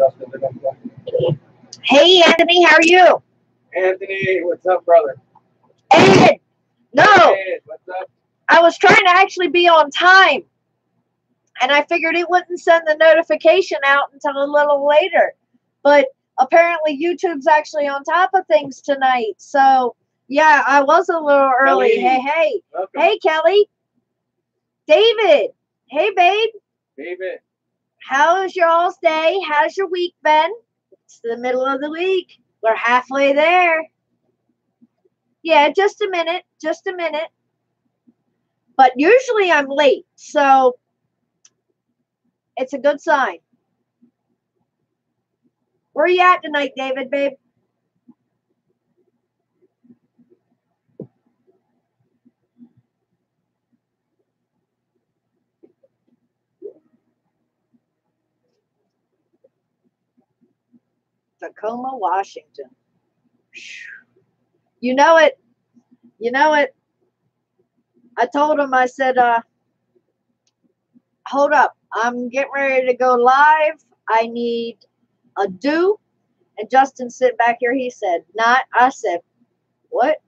Justin. Hey, Anthony, how are you? Anthony, what's up, brother? Ed, no, Ed, what's up? I was trying to actually be on time, and I figured it wouldn't send the notification out until a little later. But apparently YouTube's actually on top of things tonight. So, yeah, I was a little early. Kelly. Hey. Welcome. Hey, Kelly. David. Hey, babe. David. How's your all's day? How's your week been? It's the middle of the week. We're halfway there. Yeah, just a minute. Just a minute. But usually I'm late, so it's a good sign. Where are you at tonight, David, babe? Tacoma, Washington. You know it. You know it. I told him, I said, hold up. I'm getting ready to go live. I need a do. And Justin sit back here. He said, not. I said, what?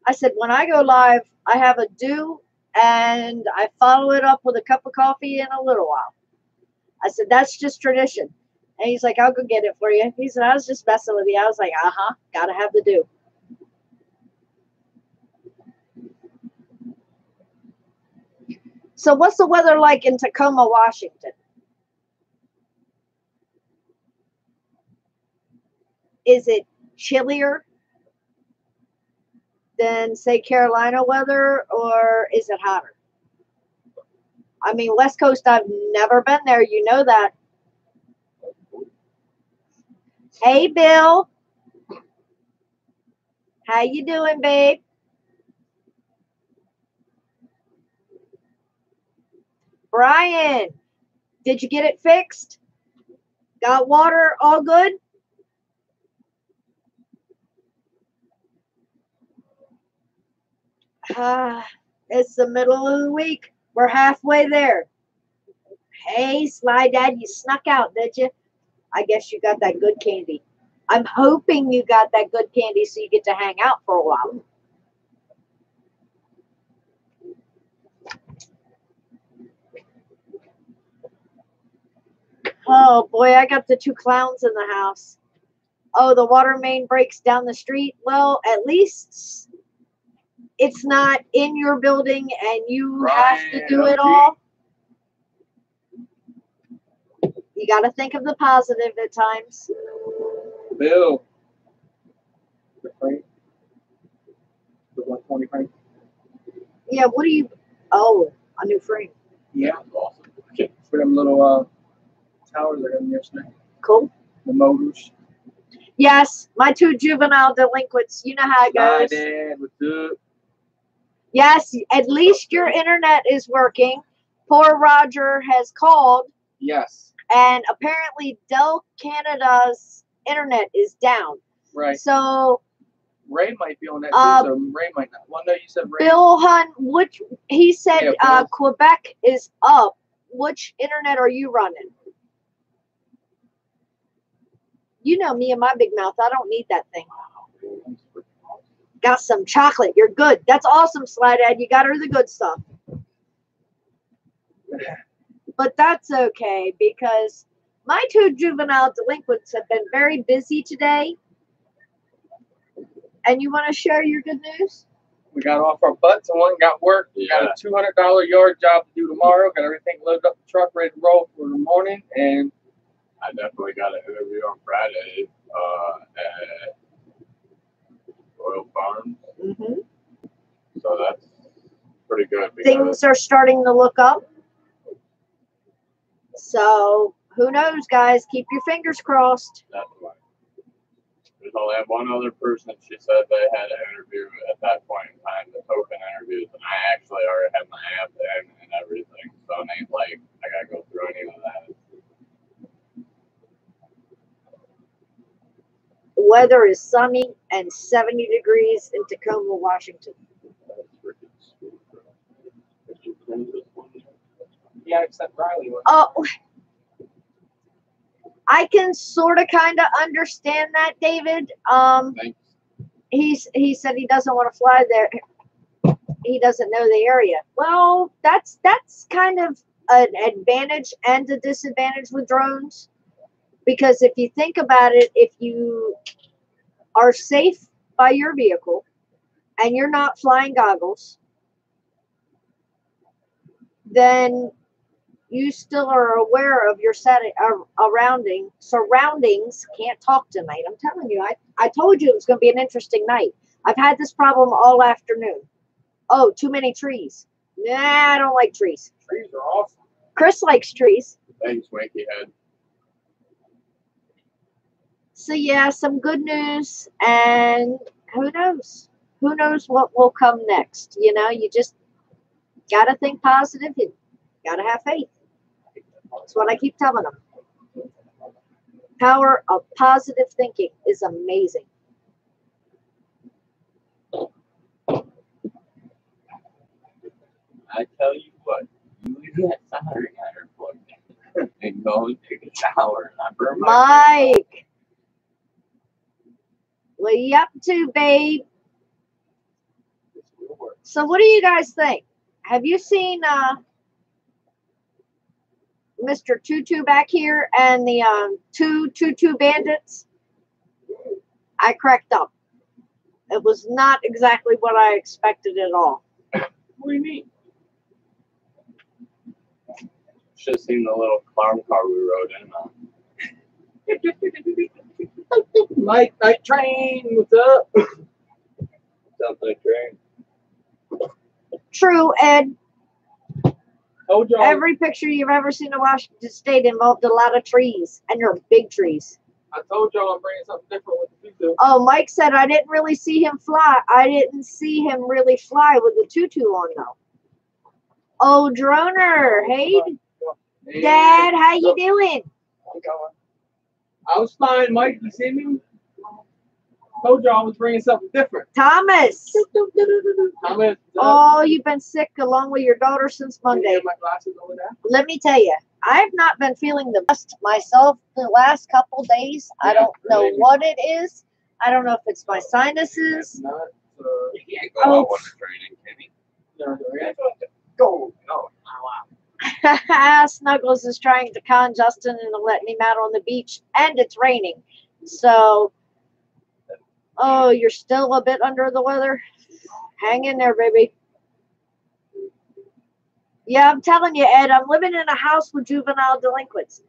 I said, when I go live, I have a do and I follow it up with a cup of coffee in a little while. I said, that's just tradition. And he's like, I'll go get it for you. He said, I was just messing with you. I was like, gotta have the do. So what's the weather like in Tacoma, Washington? Is it chillier than, say, Carolina weather, or is it hotter? I mean, West Coast, I've never been there. You know that. Hey, Bill. How you doing, babe? Brian, did you get it fixed? Got water all good? It's the middle of the week. We're halfway there. Hey, Sly Dad, you snuck out, did you? I guess you got that good candy. I'm hoping you got that good candy so you get to hang out for a while. Oh, boy, I got the two clowns in the house. Oh, the water main breaks down the street. Well, at least it's not in your building and you have to do it all. You got to think of the positive at times. Bill. The frame. The 120 frame. Yeah, what do you... Oh, a new frame. Yeah, awesome. For them little towers that are in yesterday. Cool. The motors. Yes, my two juvenile delinquents. You know how it goes. Hi, Dad. What's up? Yes, at least your internet is working. Poor Roger has called. Yes. And apparently Dell Canada's internet is down. Right. So Ray might be on that too, so Ray might not. Well, no, you said Ray. Bill Hunt, he said Quebec is up. Which internet are you running? You know me and my big mouth. I don't need that thing. Got some chocolate. You're good. That's awesome, Sly Dad. You got her the good stuff. But that's okay because my two juvenile delinquents have been very busy today. And you want to share your good news? We got off our butts and one got work. We got a $200 yard job to do tomorrow. Got everything loaded up the truck, ready to roll for the morning. And I definitely got an interview on Friday at Oil Farms. Mm-hmm. So that's pretty good. Things are starting to look up. So who knows, guys? Keep your fingers crossed. Definitely. There's only one other person. She said they had an interview at that point in time, the token interviews, and I actually already had my app in and everything. So it ain't like I gotta go through any of that. Weather is sunny and 70 degrees in Tacoma, Washington. That's freaking sweet, bro. Did you clean this one? yeah, except Riley was. Oh, I can sort of kind of understand that, David. Thanks. He said he doesn't want to fly there. He doesn't know the area. Well, that's kind of an advantage and a disadvantage with drones, because if you think about it, if you are safe by your vehicle and you're not flying goggles, then you still are aware of your surroundings. Can't talk tonight. I'm telling you, I told you it was going to be an interesting night. I've had this problem all afternoon. Oh, too many trees. Nah, I don't like trees. Trees are awesome. Chris likes trees. Thanks, Wacky Head. So yeah, some good news, and who knows? Who knows what will come next? You know, you just gotta think positive and gotta have faith. That's what I keep telling them. Power of positive thinking is amazing. I tell you what, you leave that soldering iron plugged in and go and take a shower and I burn my Mike, what are you up to, babe? So what do you guys think? Have you seen Mr. Tutu back here and the two Tutu bandits? I cracked up. It was not exactly what I expected at all. What do you mean? Should have seen the little clown car we rode in on. Night train, what's up? Something train. True, Ed. Told y'all. Every picture you've ever seen of Washington State involved a lot of trees, and they're big trees. I told y'all I'm bringing something different with the tutu. Oh, Mike said I didn't really see him fly. I didn't see him really fly with the tutu on, though. Oh, Droner. Hey, Dad, how you doing? I'm going. I was fine, Mike. You see me? Told y'all I was bringing something different. Thomas. Thomas. Oh, you've been sick along with your daughter since Monday. My glasses over there. Let me tell you, I've not been feeling the best myself the last couple days. I don't know what it is. I don't know if it's my sinuses. Not, You can't go out on the training, can you? Go. No. Snuggles is trying to con Justin into letting him out on the beach, and it's raining. So, oh, you're still a bit under the weather? Hang in there, baby. Yeah, I'm telling you, Ed, I'm living in a house with juvenile delinquents.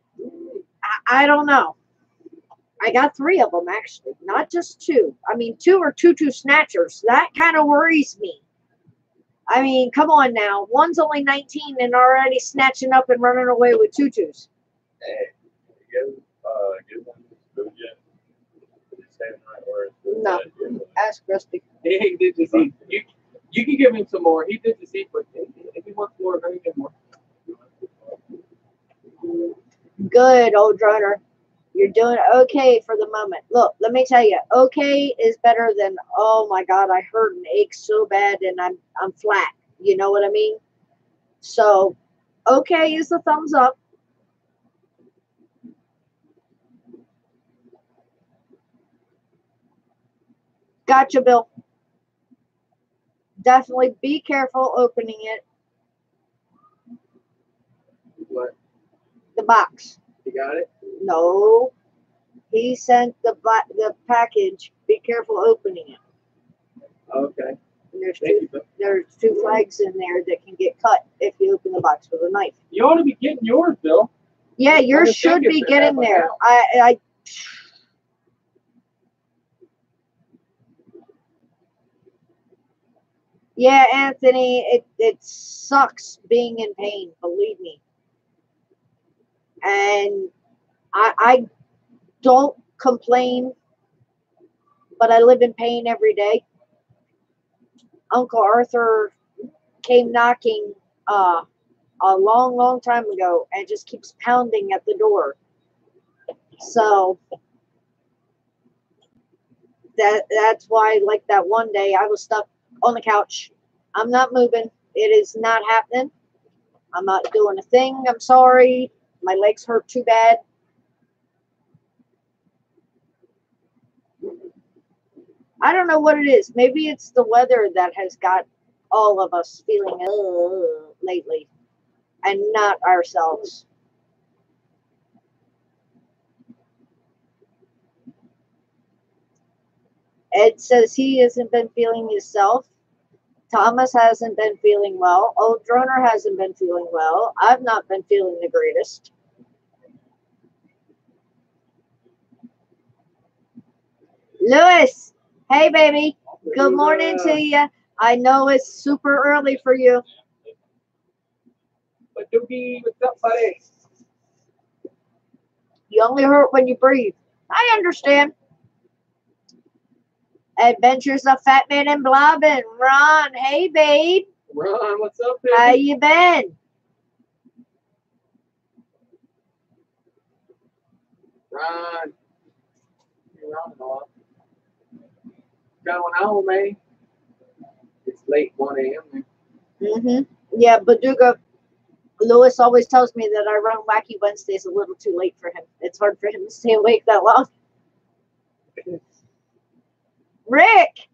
I don't know. I got 3 of them, actually, not just 2. I mean, 2 are tutu snatchers. That kind of worries me. I mean, come on now. One's only 19 and already snatching up and running away with tutus. Hey, give them food yet? Did you say the right words? No. Ask Rusty. He did just eat. You can give him some more. He did just eat, but if he wants more, let me get more. Good, old droner. You're doing okay for the moment. Look, let me tell you, okay is better than, oh my God, I hurt and ache so bad and I'm flat. You know what I mean? So, okay is the thumbs up. Gotcha, Bill. Definitely be careful opening it. What? The box. You got it? No. He sent the package. Be careful opening it. Okay. And Thank you. there's 2 flags in there that can get cut if you open the box with a knife. You ought to be getting yours, Bill. Yeah, yours would should think be it's getting by there. now. I Yeah, Anthony, it sucks being in pain, believe me. And I don't complain, but I live in pain every day. Uncle Arthur came knocking a long time ago and just keeps pounding at the door. So that's why, like that one day, I was stuck on the couch. I'm not moving. It is not happening. I'm not doing a thing. I'm sorry. My legs hurt too bad. I don't know what it is. Maybe it's the weather that has got all of us feeling lately, and not ourselves. Ed says he hasn't been feeling himself. Thomas hasn't been feeling well. Old Droner hasn't been feeling well. I've not been feeling the greatest. Lewis, hey baby. Good morning to you. I know it's super early for you. But Doogie, what's up, buddy? You only hurt when you breathe. I understand. Adventures of Fat Man and Blobbin. Ron, hey babe. Ron, what's up, baby? How you been? Ron. Hey, Ron, hello. Going on, man? It's late 1 a.m. Yeah, Baduga. Lewis always tells me that I run Wacky Wednesdays a little too late for him. It's hard for him to stay awake that long. Rick,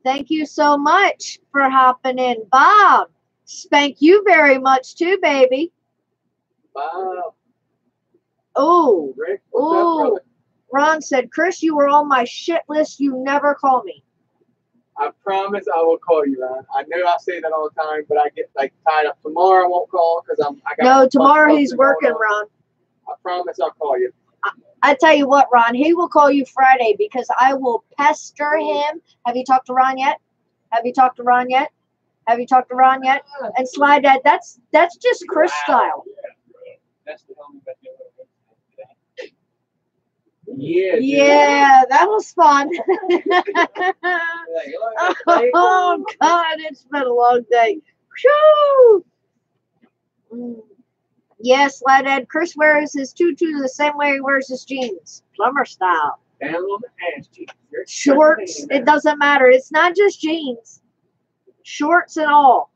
thank you so much for hopping in. Bob, spank you very much too, baby. Bob. Oh, Rick, what's up, oh. brother? Ron said, Chris, you were on my shit list. You never call me. I promise I will call you, Ron. I know I say that all the time, but I get like tied up. Tomorrow I won't call because I got. No, tomorrow he's working, Ron. I promise I'll call you. I tell you what, Ron, he will call you Friday because I will pester him. Have you talked to Ron yet? Have you talked to Ron yet? Have you talked to Ron yet? And Slide Dad, that's just Chris style. That's the only thing I today. Yeah. Dude. Yeah, that was fun. Like, Oh God, it's been a long day. Whew. Yes, Slide Dad. Chris wears his tutu the same way he wears his jeans, plumber style. Down on the ass cheeks. Shorts. It doesn't matter. It's not just jeans. Shorts and all.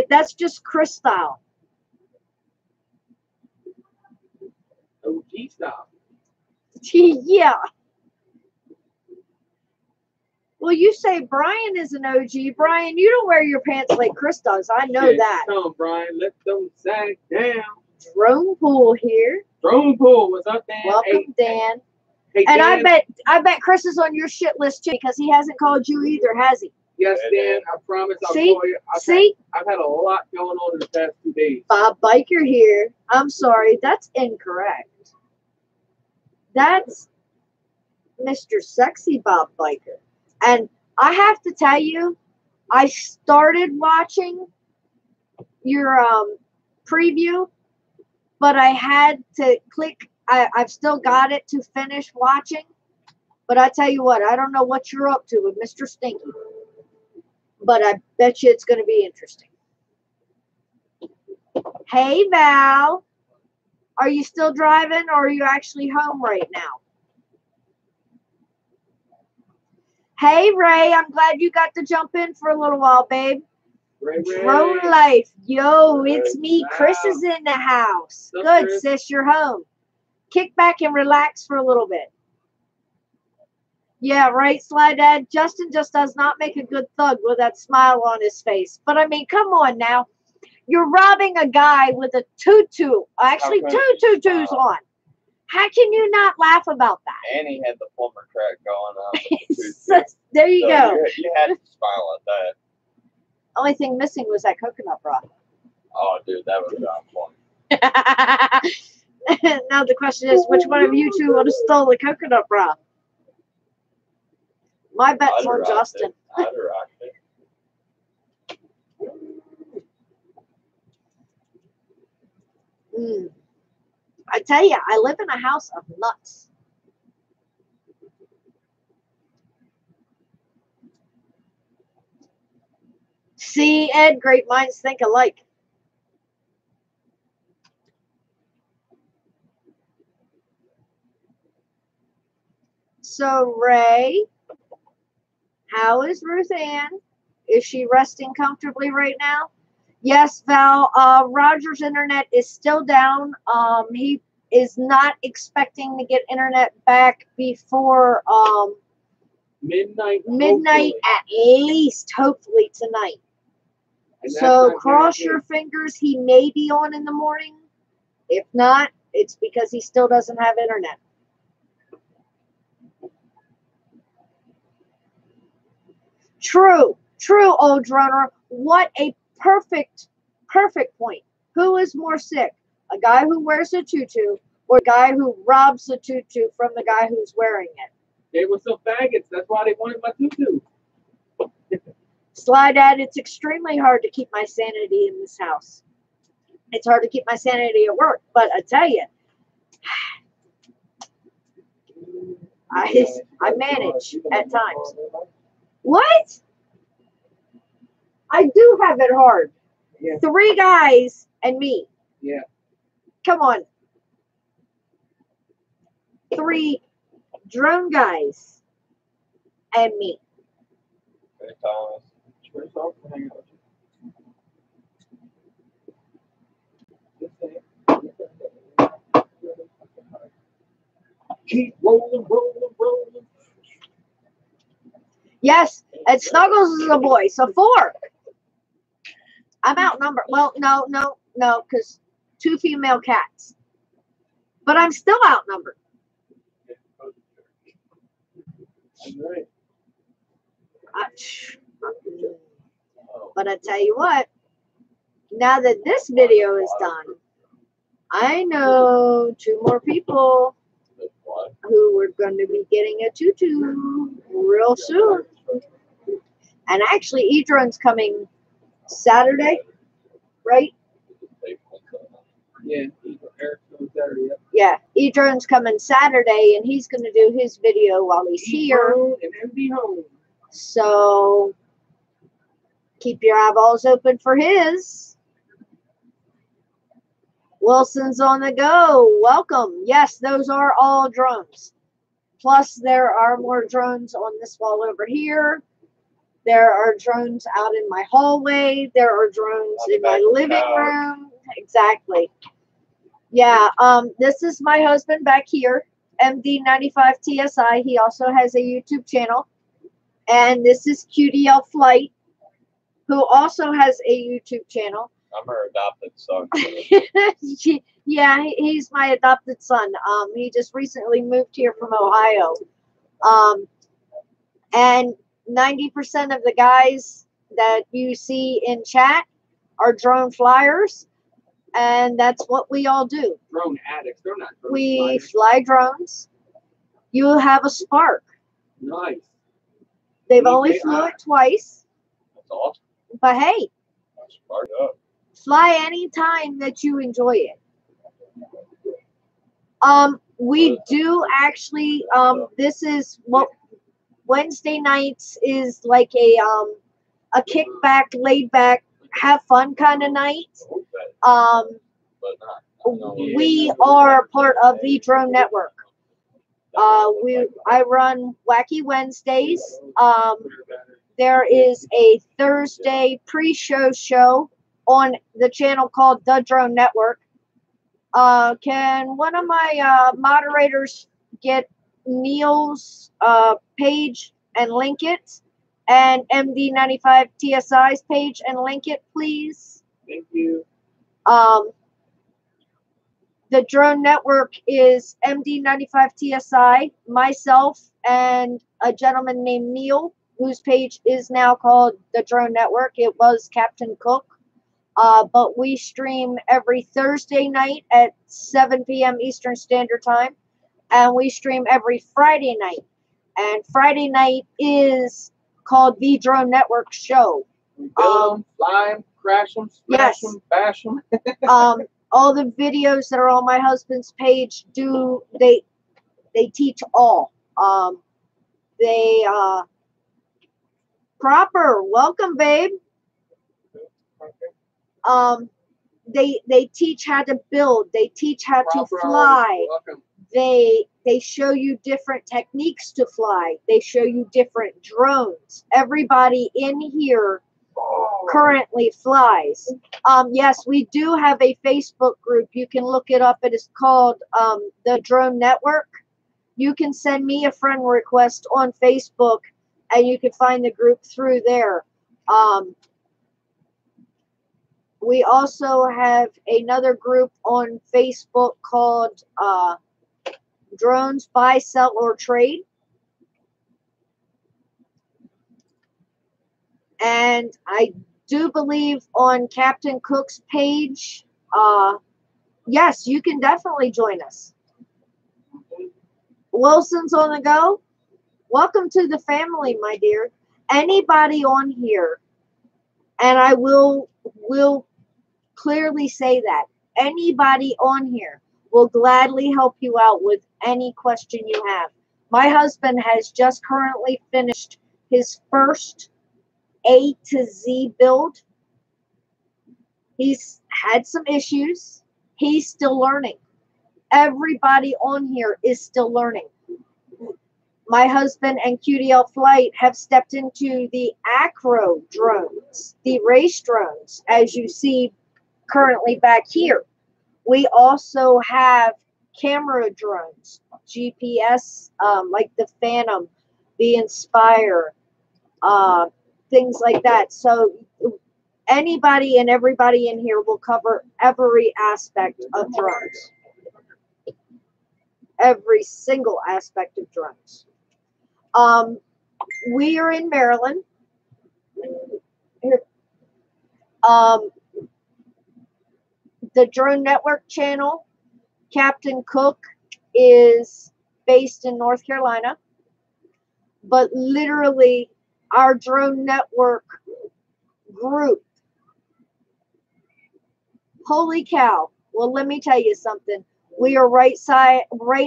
That's just Chris style. OG style. Yeah. Well, you say Brian is an OG. Brian, you don't wear your pants like Chris does. I know that. Come on, Brian. Let them sag down. Drone Pool here. Drone Pool. What's up, Dan? Welcome, Dan. Hey, And Dan. I bet Chris is on your shit list too because he hasn't called you either, has he? Yes, Dan. I promise I'll See? call you. I've had a lot going on in the past 2 days. Bob Biker here. I'm sorry, that's incorrect. That's Mr. Sexy Bob Biker. And I have to tell you, I started watching your preview, but I had to click. I've still got it to finish watching. But I tell you what, I don't know what you're up to with Mr. Stinky. But I bet you it's going to be interesting. Hey, Val. Are you still driving or are you actually home right now? Hey, Ray. I'm glad you got to jump in for a little while, babe. Ray. Drone life. Yo, it's me. Chris is in the house. What's up, Good, Chris? sis. You're home. Kick back and relax for a little bit. Yeah, right, Slide Dad. Justin just does not make a good thug with that smile on his face. But I mean, come on now. You're robbing a guy with a tutu. Actually, two tutus on. How can you not laugh about that? And he had the plumber crack going on. There you go. You had to smile at that. Only thing missing was that coconut bra. Oh, dude, that was on point. Now the question is, which one of you two would have stole the coconut bra? My bet's on Justin. I'd have rocked it. I tell you, I live in a house of nuts. See, Ed, great minds think alike. So, Ray, how is Ruth Ann? Is she resting comfortably right now? Yes, Val. Roger's internet is still down. He is not expecting to get internet back before Midnight. Midnight hopefully. at least, hopefully tonight. And that's So not cross guaranteed. your fingers. He may be on in the morning. If not, it's because he still doesn't have internet. True, old droner. What a perfect point. Who is more sick? A guy who wears a tutu or a guy who robs a tutu from the guy who's wearing it? They were some faggots. That's why they wanted my tutu. Sly Dad, it's extremely hard to keep my sanity in this house. It's hard to keep my sanity at work, but I tell you, I manage at times. What? I do have it hard. Yeah. 3 guys and me. Yeah. Come on. 3 drone guys and me. Hey, Thomas. Sure, it's all hang out with you. Keep rolling. Yes, and Snuggles is a boy, so 4. I'm outnumbered. Well, no, because 2 female cats. But I'm still outnumbered. That's right. But I tell you what, now that this video is done, I know 2 more people who are going to be getting a tutu real soon. And actually, E-Drone's coming Saturday, right? Yeah. Eric's on Saturday. Yeah, E-Drone's coming Saturday, and he's going to do his video while he's here. And MD home. So keep your eyeballs open for his. Wilson's on the go. Welcome. Yes, those are all drones. Plus, there are more drones on this wall over here. There are drones out in my hallway. There are drones in my living room. Exactly. Yeah, this is my husband back here, MD95TSI. He also has a YouTube channel. And this is QDL Flight, who also has a YouTube channel. I'm her adopted son. Yeah, he's my adopted son. He just recently moved here from Ohio. And 90% of the guys that you see in chat are drone flyers, and that's what we all do. Drone addicts. They're not drone We flyers. fly drones. You have a Spark. Nice. They've only flew it twice, That's awesome. but hey, That's sparked up. fly anytime that you enjoy it. We do actually, this is what Wednesday nights is like a kickback, laid back, have fun kind of night. But not. We are part of the Drone Network. I run Wacky Wednesdays. There is a Thursday pre-show show on the channel called The Drone Network. Can one of my moderators get Neil's page and link it, and MD95 TSI's page and link it, please? Thank you. The Drone Network is MD95 TSI, myself, and a gentleman named Neil, whose page is now called The Drone Network. It was Captain Cook. But we stream every Thursday night at 7 p.m. Eastern Standard Time, and we stream every Friday night. And Friday night is called The Drone Network Show. We build them, fly them, crash them, smash them, bash them. All the videos that are on my husband's page they teach all. Proper, welcome, babe. They teach how to build. They teach how to fly. They show you different techniques to fly. They show you different drones. Everybody in here currently flies. Yes, we do have a Facebook group. You can look it up. It is called The Drone Network. You can send me a friend request on Facebook, and you can find the group through there. We also have another group on Facebook called Drones Buy, Sell, or Trade. And I do believe on Captain Cook's page, yes, you can definitely join us. Wilson's on the go. Welcome to the family, my dear. Anybody on here, and I will clearly say that, anybody on here will gladly help you out with any question you have. My husband has just currently finished his first A to Z build. He's had some issues. He's still learning. Everybody on here is still learning. My husband and QDL Flight have stepped into the acro drones, the race drones, as you see currently back here. We also have camera drones, GPS, like the Phantom, the Inspire, things like that. So anybody and everybody in here will cover every aspect of drones. Every single aspect of drones. We are in Maryland. The Drone Network channel, Captain Cook, is based in North Carolina. But literally, our Drone Network group, holy cow. Well, let me tell you something. We are right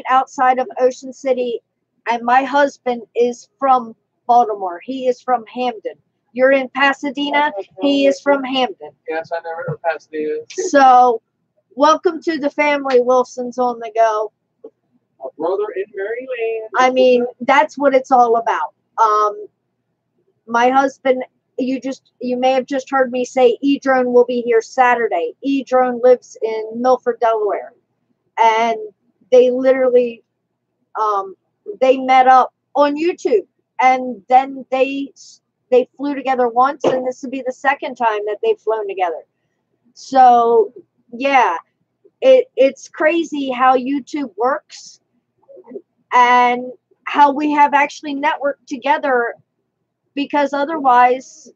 outside of Ocean City, and my husband is from Baltimore. He is from Hamden. You're in Pasadena. He is from Hamden. Yes, I never heard of Pasadena. So, welcome to the family. Wilson's on the go. A brother in Maryland. I mean, that's what it's all about. My husband, you may have just heard me say E-Drone will be here Saturday. E-Drone lives in Milford, Delaware. And they literally, they met up on YouTube. And then they flew together once, and this will be the second time that they've flown together. So, yeah, it's crazy how YouTube works and how we have actually networked together, because otherwise,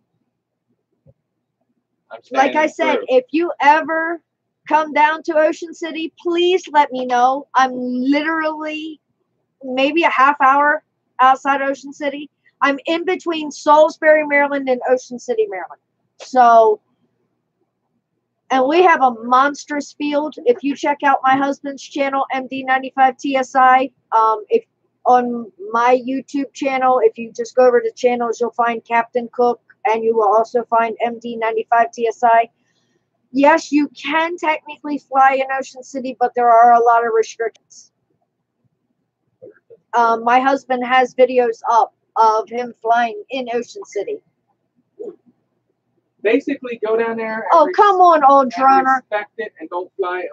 like I said, if you ever come down to Ocean City, please let me know. I'm literally maybe a half hour outside Ocean City. I'm in between Salisbury, Maryland and Ocean City, Maryland. So, and we have a monstrous field. If you check out my husband's channel, MD95TSI, if on my YouTube channel, if you just go over to channels, you'll find Captain Cook, and you will also find MD95TSI. Yes, you can technically fly in Ocean City, but there are a lot of restrictions. My husband has videos up of him flying in Ocean City. Basically, go down there. Oh, come on, old droner. Respect it and don't fly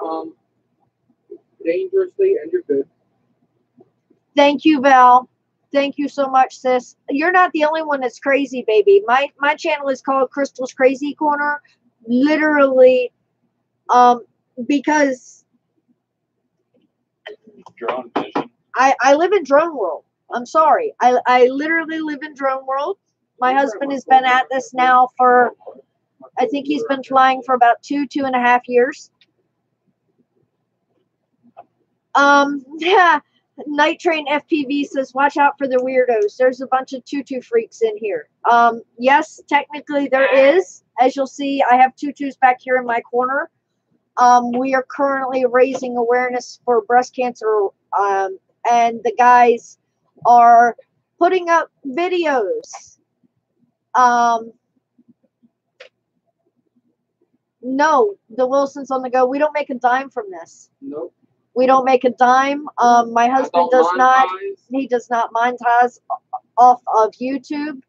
dangerously, and you're good. Thank you, Val. Thank you so much, sis. You're not the only one that's crazy, baby. My channel is called Crystal's Crazy Corner. Literally, because Drone vision. I live in drone world. I'm sorry. I literally live in drone world. My husband has been at this now for, I think he's been flying for about 2.5 years. Yeah. Night Train FPV says, watch out for the weirdos. There's a bunch of tutu freaks in here. Yes, technically there is. As you'll see, I have tutus back here in my corner. We are currently raising awareness for breast cancer, and the guys are putting up videos. No, the Wilson's on the go. We don't make a dime from this. Nope. We don't make a dime. My husband does not. He does not monetize off of YouTube.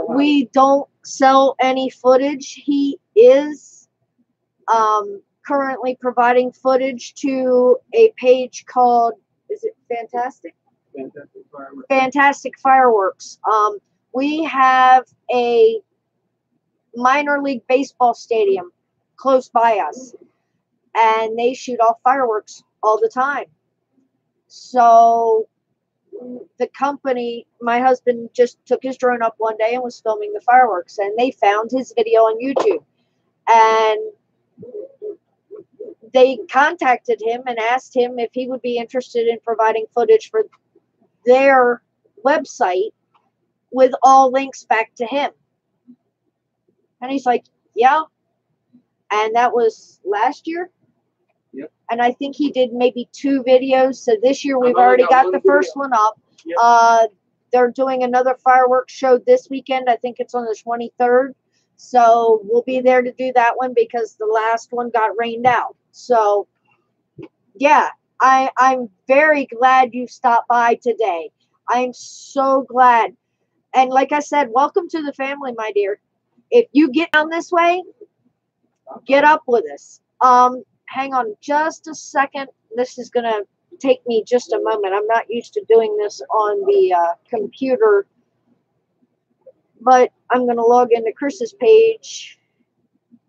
We don't sell any footage. He is currently providing footage to a page called, is it Fantastic? Fantastic fireworks. Fantastic fireworks. We have a minor league baseball stadium close by us, and they shoot off fireworks all the time. So the company, my husband just took his drone up one day and was filming the fireworks, and they found his video on YouTube, and they contacted him and asked him if he would be interested in providing footage for their website with all links back to him. And he's like, yeah. And that was last year. Yep. And I think he did maybe 2 videos. So this year we've I've only already got got one the first one up. Yep. They're doing another fireworks show this weekend. I think it's on the 23rd. So we'll be there to do that one because the last one got rained out. So yeah, I'm very glad you stopped by today. I'm so glad. And like I said, welcome to the family, my dear. If you get down this way, get up with us. Hang on just a second. This is going to take me just a moment. I'm not used to doing this on the computer. But I'm going to log into Chris's page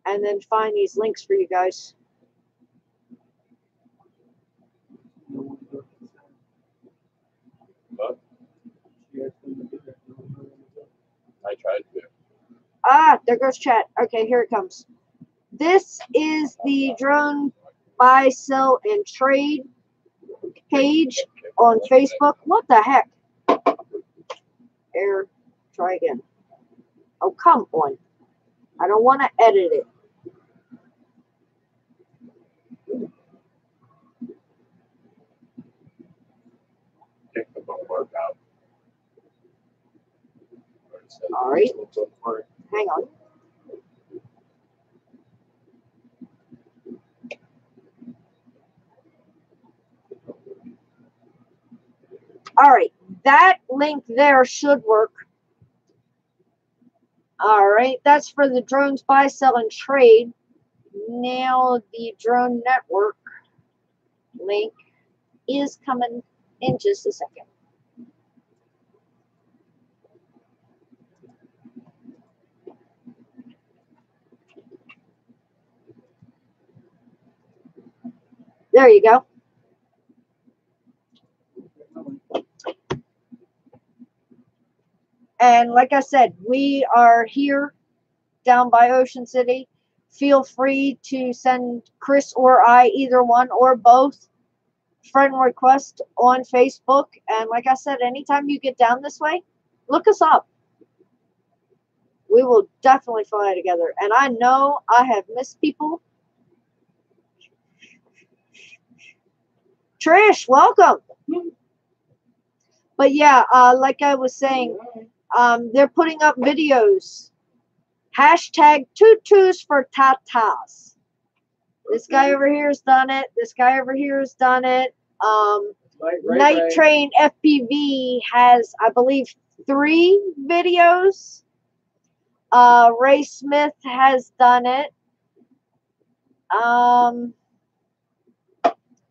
and then find these links for you guys. But I tried to. Ah, there goes chat. Okay, here it comes. This is the drone buy, sell, and trade page on Facebook. What the heck? Error. Try again. Oh, come on. I don't want to edit it. Kick the bookmark out. All right. Hang on. All right. That link there should work. All right. That's for the drones buy, sell, and trade. Now the drone network link is coming in just a second. There you go. And like I said, we are here down by Ocean City. Feel free to send Chris or I, either one or both, friend request on Facebook. And like I said, anytime you get down this way, look us up. We will definitely fly together. And I know I have missed people. Trish, welcome. But yeah, like I was saying, they're putting up videos. Hashtag tutus for tatas. This guy over here has done it. This guy over here has done it. Night Train FPV has, I believe, 3 videos. Ray Smith has done it.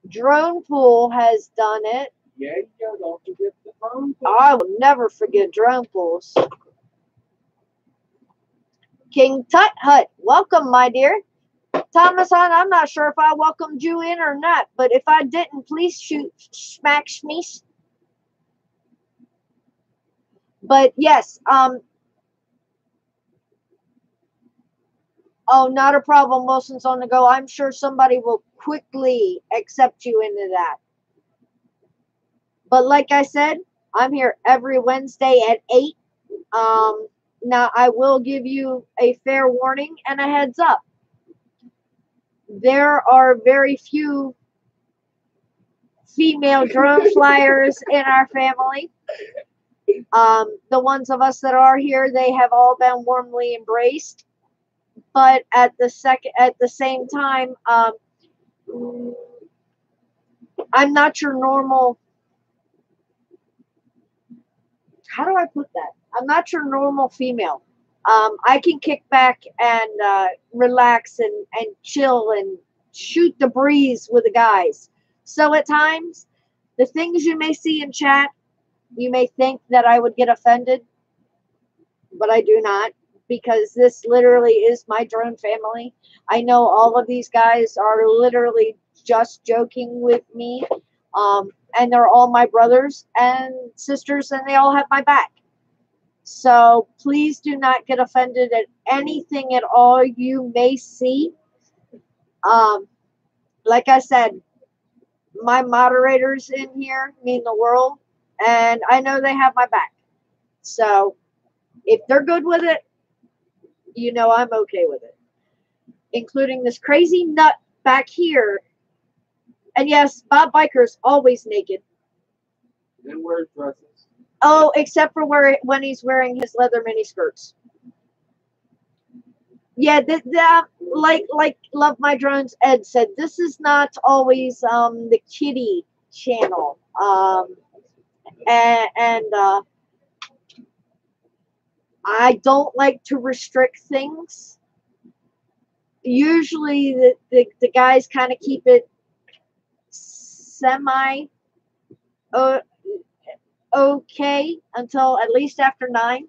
Drone Pool has done it. Yeah, don't forget the drone pool. I will never forget drone pools. King Tut Hut, welcome, my dear. Thomas, I'm not sure if I welcomed you in or not, but if I didn't, please shoot smack me. But yes, oh, not a problem. Wilson's on the go. I'm sure somebody will quickly accept you into that. But like I said, I'm here every Wednesday at 8. Now, I will give you a fair warning and a heads up. There are very few female drone flyers in our family. The ones of us that are here, they have all been warmly embraced. But at the same time, I'm not your normal. How do I put that? I'm not your normal female. I can kick back and relax and chill and shoot the breeze with the guys. So at times, the things you may see in chat You may think that I would get offended, but I do not, because this literally is my drone family. I know all of these guys are literally just joking with me, and they're all my brothers and sisters, and they all have my back. So please do not get offended at anything at all you may see. Like I said, my moderators in here mean the world, and I know they have my back. So if they're good with it, you know I'm okay with it. Including this crazy nut back here. And yes, Bob Biker's always naked. And wears dresses. Oh, except for when he's wearing his leather mini skirts. Yeah, like Love My Drones Ed said, this is not always the kiddie channel. And I don't like to restrict things. Usually the guys kind of keep it semi okay until at least after 9.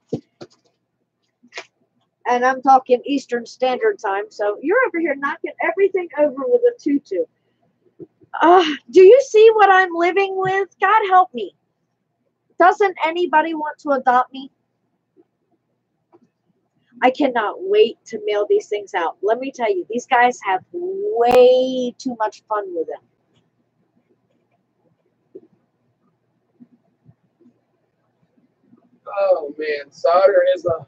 And I'm talking Eastern Standard Time. So you're over here knocking everything over with a tutu. Do you see what I'm living with? God help me. Doesn't anybody want to adopt me? I cannot wait to mail these things out. Let me tell you, these guys have way too much fun with them. Oh man, soldering is a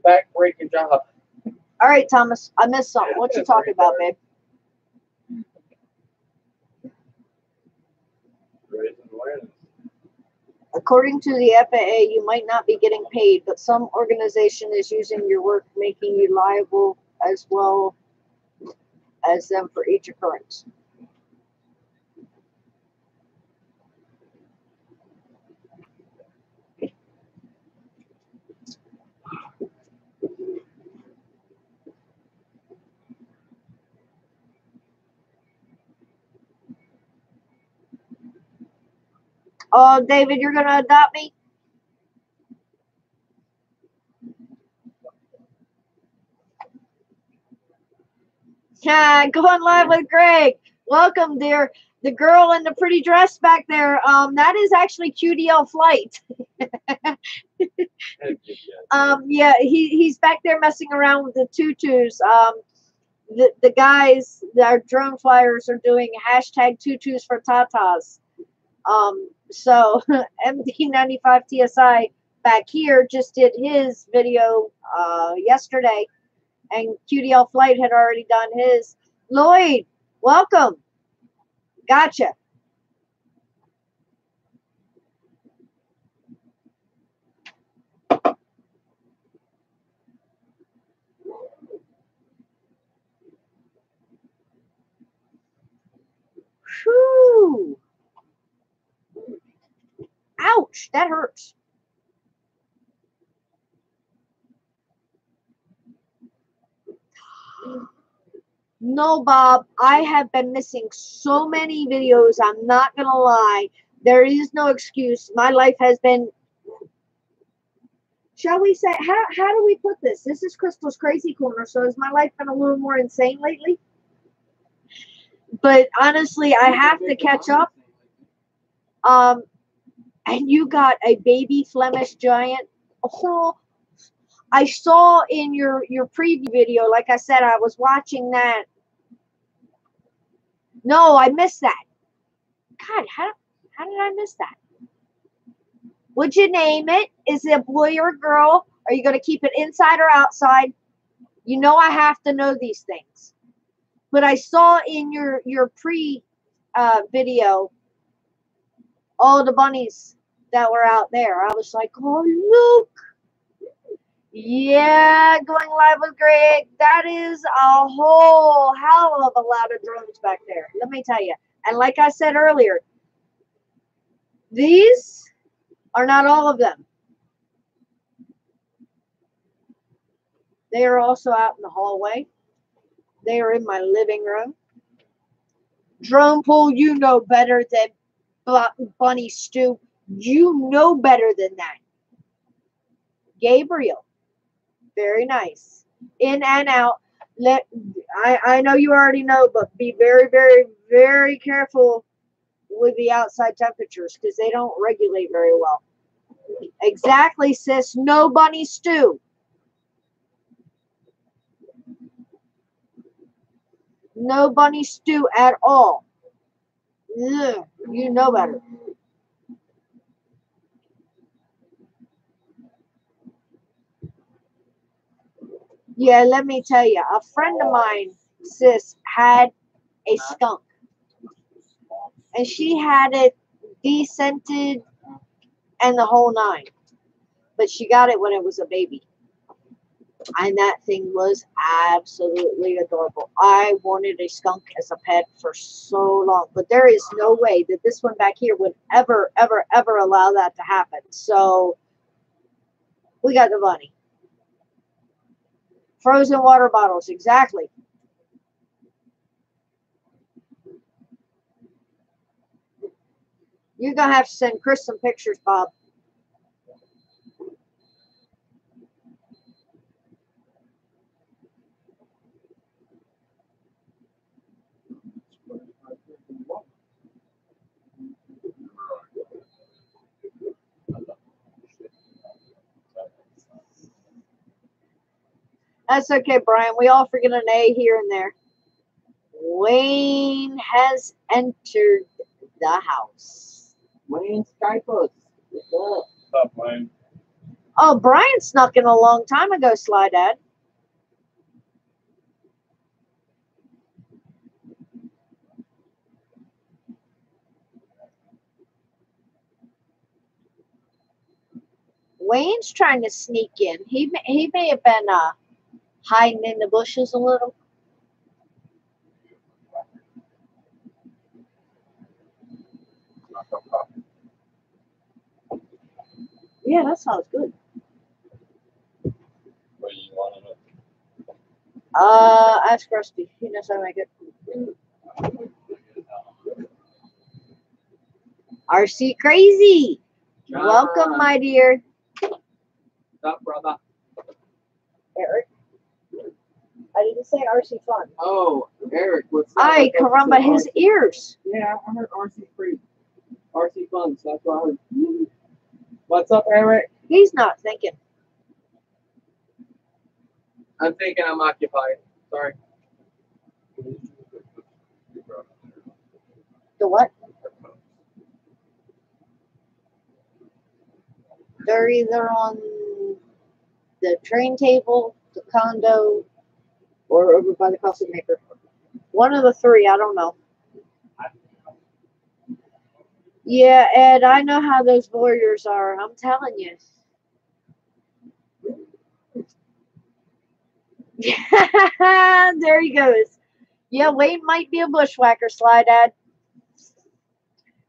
back-breaking job. All right, Thomas, I missed something. What you talking about, babe? Raising awareness. According to the FAA, you might not be getting paid, but some organization is using your work, making you liable as well as them for each occurrence. Oh, David, you're going to adopt me? Yeah, going live with Greg. Welcome, dear. The girl in the pretty dress back there, that is actually QDL Flight. Yeah, he's back there messing around with the tutus. The guys, our drone flyers are doing hashtag tutus for tatas. So MD95 TSI back here just did his video yesterday, and QDL Flight had already done his. Lloyd, welcome. Gotcha. Whew. Ouch, that hurts. No, Bob, I have been missing so many videos. I'm not going to lie. There is no excuse. My life has been, shall we say, how do we put this? This is Crystal's Crazy Corner, so has my life been a little more insane lately? But honestly, I have to catch up. And you got a baby Flemish giant. Oh, I saw in your preview video, like I said, I was watching that. No, I missed that. God, how did I miss that? Would you name it? Is it a boy or a girl? Are you going to keep it inside or outside? You know I have to know these things. But I saw in your video all the bunnies that were out there. I was like, oh, look. Yeah, going live with Greg. That is a whole hell of a lot of drones back there. Let me tell you. And like I said earlier, these are not all of them. They are also out in the hallway. They are in my living room. Drone pool, you know better than Bunny Stew. You know better than that. Gabriel, very nice. In and out. I know you already know, but be very, very, very careful with the outside temperatures because they don't regulate very well. Exactly, sis. No bunny stew. No bunny stew at all. Ugh, you know better. Yeah, let me tell you, a friend of mine, sis, had a skunk. And she had it descented and the whole nine. But she got it when it was a baby. And that thing was absolutely adorable. I wanted a skunk as a pet for so long. But there is no way that this one back here would ever, ever, ever allow that to happen. So we got the bunny. Frozen water bottles, exactly. You're going to have to send Chris some pictures, Bob. That's okay, Brian. We all forget an A here and there. Wayne has entered the house. Wayne Skypos. What's What's up, Wayne? Oh, Brian snuck in a long time ago, Sly Dad. Wayne's trying to sneak in. He may have been hiding in the bushes a little. Yeah, that sounds good. What do you want to know? Ask Rusty. He knows how to make it. RC Crazy. John Welcome, Moran. my dear. What's up, brother? Eric. I didn't say RC Fun. Oh, Eric, what's up? Ay, caramba, his ears. Yeah, I heard RC Free. RC Fun, so that's what I heard. What's up, Eric? He's not thinking. I'm thinking I'm occupied. Sorry. The what? They're either on the train table, the condo, or over by the coffee maker. One of the three, I don't know. Yeah, Ed, I know how those warriors are. I'm telling you. There he goes. Yeah, Wayne might be a bushwhacker, Sly Dad.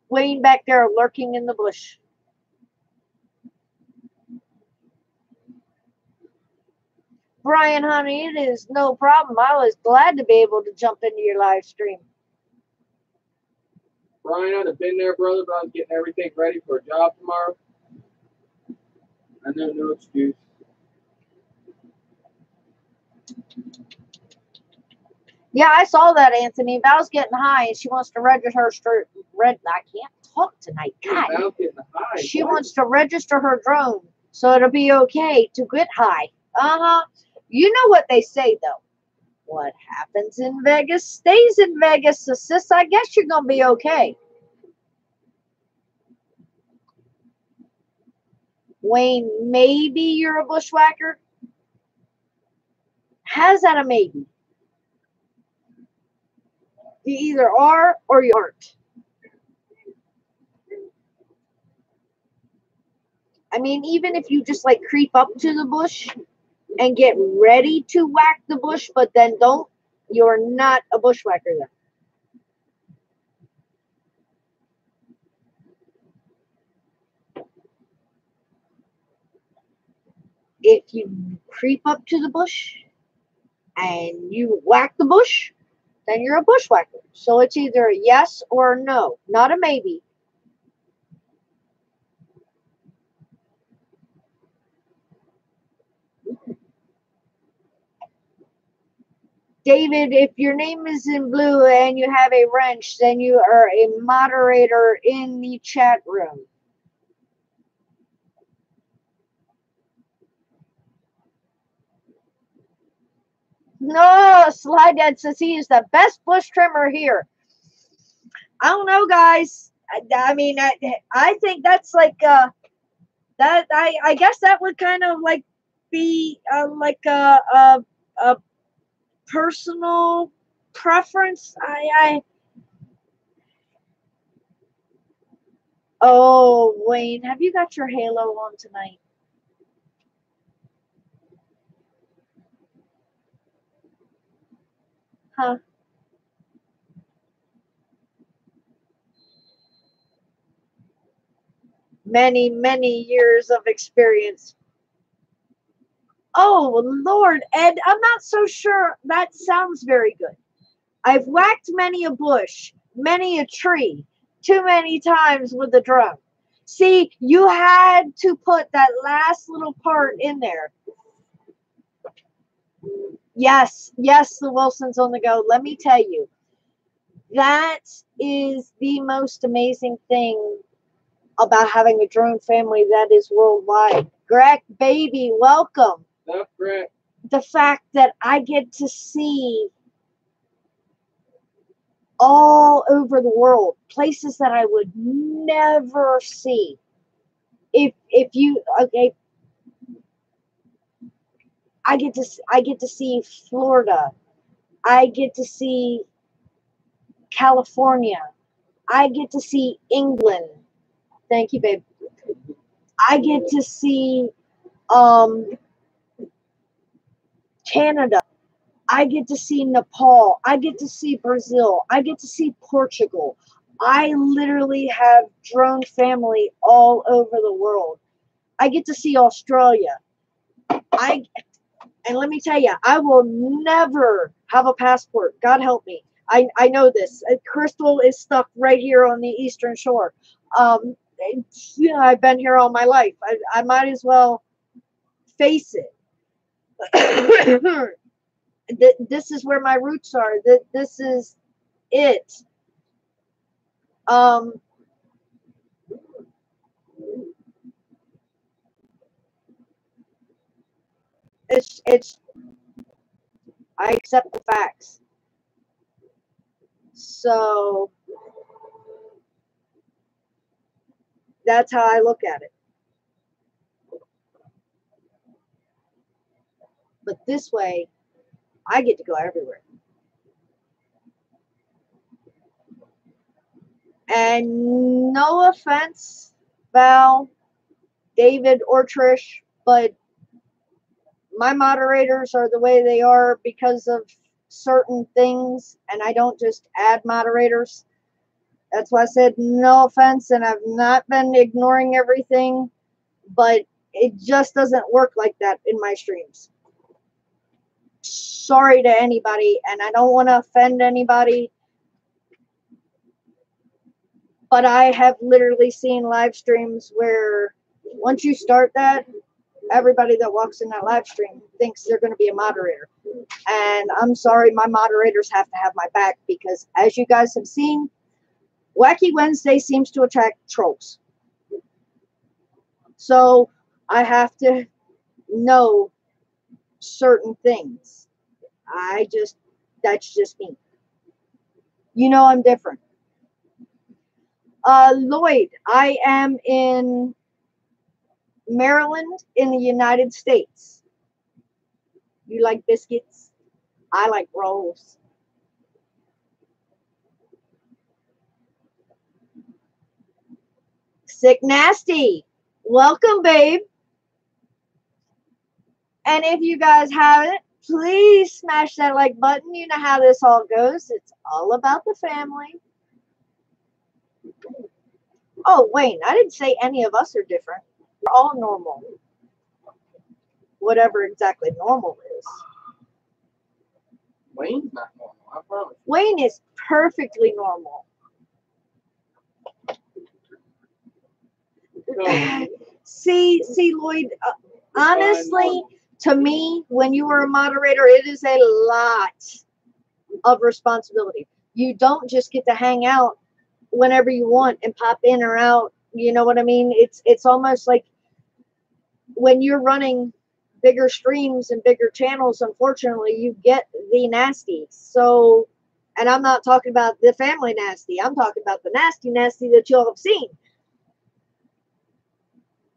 Wayne back there lurking in the bush. Brian, honey, it is no problem. I was glad to be able to jump into your live stream. Brian, I'd have been there, brother, but I was getting everything ready for a job tomorrow. I know, no excuse. Yeah, I saw that, Anthony. Val's getting high and she wants to register her I can't talk tonight. God. Val's getting high. She What? wants to register her drone so it'll be okay to get high. Uh-huh. You know what they say, though. What happens in Vegas stays in Vegas. So, sis, I guess you're going to be okay. Wayne, maybe you're a bushwhacker? How's that a maybe? You either are or you aren't. I mean, even if you just like creep up to the bush and get ready to whack the bush, but then don't, you're not a bushwhacker then. If you creep up to the bush and you whack the bush, then you're a bushwhacker. So it's either a yes or a no, not a maybe. David, if your name is in blue and you have a wrench, then you are a moderator in the chat room. No, Slide Dad says he is the best bush trimmer here. I don't know, guys. I mean, I think that's like that. I guess that would kind of like be like a personal preference. Oh, Wayne, have you got your halo on tonight? Huh? Many, many years of experience. Oh, Lord, Ed, I'm not so sure. That sounds very good. I've whacked many a bush, many a tree, too many times with the drum. See, you had to put that last little part in there. Yes, yes, the Wilson's on the go. Let me tell you, that is the most amazing thing about having a drone family that is worldwide. Greg, baby, welcome. That's great. The fact that I get to see all over the world, places that I would never see. If you okay, I get to see Florida. I get to see California. I get to see England. Thank you, babe. I get to see Canada. I get to see Nepal. I get to see Brazil. I get to see Portugal. I literally have drone family all over the world. I get to see Australia. And let me tell you, I will never have a passport. God help me. I know this. Crystal is stuck right here on the Eastern Shore. You know, I've been here all my life. I might as well face it. This is where my roots are. This is it. It's I accept the facts. So that's how I look at it. But this way, I get to go everywhere. And no offense, Val, David, or Trish, but my moderators are the way they are because of certain things, and I don't just add moderators. That's why I said no offense, and I've not been ignoring everything, but it just doesn't work like that in my streams. Sorry to anybody, and I don't want to offend anybody, but I have literally seen live streams where once you start that, everybody that walks in that live stream thinks they're going to be a moderator. And I'm sorry, my moderators have to have my back because, as you guys have seen, Wacky Wednesday seems to attract trolls. So I have to know certain things. That's just me. You know I'm different. Lloyd, I am in Maryland in the United States. You like biscuits? I like rolls. Sick Nasty, welcome, babe. And if you guys haven't, please smash that like button. You know how this all goes. It's all about the family. Oh, Wayne, I didn't say any of us are different. We're all normal. Whatever exactly normal is. Wayne's not normal, I promise. Wayne is perfectly normal. See, Lloyd, honestly, to me, when you were a moderator, it is a lot of responsibility. You don't just get to hang out whenever you want and pop in or out. You know what I mean? It's almost like when you're running bigger streams and bigger channels, unfortunately, you get the nasty. So, and I'm not talking about the family nasty. I'm talking about the nasty that you'll have seen.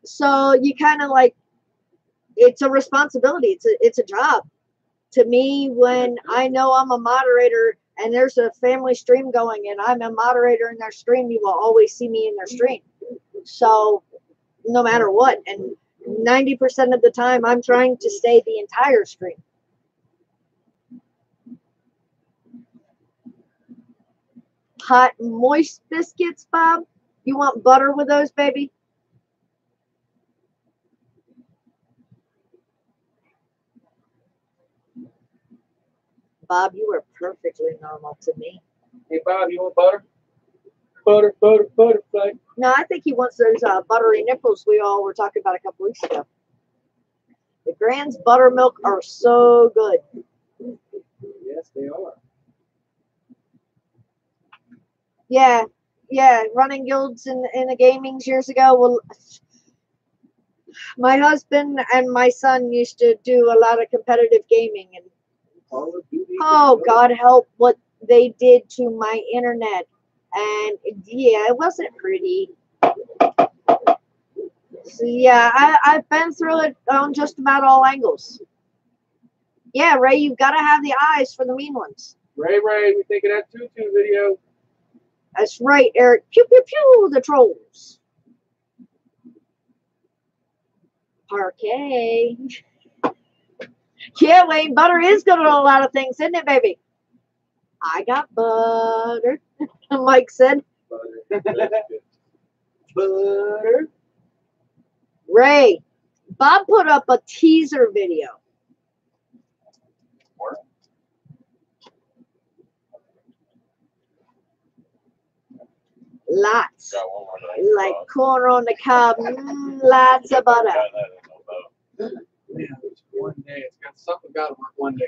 So you kind of like, it's a responsibility. It's a job. To me, when I know I'm a moderator and there's a family stream going and I'm a moderator in their stream, you will always see me in their stream. So no matter what. And 90% of the time, I'm trying to stay the entire stream. Hot, moist biscuits, Bob? You want butter with those, baby? Bob, you are perfectly normal to me. Hey, Bob, you want butter? Butterfly. No, I think he wants those buttery nipples we all were talking about a couple weeks ago. The Grand's buttermilk are so good. Yes, they are. Yeah, running guilds in the gamings years ago. Well, my husband and my son used to do a lot of competitive gaming, and oh, God help what they did to my internet. And yeah, it wasn't pretty. So yeah, I've been through it on just about all angles. Yeah, Ray, you've got to have the eyes for the mean ones. Ray, we thinking that tutu video. That's right, Eric. Pew, pew, pew, the trolls. Parquet. Yeah, Wayne, butter is good at a lot of things, isn't it, baby? I got butter, Mike said. Butter. Ray, Bob put up a teaser video. Lots. Like corn on the cob. Lots of butter. Yeah, it's one day. It's got something got to work one day.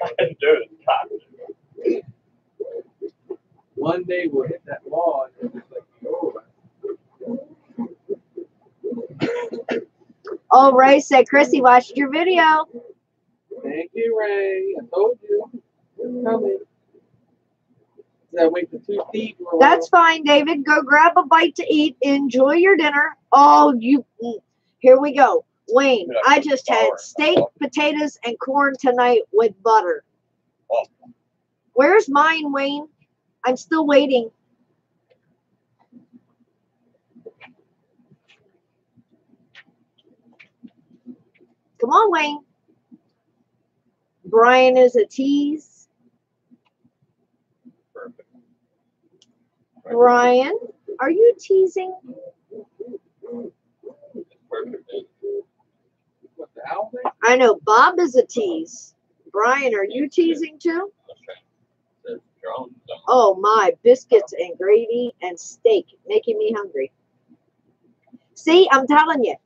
One day we'll hit that wall and it's like, Oh, Ray said, Chrissy watched your video. thank you, Ray. I told you. It's coming. That wait for 2 feet. That's fine, David. Go grab a bite to eat. Enjoy your dinner. Oh, here we go. Wayne, I just had steak, potatoes, and corn tonight with butter. Where's mine, Wayne? I'm still waiting. Come on, Wayne. Brian is a tease. Perfect. Brian, are you teasing? Perfect. What the hell? I know Bob is a tease. Brian, are you teasing too? Oh my, biscuits and gravy and steak, making me hungry. See, I'm telling you.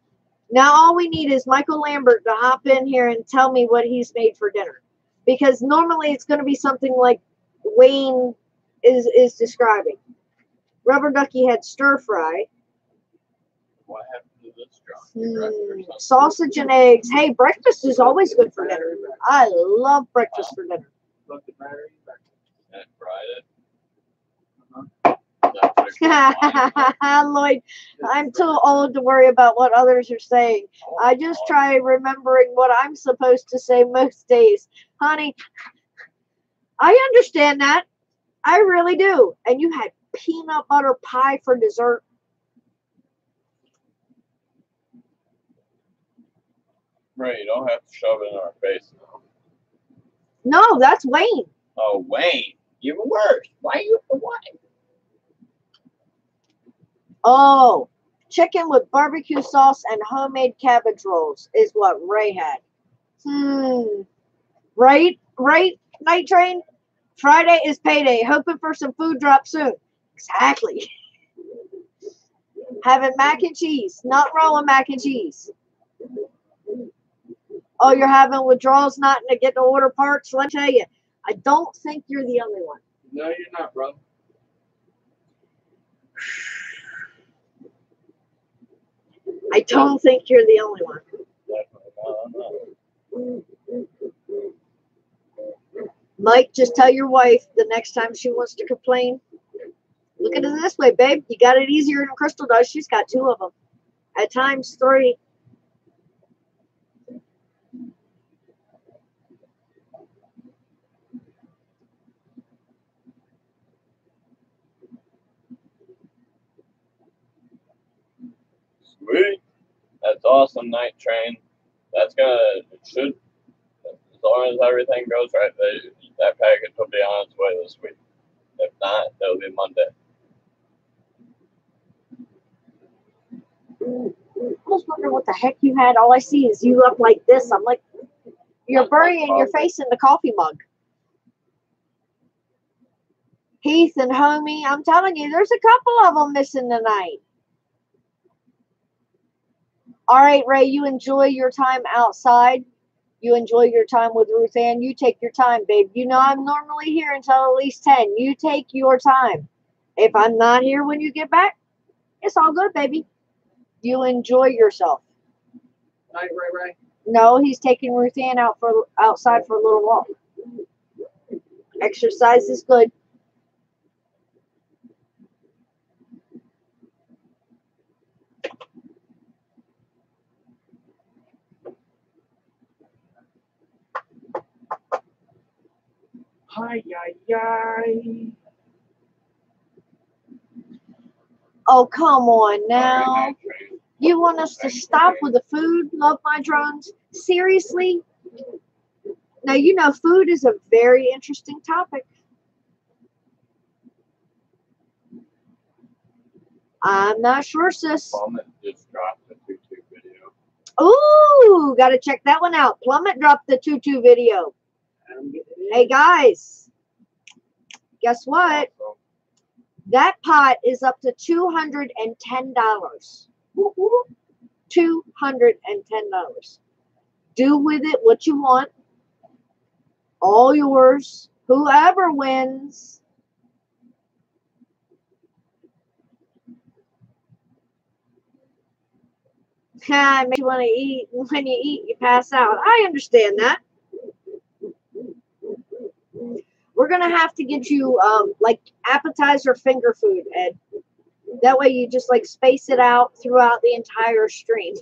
Now all we need is Michael Lambert to hop in here and tell me what he's made for dinner. Because normally it's going to be something like Wayne is describing. Rubber Ducky had stir fry. What happened to this, John? Sausage and eggs. Hey, breakfast is always good for dinner. I love breakfast for dinner. Look at battery. And fried it. Lloyd, I'm too old to worry about what others are saying. I just try remembering what I'm supposed to say most days. Honey, I understand that. I really do. And you had peanut butter pie for dessert. Right, you don't have to shove it in our face. No, that's Wayne. Oh, Wayne. Even worse. Why you for what? Oh, chicken with barbecue sauce and homemade cabbage rolls is what Ray had. Right, Night Train? Friday is payday. Hoping for some food drop soon. Exactly. Having mac and cheese. Not rolling mac and cheese. Oh, you're having withdrawals not to get to order parts? Let me tell you, I don't think you're the only one. No, you're not, bro. I don't think you're the only one. Definitely not. Mike, just tell your wife the next time she wants to complain. Look at it this way, babe. You got it easier than Crystal does. She's got 2 of them. At times, 3. Sweet. That's awesome, Night Train. That's gonna, it should, as long as everything goes right, that package will be on its way this week. If not, it'll be Monday. I was wondering what the heck you had. All I see is you up like this. I'm like, you're burying your face in the coffee mug. Heath and Homie, I'm telling you, there's a couple of them missing tonight. All right, Ray, you enjoy your time outside. You enjoy your time with Ruth Ann. You take your time, babe. You know I'm normally here until at least 10. You take your time. If I'm not here when you get back, it's all good, baby. You enjoy yourself. Night, Ray. No, he's taking Ruth Ann outside for a little walk. Exercise is good. Hi, yi. Oh, come on now. Night Train. You want us to stop with the food, Love My Drones? Seriously? Now, you know, food is a very interesting topic. I'm not sure, sis. Plummet just dropped the 2-2 video. Ooh, got to check that one out. Plummet dropped the 2-2 video. Hey, guys, guess what? Also, That pot is up to $210. $210. Do with it what you want. All yours. Whoever wins. It makes you want to eat. When you eat, you pass out. I understand that. We're going to have to get you like appetizer finger food, Ed. That way you just like space it out throughout the entire stream.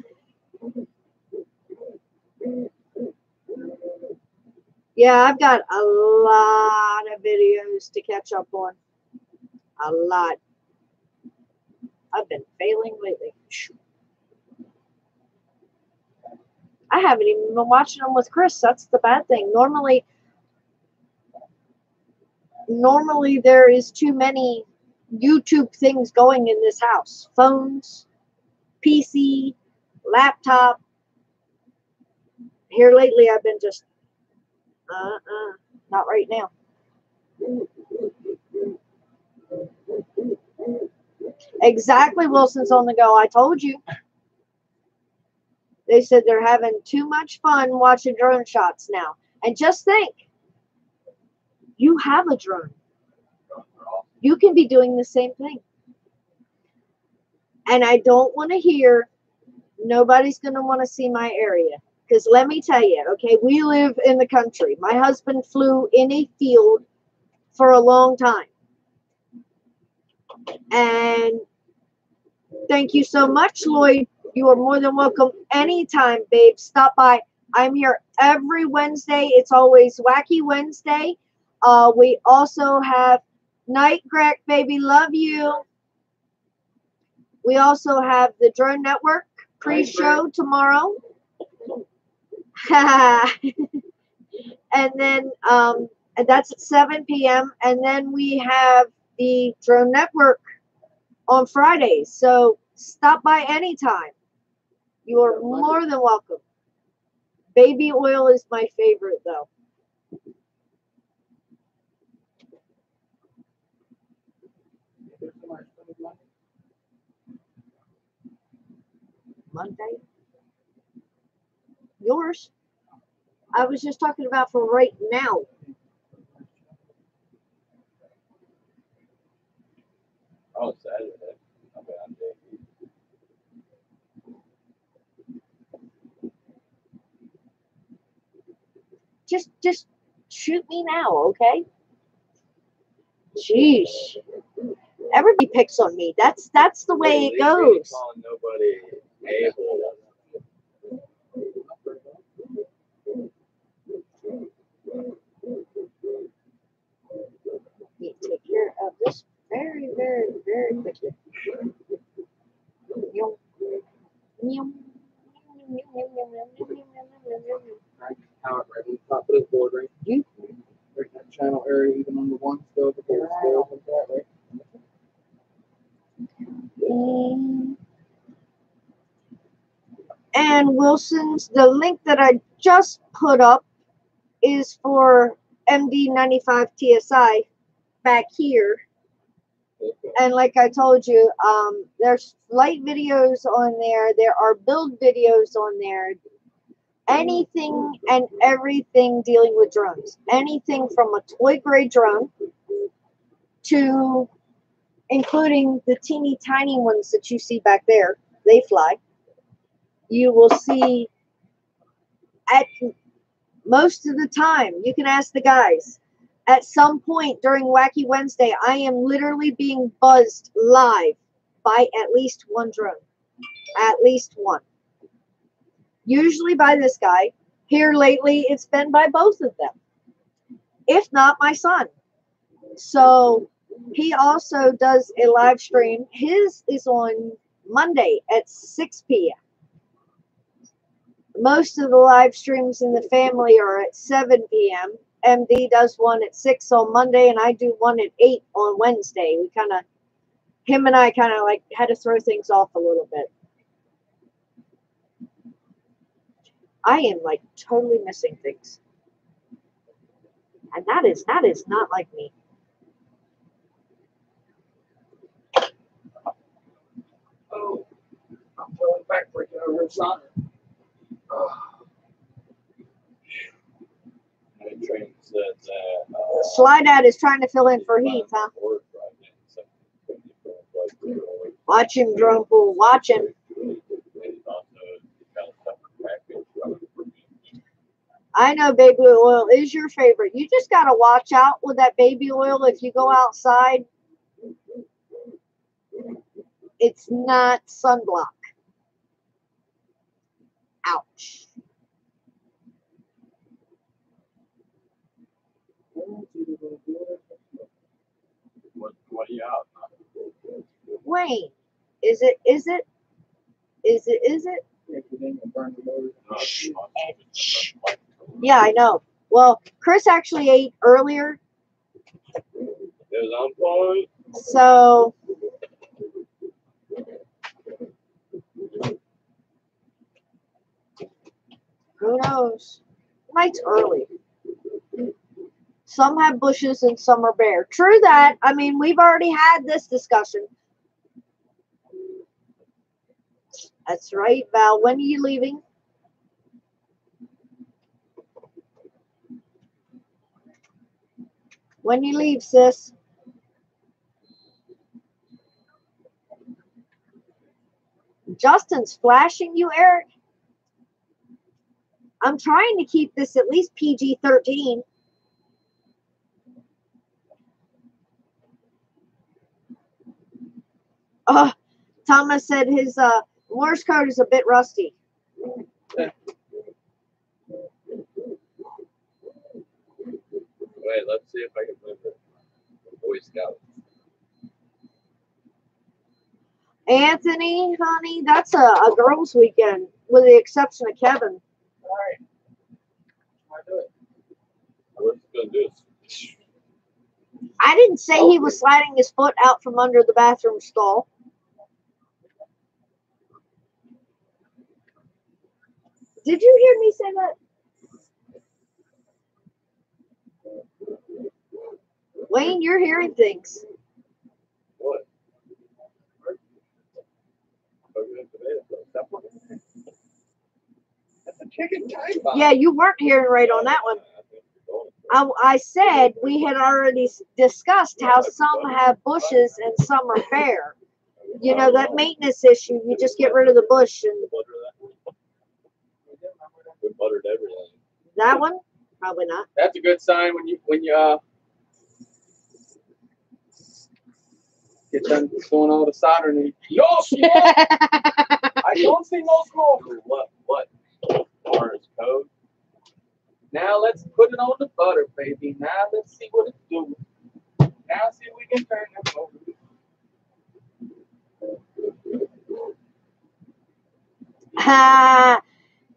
Yeah, I've got a lot of videos to catch up on. A lot. I've been failing lately. I haven't even been watching them with Chris. That's the bad thing. Normally there is too many YouTube things going in this house. Phones, PC, laptop. Here lately I've been just not right now. Exactly, Wilson's on the go. I told you. They said they're having too much fun watching drone shots now. And just think, you have a drone. You can be doing the same thing. And I don't want to hear, nobody's going to want to see my area. Because let me tell you, okay, we live in the country. My husband flew in a field for a long time. And thank you so much, Lloyd. You are more than welcome anytime, babe. Stop by. I'm here every Wednesday. It's always Wacky Wednesday. We also have Night Greg, baby. Love you. We also have the Drone Network pre-show tomorrow. And then and that's at 7 p.m. And then we have the Drone Network on Fridays. So stop by anytime. You are more than welcome. Baby oil is my favorite, though. Monday? Yours? I was just talking about for right now. Just shoot me now, okay? Jeez. Everybody picks on me. That's the way it goes. Calling nobody able. Need to take care of this very, very, very quickly. Yum. Yum. Power right on top of this board, right? You? Right in that channel area, even on the one stove, the four stove, like that, right? And Wilson's, the link that I just put up is for MD95 TSI back here. And like I told you, there's flight videos on there. There are build videos on there. Anything and everything dealing with drones. Anything from a toy grade drone to including the teeny tiny ones that you see back there. They fly. You will see at most of the time, you can ask the guys, at some point during Wacky Wednesday, I am literally being buzzed live by at least one drone. At least one. Usually by this guy. Here lately, it's been by both of them. If not, my son. So he also does a live stream. His is on Monday at 6 p.m. Most of the live streams in the family are at 7 p.m. MD does one at 6 on Monday, and I do one at 8 on Wednesday. We kind of, him and I kind of like had to throw things off a little bit. I am like totally missing things. And that is not like me. Oh, I'm going backward over son. Slide Out is trying to fill in for Heath, huh? Watch him, drone pool. Watch him. I know baby oil is your favorite. You just got to watch out with that baby oil if you go outside. It's not sunblock. Ouch. What do you have? Wayne, is it? Yeah, I know. Well, Chris actually ate earlier. It was on point. So who knows? Night's early. Some have bushes and some are bare. True that. I mean, we've already had this discussion. That's right, Val. When are you leaving? When you leave, sis? Justin's flashing you, Eric. I'm trying to keep this at least PG-13. Thomas said his Morse code is a bit rusty. Wait, let's see if I can remember. Boy Scout. Anthony, honey, that's a girls' weekend, with the exception of Kevin. All right. I do it. What's he gonna do? I didn't say he was sliding his foot out from under the bathroom stall. Did you hear me say that? Wayne, you're hearing things. What? That's a chicken time bomb. Yeah, you weren't hearing right on that one. I said we had already discussed how some have bushes and some are bare. You know, that maintenance issue, you just get rid of the bush. And We buttered everything. that one? Probably not. That's a good sign when you get done doing all the soldering. No smoke. I don't see no smoke. What? Morse code? Now let's put it on the butter, baby. Now let's see what it do. Now see if we can turn this over.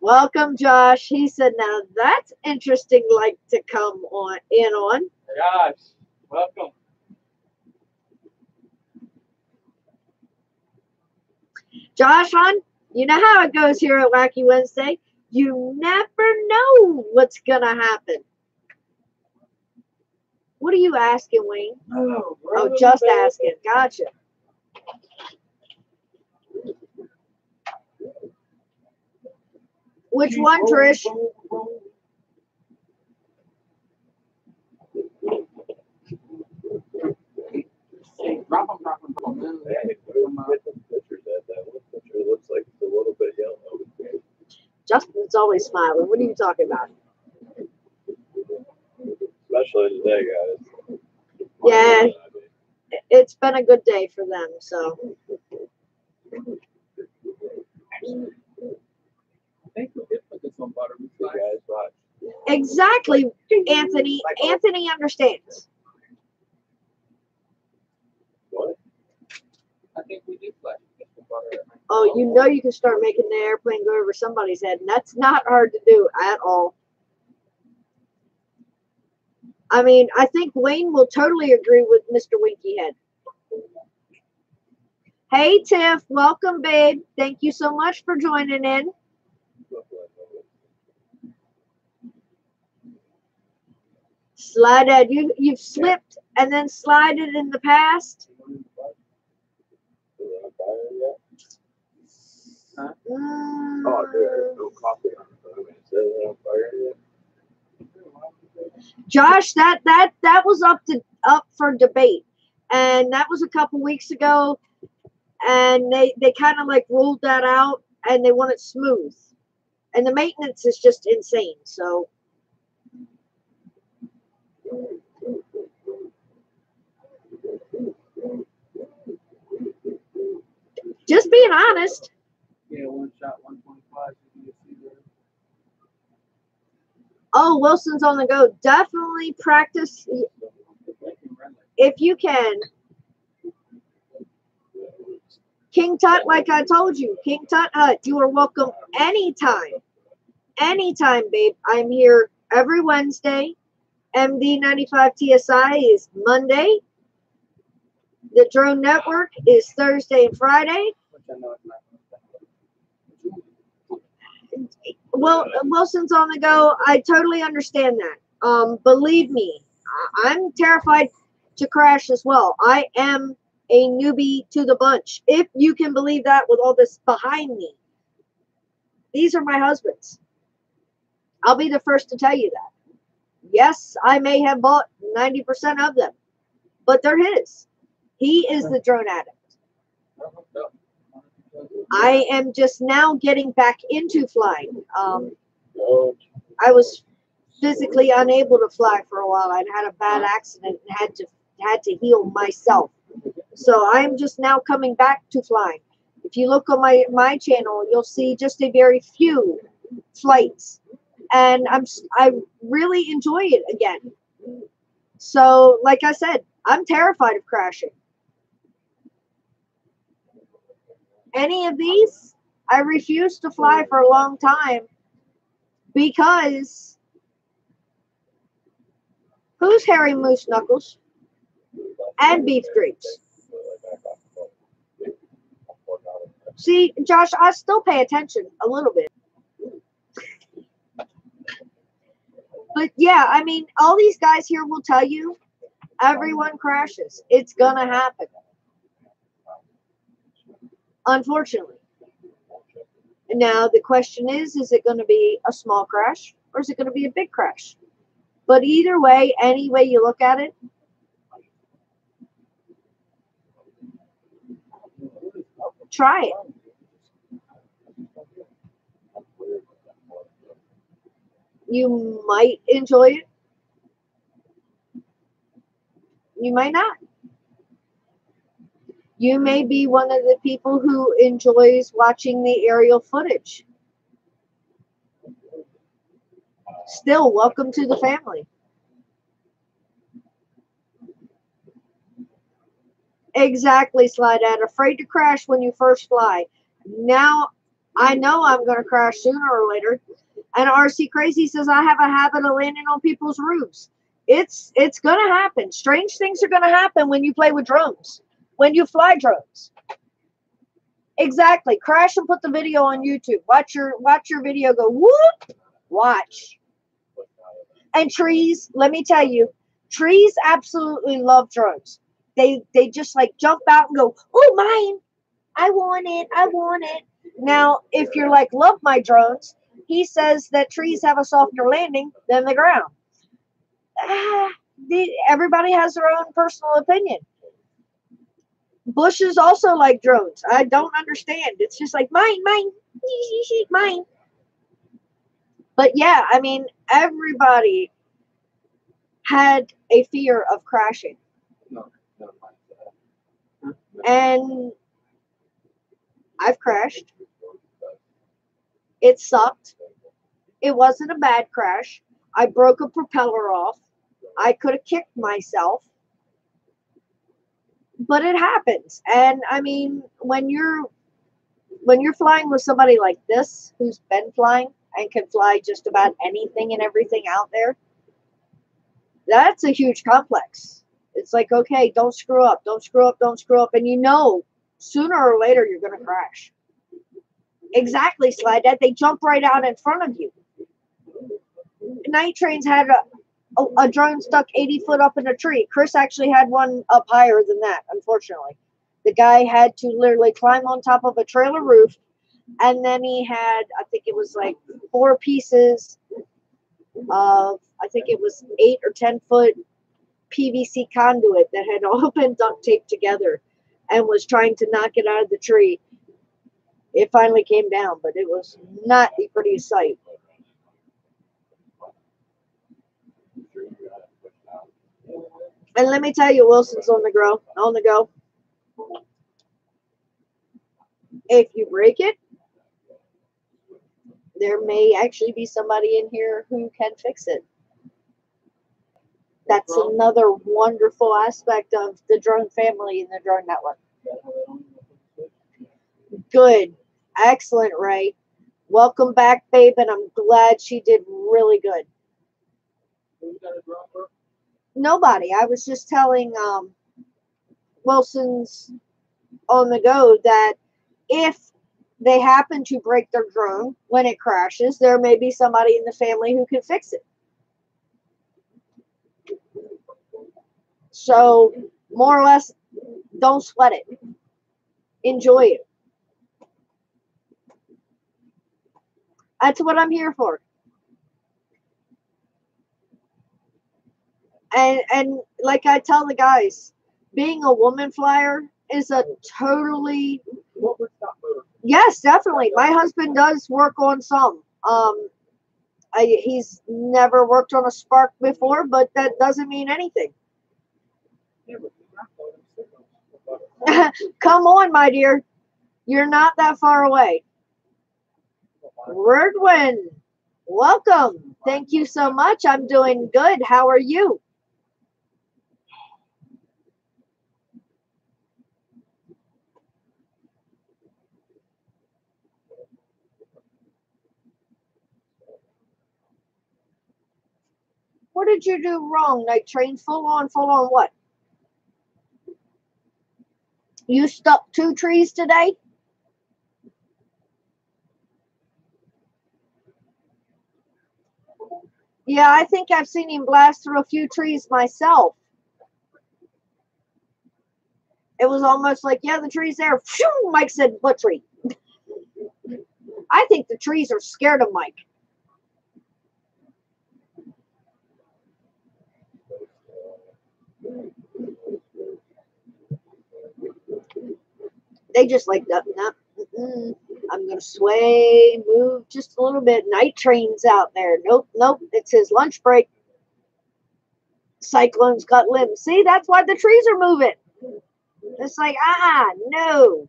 Welcome, Josh. He said, now that's interesting, like to come on. Gosh, welcome. Josh, hon, you know how it goes here at Wacky Wednesday. You never know what's going to happen. What are you asking, Wayne? Oh, just asking. Gotcha. Which one, Trish? Drop them. Hey, get some pictures at that one picture looks like it's a little bit yellow. Justin's always smiling. What are you talking about? Especially today, guys. Yeah, it's been a good day for them. So I think we did put this on butter. You guys watch. exactly, Anthony. Anthony understands. What? I think we did flash this on butter. Oh, you know you can start making the airplane go over somebody's head, and that's not hard to do at all. I mean, I think Wayne will totally agree with Mr. Winky Head. Hey, Tiff. Welcome, babe. Thank you so much for joining in. Slide it. You've slipped and then slided in the past. Huh? Oh, there's no coffee on the phone. Is it on fire yet? Josh, that was up for debate, and that was a couple weeks ago, and they kind of like ruled that out, and they want it smooth, and the maintenance is just insane. So just being honest. Yeah, one shot, 125. Oh, Wilson's on the go. Definitely practice if you can. King Tut, like I told you, King Tut Hut, you are welcome anytime. Anytime, babe. I'm here every Wednesday. MD95 TSI is Monday. The Drone Network is Thursday and Friday. Well, Wilson's on the go. I totally understand that. Believe me, I'm terrified to crash as well. I am a newbie to the bunch, if you can believe that with all this behind me. These are my husbands. I'll be the first to tell you that. Yes, I may have bought 90% of them, but they're his. He is the drone addict. I am just now getting back into flying. I was physically unable to fly for a while. I'd had a bad accident and had to heal myself. So I'm just now coming back to flying. If you look on my channel, you'll see just a very few flights, and I really enjoy it again. So, like I said, I'm terrified of crashing. Any of these, I refuse to fly for a long time because who's Harry Moose Knuckles and Beef Grapes? See, Josh, I still pay attention a little bit. But yeah, I mean, all these guys here will tell you everyone crashes. It's going to happen. Unfortunately. Now, the question is it going to be a small crash or is it going to be a big crash? But either way, any way you look at it, try it. You might enjoy it. You might not. You may be one of the people who enjoys watching the aerial footage. Still, welcome to the family. Exactly, Slide Dad. Afraid to crash when you first fly. Now, I know I'm going to crash sooner or later. And RC Crazy says, I have a habit of landing on people's roofs. It's going to happen. Strange things are going to happen when you play with drones, when you fly drones. Exactly. Crash and put the video on YouTube. Watch your video go whoop. Watch. And trees, let me tell you, trees absolutely love drones. They just like jump out and go, oh, mine. I want it. I want it. Now, if you're like, love my drones, he says that trees have a softer landing than the ground. Everybody has their own personal opinion. Bushes also like drones. I don't understand. It's just like, mine, mine. But yeah, I mean, everybody had a fear of crashing. And I've crashed. It sucked. It wasn't a bad crash. I broke a propeller off. I could have kicked myself. But it happens. And I mean, when you're flying with somebody like this who's been flying and can fly just about anything and everything out there, that's a huge complex. It's like, okay, don't screw up, don't screw up, don't screw up. And you know, sooner or later, you're going to crash. Exactly, Slide Dad. They jump right out in front of you. Night Trains had a drone stuck 80 foot up in a tree. Chris actually had one up higher than that, unfortunately. The guy had to literally climb on top of a trailer roof, and then he had, I think it was like 4 pieces of, I think it was 8 or 10 foot PVC conduit that had all been duct taped together and was trying to knock it out of the tree. It finally came down, but it was not the prettiest sight. And let me tell you, Wilson's on the go. If you break it, there may actually be somebody in here who can fix it. That's another wonderful aspect of the drone family and the drone network. Good. Excellent, Ray. Welcome back, babe, and I'm glad she did really good. Nobody. I was just telling Wilson's on the go that if they happen to break their drone when it crashes, there may be somebody in the family who can fix it. So, more or less, don't sweat it. Enjoy it. That's what I'm here for. And like I tell the guys, being a woman flyer is a totally, yes, definitely. My husband does work on some. He's never worked on a Spark before, but that doesn't mean anything. Come on, my dear. You're not that far away. Wordwin, welcome. Thank you so much. I'm doing good. How are you? What did you do wrong, Night Train? Full on what? You stuck 2 trees today? Yeah, I think I've seen him blast through a few trees myself. It was almost like, yeah, the tree's there. Phew, Mike said, what tree? I think the trees are scared of Mike. They just like, no, I'm going to sway, move just a little bit. Night train's out there. Nope, nope. It's his lunch break. Cyclone's got limbs. See, that's why the trees are moving. It's like, no.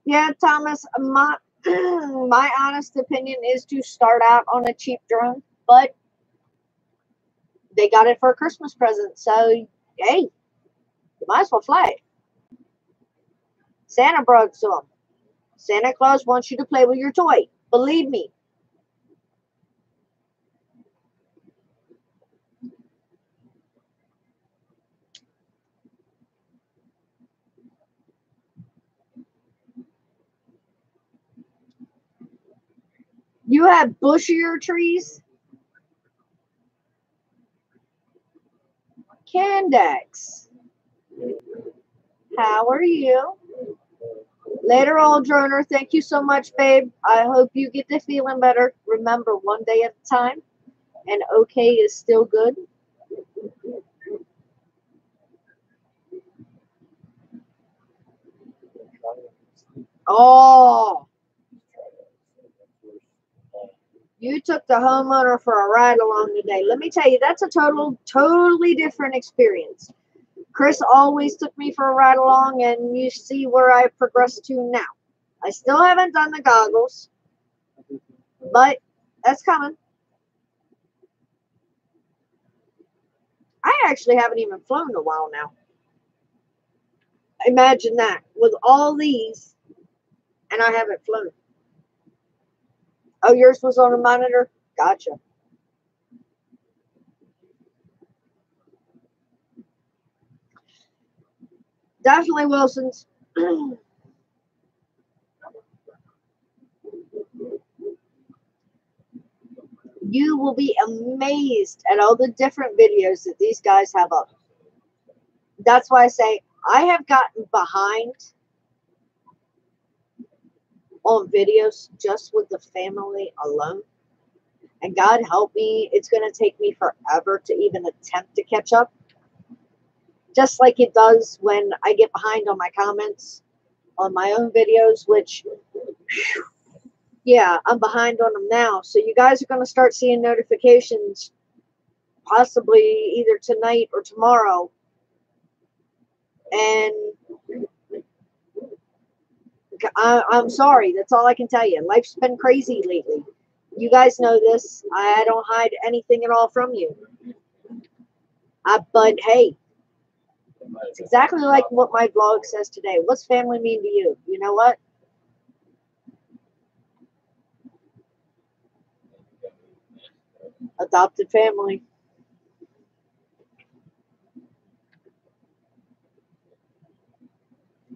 Yeah, Thomas, my honest opinion is to start out on a cheap drone, but they got it for a Christmas present, so hey, you might as well fly it. Santa brought it to them. Santa Claus wants you to play with your toy. Believe me. You have bushier trees? Candex. How are you? Later on, droner. Thank you so much, babe. I hope you get to feeling better. Remember, one day at a time. And okay is still good. Oh. You took the homeowner for a ride along today. Let me tell you, that's a totally different experience. Chris always took me for a ride along, and you see where I progressed to now. I still haven't done the goggles, but that's coming. I actually haven't even flown in a while now. Imagine that, with all these, and I haven't flown. Oh, yours was on a monitor? Gotcha. Definitely Wilson's. You will be amazed at all the different videos that these guys have up. That's why I say I have gotten behind on videos just with the family alone. And God help me, it's going to take me forever to even attempt to catch up. Just like it does when I get behind on my comments on my own videos, which, yeah, I'm behind on them now. So you guys are going to start seeing notifications possibly either tonight or tomorrow. And I'm sorry. That's all I can tell you. Life's been crazy lately. You guys know this. I don't hide anything at all from you. But hey, it's exactly like what my vlog says today. What's family mean to you? You know what? Adopted family.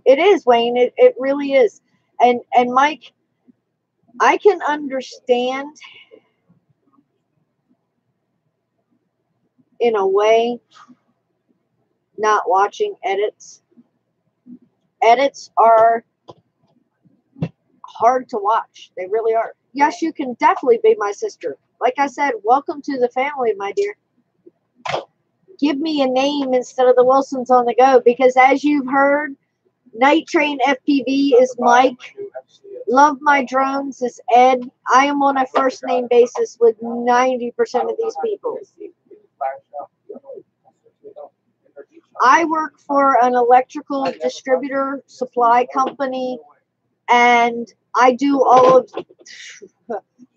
It is, Wayne. It really is. And Mike, I can understand in a way not watching edits. Edits are hard to watch. They really are. Yes, you can definitely be my sister. Like I said, welcome to the family, my dear. Give me a name instead of the Wilsons on the go, because as you've heard, Night Train FPV is Mike. Love My Drones is Ed. I am on a first name basis with 90% of these people. I work for an electrical distributor supply company, and I do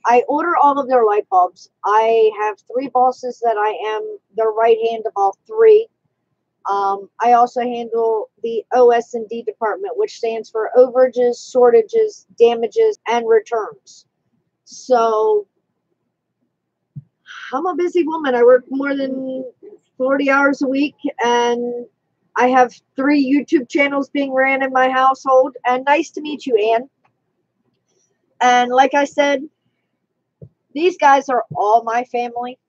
I order all of their light bulbs. I have 3 bosses that I am the right hand of all 3. I also handle the OS&D department, which stands for overages, shortages, damages, and returns. So I'm a busy woman. I work more than 40 hours a week, and I have 3 YouTube channels being ran in my household. And nice to meet you, Ann. And like I said, these guys are all my family.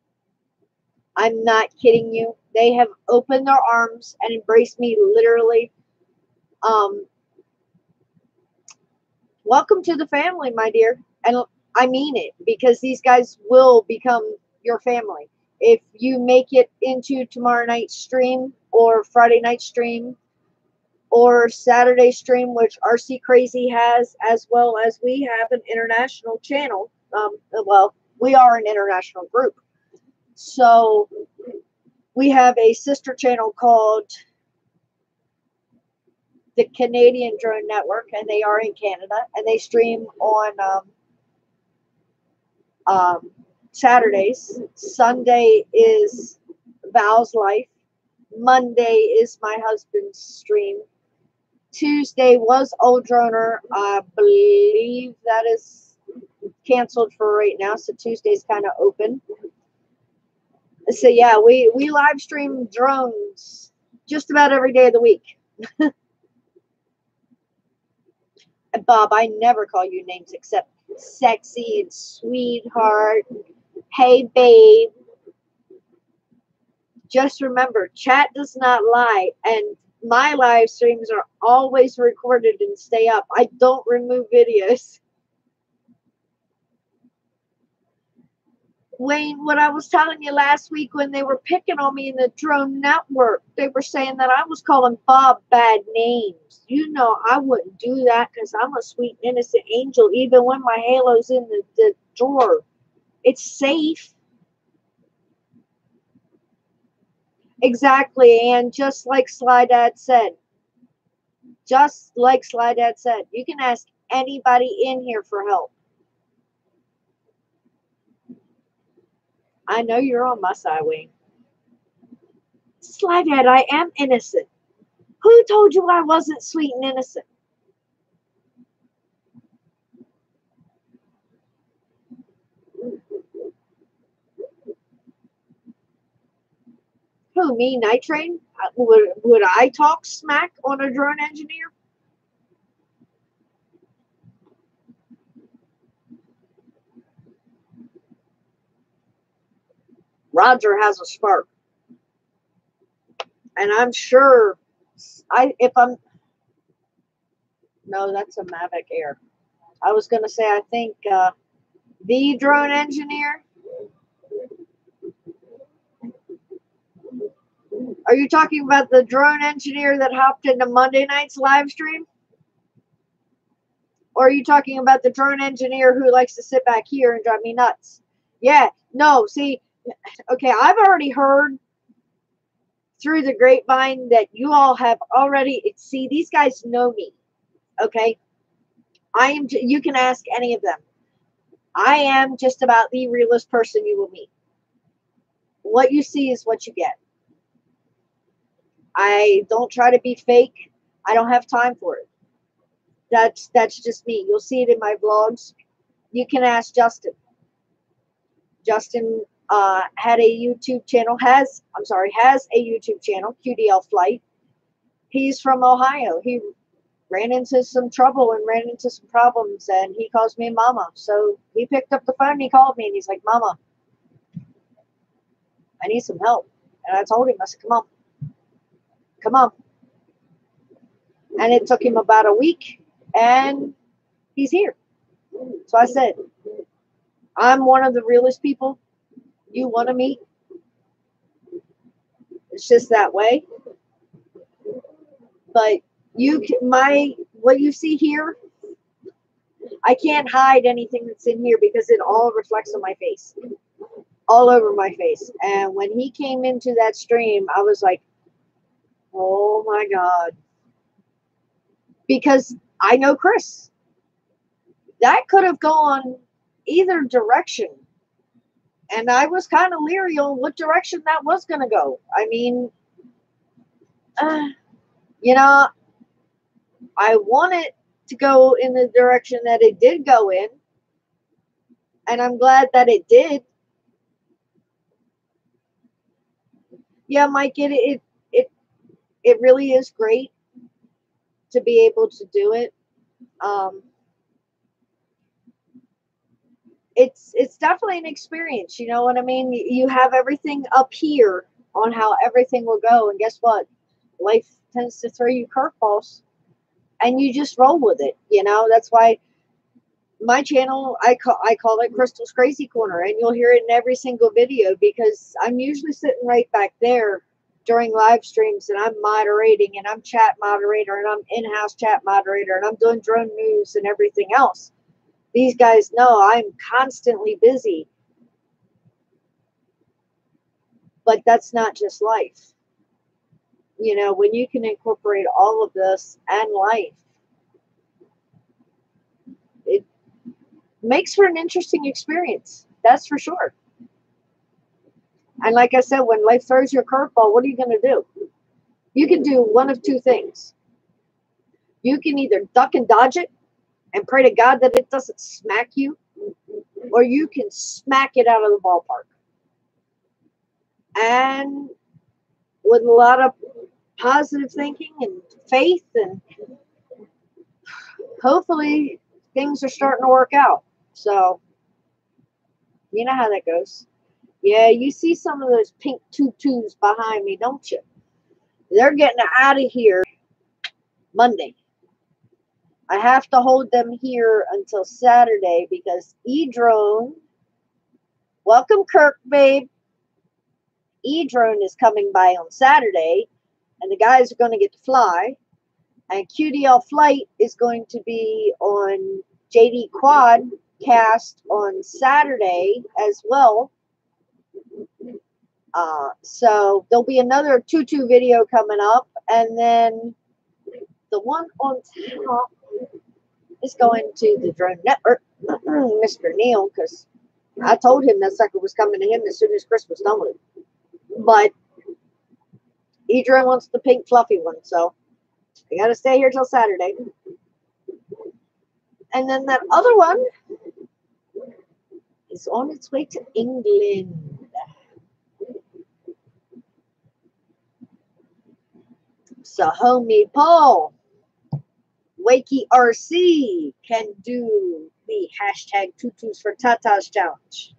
I'm not kidding you. They have opened their arms and embraced me literally. welcome to the family, my dear. And I mean it, because these guys will become your family. If you make it into tomorrow night's stream or Friday night stream or Saturday stream, which RC Crazy has, as well as we have an international channel. Well, we are an international group. So we have a sister channel called the Canadian Drone Network, and they are in Canada, and they stream on Saturdays. Sunday is Val's Life. Monday is my husband's stream. Tuesday was Old Droner. I believe that is canceled for right now, so Tuesday's kind of open. So yeah, we live stream drones just about every day of the week. And Bob, I never call you names except sexy and sweetheart. Hey babe. Just remember, chat does not lie, and my live streams are always recorded and stay up. I don't remove videos. Wayne, what I was telling you last week when they were picking on me in the drone network, they were saying that I was calling Bob bad names. You know, I wouldn't do that because I'm a sweet, innocent angel, even when my halo's in the drawer. It's safe. Exactly, and just like Sly Dad said, you can ask anybody in here for help. I know you're on my side, Wayne. Sly Dad, I am innocent. Who told you I wasn't sweet and innocent? Who, me, Night Train? Would I talk smack on a drone engineer? Roger has a spark. And I'm sure no, that's a Mavic Air. I was going to say, I think the drone engineer. Are you talking about the drone engineer that hopped into Monday night's live stream? Or are you talking about the drone engineer who likes to sit back here and drive me nuts? Yeah, no, see, okay, I've already heard through the grapevine that you all have already, see, these guys know me, okay? You can ask any of them. I am just about the realest person you will meet. What you see is what you get. I don't try to be fake. I don't have time for it. That's just me. You'll see it in my vlogs. You can ask Justin. Justin has a YouTube channel, QDL Flight. He's from Ohio. He ran into some trouble and ran into some problems, and he calls me Mama. So he picked up the phone and he called me, and he's like, Mama, I need some help. And I told him, I said, come on. And it took him about a week, and he's here. So I said, I'm one of the realest people you want to meet. It's just that way. But what you see here, I can't hide anything that's in here because it all reflects on my face, all over my face. And when he came into that stream, I was like, oh my God. Because I know Chris. That could have gone either direction. And I was kind of leery on what direction that was going to go. I mean, you know, I want it to go in the direction that it did go in. And I'm glad that it did. Yeah, Mike, it really is great to be able to do it. It's definitely an experience, you know what I mean? You have everything up here on how everything will go, and guess what? Life tends to throw you curveballs, and you just roll with it, you know? That's why my channel, I call it Crystal's Crazy Corner, and you'll hear it in every single video because I'm usually sitting right back there during live streams, and I'm moderating, and I'm chat moderator, and I'm in-house chat moderator, and I'm doing drone news and everything else. These guys know I'm constantly busy, but that's not just life. You know, when you can incorporate all of this and life, it makes for an interesting experience. That's for sure. And like I said, when life throws you a curveball, what are you going to do? You can do one of two things. You can either duck and dodge it and pray to God that it doesn't smack you, or you can smack it out of the ballpark. And with a lot of positive thinking and faith, and hopefully things are starting to work out. So, you know how that goes. Yeah, you see some of those pink tutus behind me, don't you? They're getting out of here Monday. I have to hold them here until Saturday because E-Drone, welcome Kirk, babe. E-Drone is coming by on Saturday, and the guys are going to get to fly. And QDL Flight is going to be on JD Quad cast on Saturday as well. So there'll be another tutu video coming up, and then the one on top is going to the Drone Network, Mr. Neil, because I told him that sucker was coming to him as soon as Chris was done with it. But E-Drone wants the pink fluffy one, so I got to stay here till Saturday. And then that other one is on its way to England. So homie Paul, Wacky RC can do the hashtag tutus for Tatas challenge.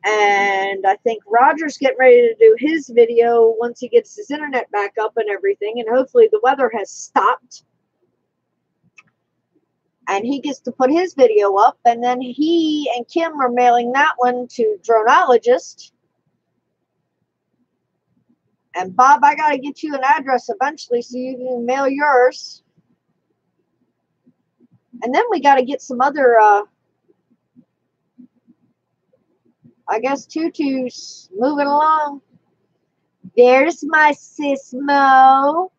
And I think Roger's getting ready to do his video once he gets his internet back up and everything. And hopefully the weather has stopped. And he gets to put his video up. And then he and Kim are mailing that one to Dronologist. And Bob, I got to get you an address eventually so you can mail yours. And then we got to get some other, I guess, tutus moving along. There's my sis Mo.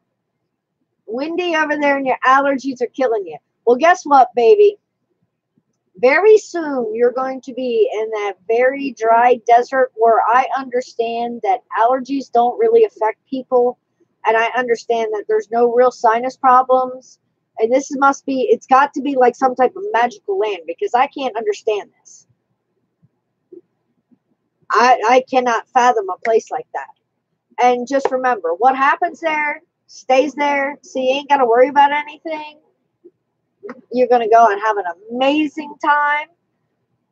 Windy over there and your allergies are killing you. Well, guess what, baby? Very soon you're going to be in that very dry desert where I understand that allergies don't really affect people. And I understand that there's no real sinus problems. And this must be, it's got to be like some type of magical land because I can't understand this. I cannot fathom a place like that. And just remember, what happens there stays there. So you ain't got to worry about anything. You're going to go and have an amazing time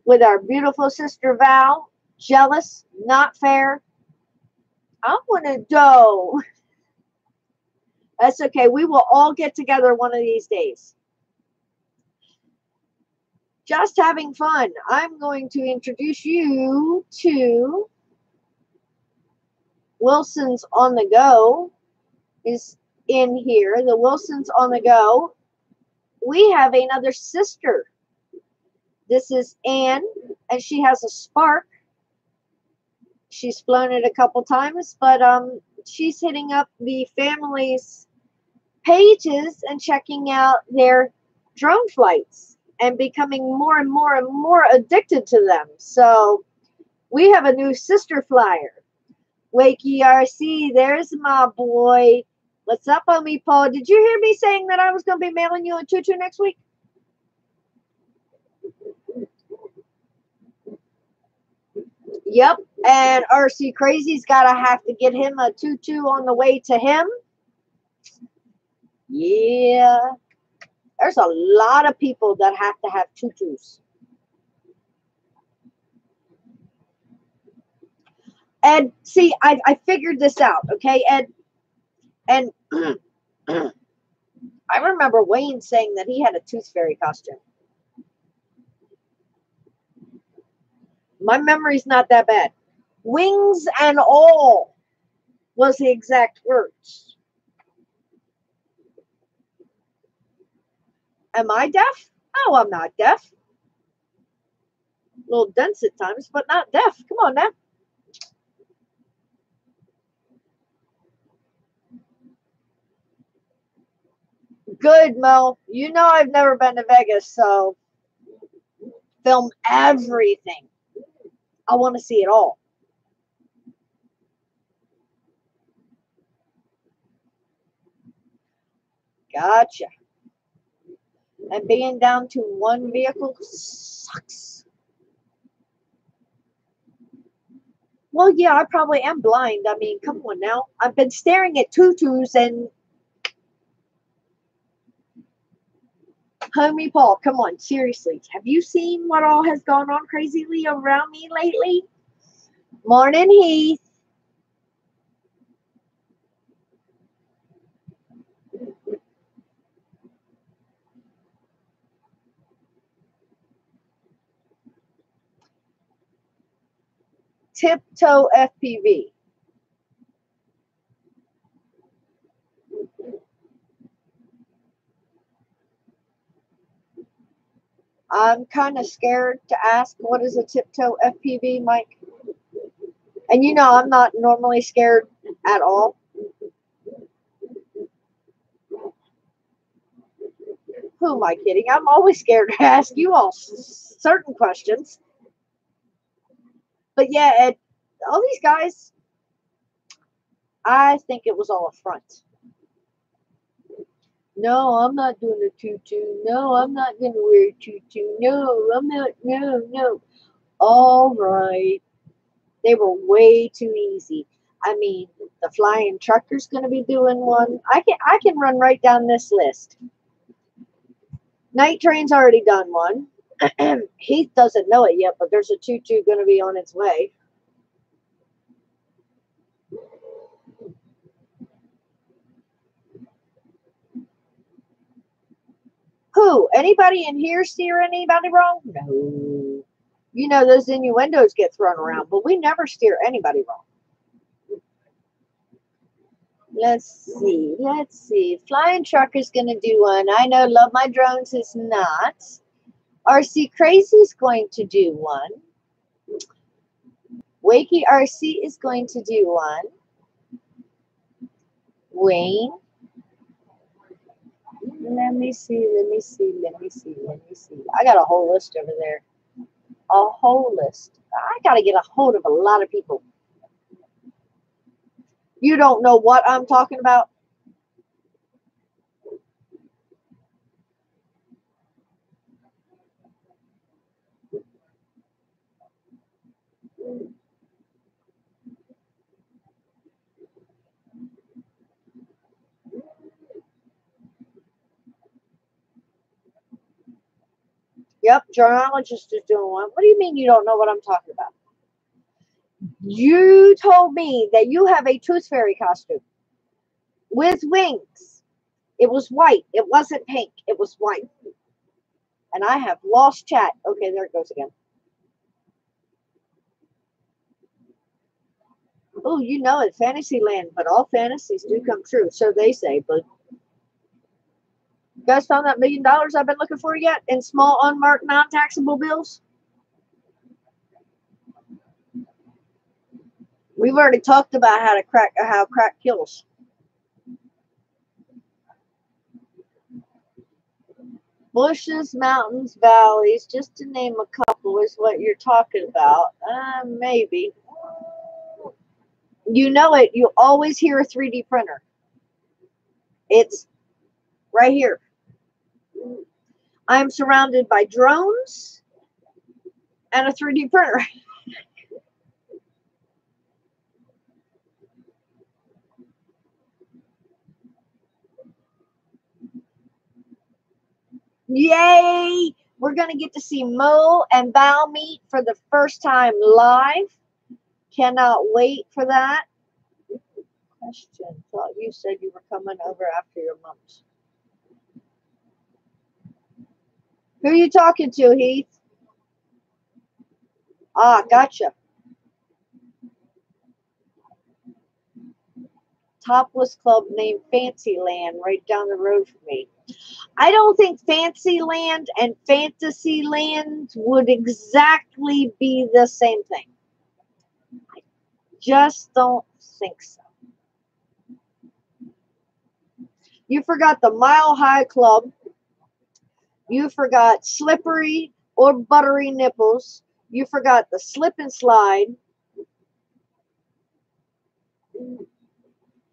with our beautiful sister Val. Jealous, not fair. I want to go. That's okay. We will all get together one of these days. Just having fun. I'm going to introduce you to Wilson's on the Go is in here. The Wilson's on the Go. We have another sister. This is Anne, and she has a Spark. She's flown it a couple times, but she's hitting up the family's pages and checking out their drone flights and becoming more and more and more addicted to them. So we have a new sister flyer. Wakey RC, there's my boy. What's up, homie Paul? Did you hear me saying that I was going to be mailing you a tutu next week? Yep, and RC Crazy's got to have to get him a tutu on the way to him. Yeah, there's a lot of people that have to have tutus. Ed, see, I figured this out, okay, Ed? And I remember Wayne saying that he had a Tooth Fairy costume. My memory's not that bad. Wings and all was the exact words. Am I deaf? No, I'm not deaf. A little dense at times, but not deaf. Come on now. Good, Mo. You know I've never been to Vegas, so film everything. I want to see it all. Gotcha. And being down to one vehicle sucks. Well, yeah, I probably am blind. I mean, come on now. I've been staring at tutus and Homie Paul, come on, seriously. Have you seen what all has gone on crazily around me lately? Morning, Heath. Tiptoe FPV. I'm kind of scared to ask what is a tiptoe FPV, Mike. And you know, I'm not normally scared at all. Who am I kidding? I'm always scared to ask you all certain questions. But yeah, all these guys, I think it was all a front. No, I'm not doing a tutu. No, I'm not going to wear a tutu. No, I'm not. No, no. All right. They were way too easy. I mean, the flying trucker's going to be doing one. I can run right down this list. Night Train's already done one. Heath doesn't know it yet, but there's a tutu going to be on its way. Who? Anybody in here steer anybody wrong? No. You know, those innuendos get thrown around, but we never steer anybody wrong. Let's see. Let's see. Flying Trucker's going to do one. I know Love My Drones is not. RC Crazy's going to do one. Wacky RC is going to do one. Wayne. Let me see. Let me see. Let me see. Let me see. I got a whole list over there. A whole list. I got to get a hold of a lot of people. You don't know what I'm talking about? Yep, journalist is doing one. What do you mean you don't know what I'm talking about? You told me that you have a Tooth Fairy costume with wings. It was white. It wasn't pink. It was white. And I have lost chat. Okay, there it goes again. Oh, you know it, Fantasyland, but all fantasies do come true, so they say. But you guys found that $1 million I've been looking for yet in small, unmarked, non-taxable bills? We've already talked about how crack kills. Bushes, mountains, valleys, just to name a couple, is what you're talking about. Maybe. You know it. You always hear a 3D printer. It's right here. I am surrounded by drones and a 3D printer. Yay! We're going to get to see Mo and Val meet for the first time live. Cannot wait for that. Question. Thought you said you were coming over after your mom's. Who are you talking to, Heath? Ah, gotcha. Topless club named Fantasyland right down the road from me. I don't think Fantasyland and Fantasyland would exactly be the same thing. I just don't think so. You forgot the Mile High Club. You forgot Slippery or Buttery Nipples. You forgot the Slip and Slide.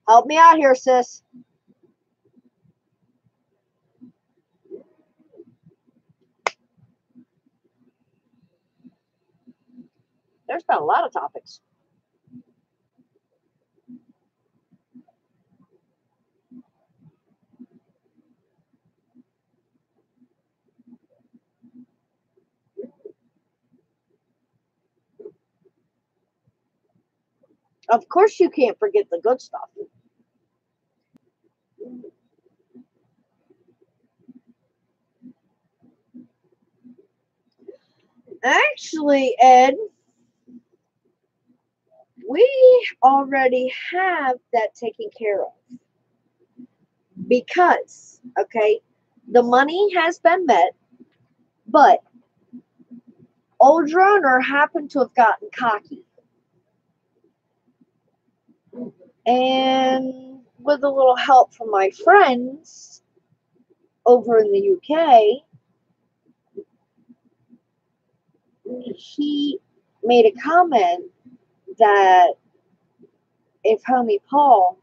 Help me out here, sis. There's been a lot of topics. Of course, you can't forget the good stuff. Actually, Ed, we already have that taken care of. Because, okay, the money has been met, but old Droner happened to have gotten cocky. And with a little help from my friends over in the UK, he made a comment that if homie Paul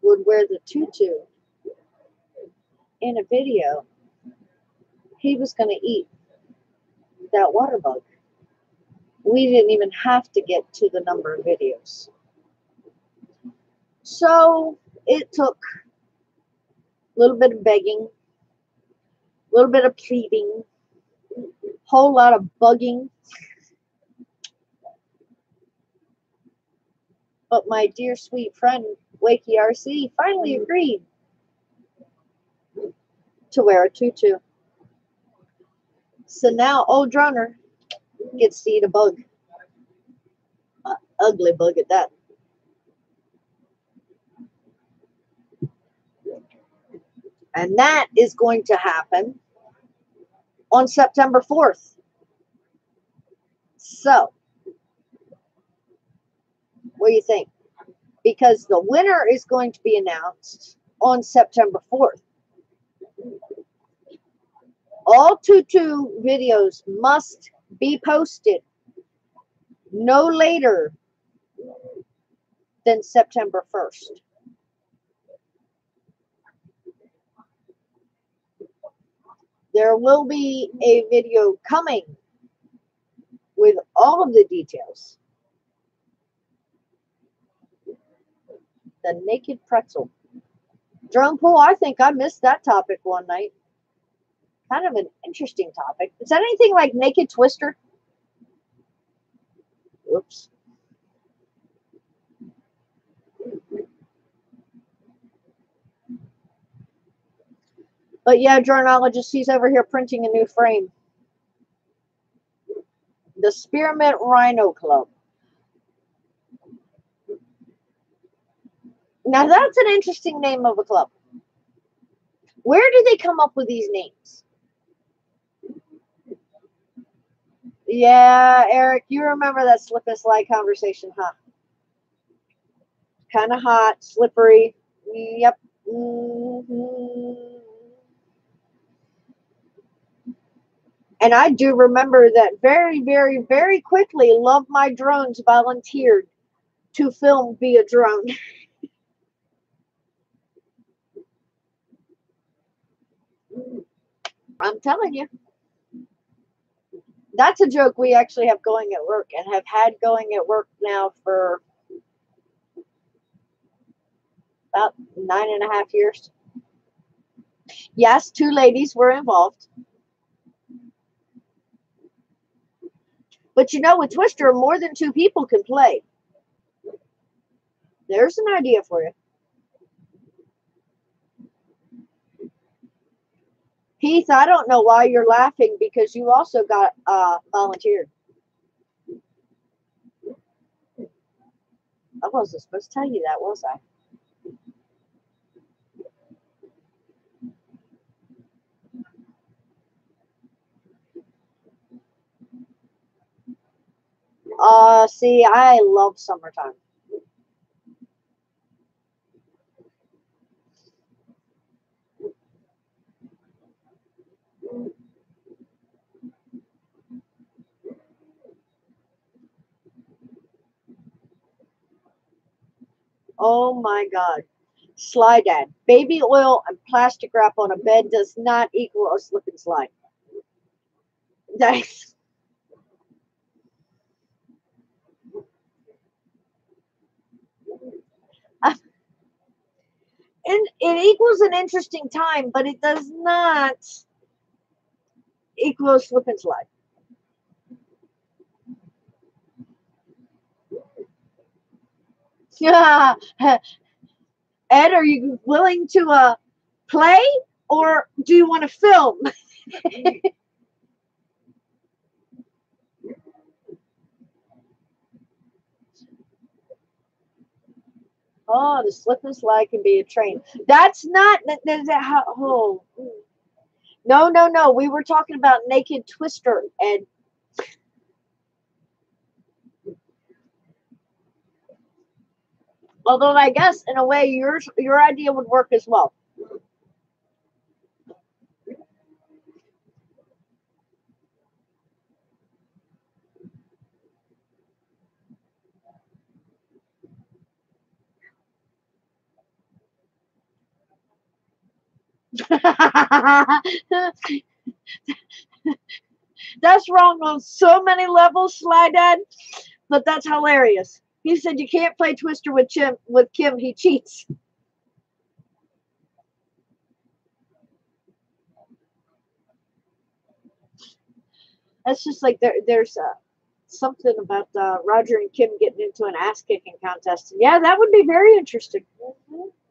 would wear the tutu in a video, he was going to eat that water bug. We didn't even have to get to the number of videos. So it took a little bit of begging, a little bit of pleading, whole lot of bugging. But my dear sweet friend, Wacky RC, finally agreed to wear a tutu. So now old Droner gets to eat a bug. An ugly bug at that. And that is going to happen on September 4th. So, what do you think? Because the winner is going to be announced on September 4th. All tutu videos must be posted no later than September 1st. There will be a video coming with all of the details. The naked pretzel. Drone pool, I think I missed that topic one night. Kind of an interesting topic. Is that anything like naked twister? Oops. But yeah, dronologist, he's over here printing a new frame. The Spearmint Rhino Club. Now that's an interesting name of a club. Where do they come up with these names? Yeah, Eric, you remember that slip and slide conversation, huh? Kind of hot, slippery. Yep. And I do remember that very, very, very quickly Love My Drones volunteered to film via drone. I'm telling you. That's a joke we actually have going at work and have had going at work now for about 9.5 years. Yes, 2 ladies were involved. But you know, with Twister, more than 2 people can play. There's an idea for you. Heath, I don't know why you're laughing because you also got volunteered. wasn't supposed to tell you that, was I? See, I love summertime. Oh my God. Slide Dad. Baby oil and plastic wrap on a bed does not equal a slip and slide. That's and it equals an interesting time, but it does not equal a slip and slide. Yeah. Ed, are you willing to play or do you want to film? Oh, the slip and slide can be a train. That's not that how. Oh, no. We were talking about naked twister, and although I guess in a way your idea would work as well. That's wrong on so many levels, Sly Dad, but that's hilarious. He said you can't play Twister with Kim. He cheats. That's just like there's something about Roger and Kim getting into an ass kicking contest. Yeah, that would be very interesting.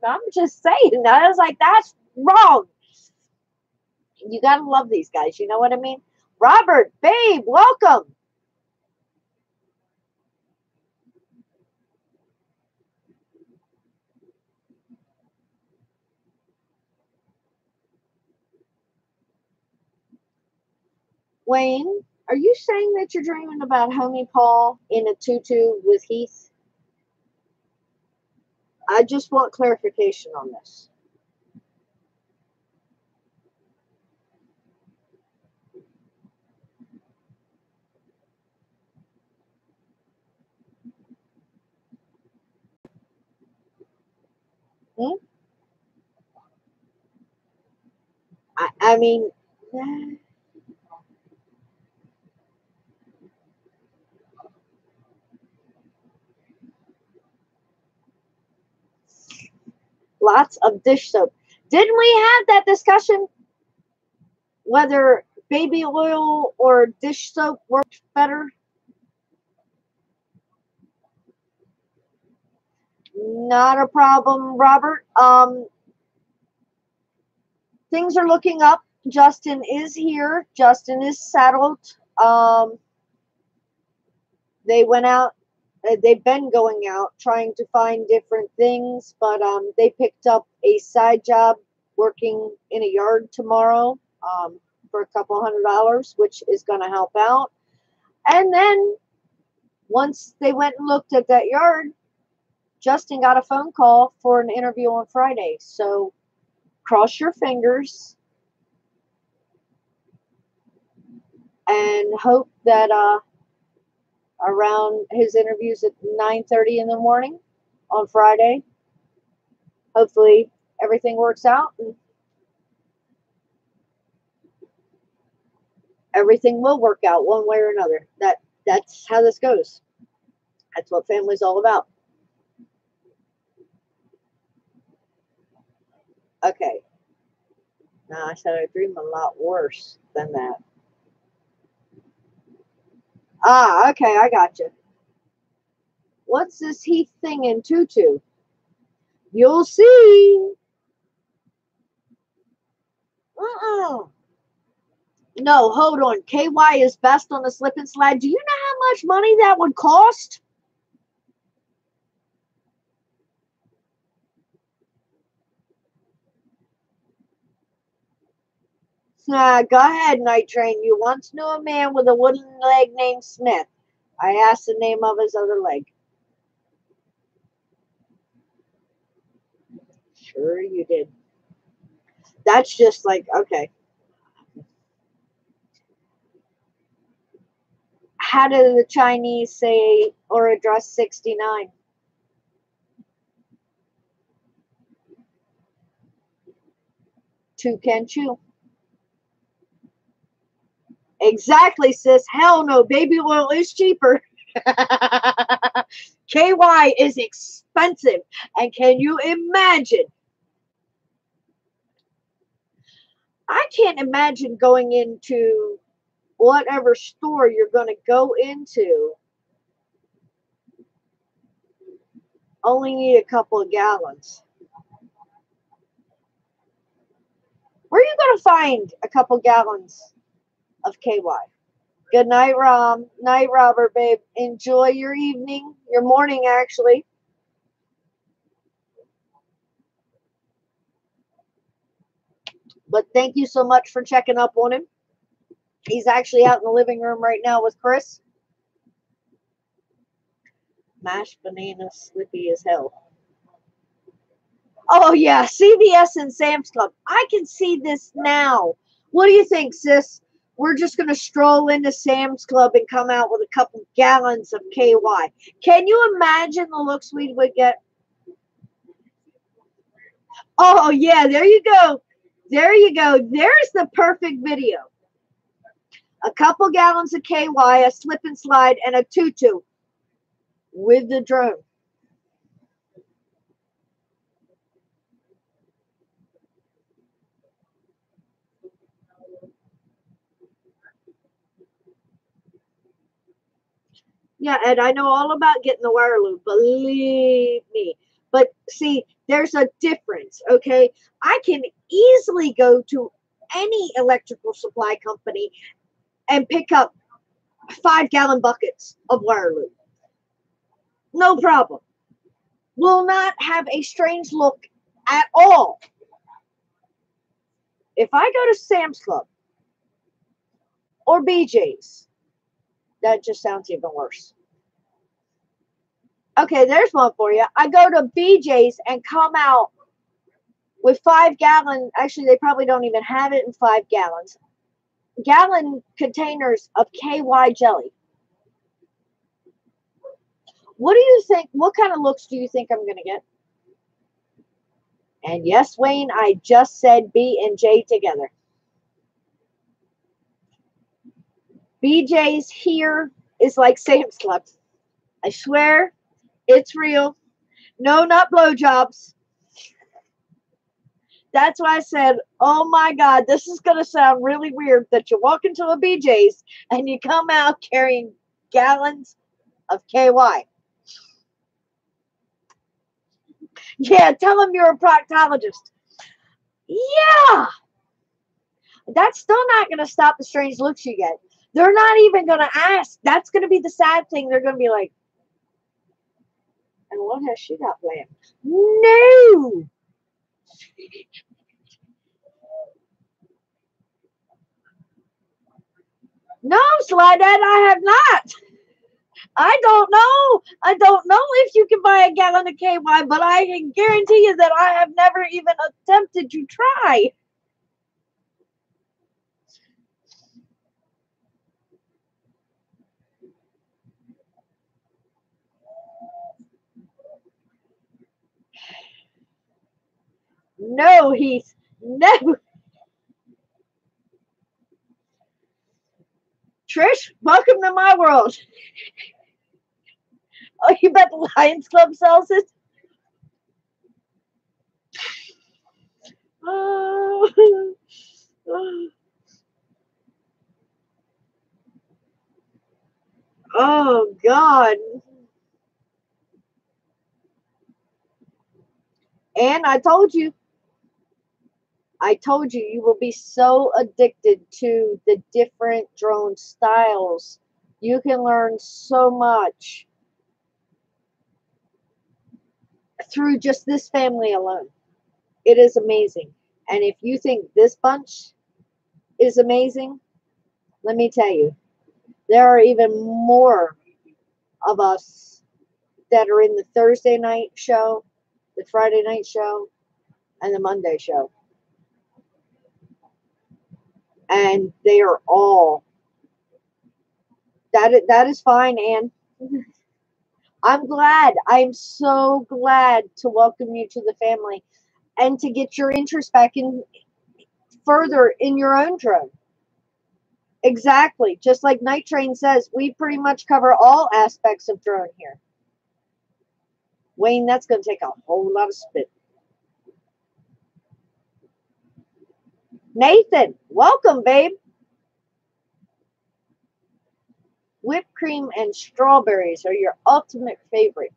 I'm just saying. I was like, that's wrong. You gotta love these guys. You know what I mean? Robert, babe, welcome. Wayne, are you saying that you're dreaming about Homie Paul in a tutu with Heath? I just want clarification on this. Hmm? I mean, lots of dish soap. Didn't we have that discussion? Whether baby oil or dish soap worked better? Not a problem, Robert. Things are looking up. Justin is here. Justin is saddled. They went out. They've been going out trying to find different things, but they picked up a side job working in a yard tomorrow for a couple $100, which is going to help out. And then once they went and looked at that yard, Justin got a phone call for an interview on Friday. So cross your fingers and hope that around his interviews at 9:30 in the morning on Friday, hopefully everything works out and everything will work out one way or another. That's how this goes. That's what family's all about. Okay. Now I said I dream a lot worse than that. Ah, okay, I got you. What's this Heath thing in tutu? You'll see. No, hold on. KY is best on the slip and slide. Do you know how much money that would cost? Go ahead, Night Train. You once knew a man with a wooden leg named Smith. I asked the name of his other leg. Sure you did. That's just like, okay. How do the Chinese say or address 69? Two can chew. Exactly, sis. Hell no. Baby oil is cheaper. KY is expensive. And can you imagine? I can't imagine going into whatever store you're going to go into. Only need a couple of gallons. Where are you going to find a couple gallons of KY? Good night, Rom. Night, Robert, babe. Enjoy your evening, your morning, actually. But thank you so much for checking up on him. He's actually out in the living room right now with Chris. Mashed bananas, slippy as hell. Oh, yeah, CVS and Sam's Club. I can see this now. What do you think, sis? We're just going to stroll into Sam's Club and come out with a couple gallons of KY. Can you imagine the looks we would get? Oh, yeah, there you go. There you go. There's the perfect video. A couple gallons of KY, a slip and slide, and a tutu with the drone. Yeah, and I know all about getting the wire loop, believe me. But see, there's a difference, okay? I can easily go to any electrical supply company and pick up 5-gallon buckets of wire loop. No problem. Will not have a strange look at all. If I go to Sam's Club or BJ's, that just sounds even worse. Okay, there's one for you. I go to BJ's and come out with 5-gallon, actually they probably don't even have it in 5 gallons, gallon containers of KY jelly. What do you think, what kind of looks do you think I'm going to get? And yes, Wayne, I just said B and J together. BJ's here is like Sam's Club. I swear, it's real. No, not blowjobs. That's why I said, oh my God, this is going to sound really weird that you walk into a BJ's and you come out carrying gallons of KY. Yeah, tell them you're a proctologist. Yeah. That's still not going to stop the strange looks you get. They're not even going to ask. That's going to be the sad thing. They're going to be like, and what has she got planned? No. No, Slidad, I have not. I don't know. I don't know if you can buy a gallon of KY, but I can guarantee you that I have never even attempted to try. No, Heath. No. Trish, welcome to my world. Oh, you bet the Lions Club sells it? Oh, oh God. And I told you, you will be so addicted to the different drone styles. You can learn so much through just this family alone. It is amazing. And if you think this bunch is amazing, let me tell you, there are even more of us that are in the Thursday night show, the Friday night show, and the Monday show. And they are all, that is fine, Anne. I'm glad. I'm so glad to welcome you to the family and to get your interest back in further in your own drone. Exactly. Just like Night Train says, we pretty much cover all aspects of drone here. Wayne, that's going to take a whole lot of spit. Nathan, welcome, babe. Whipped cream and strawberries are your ultimate favorite.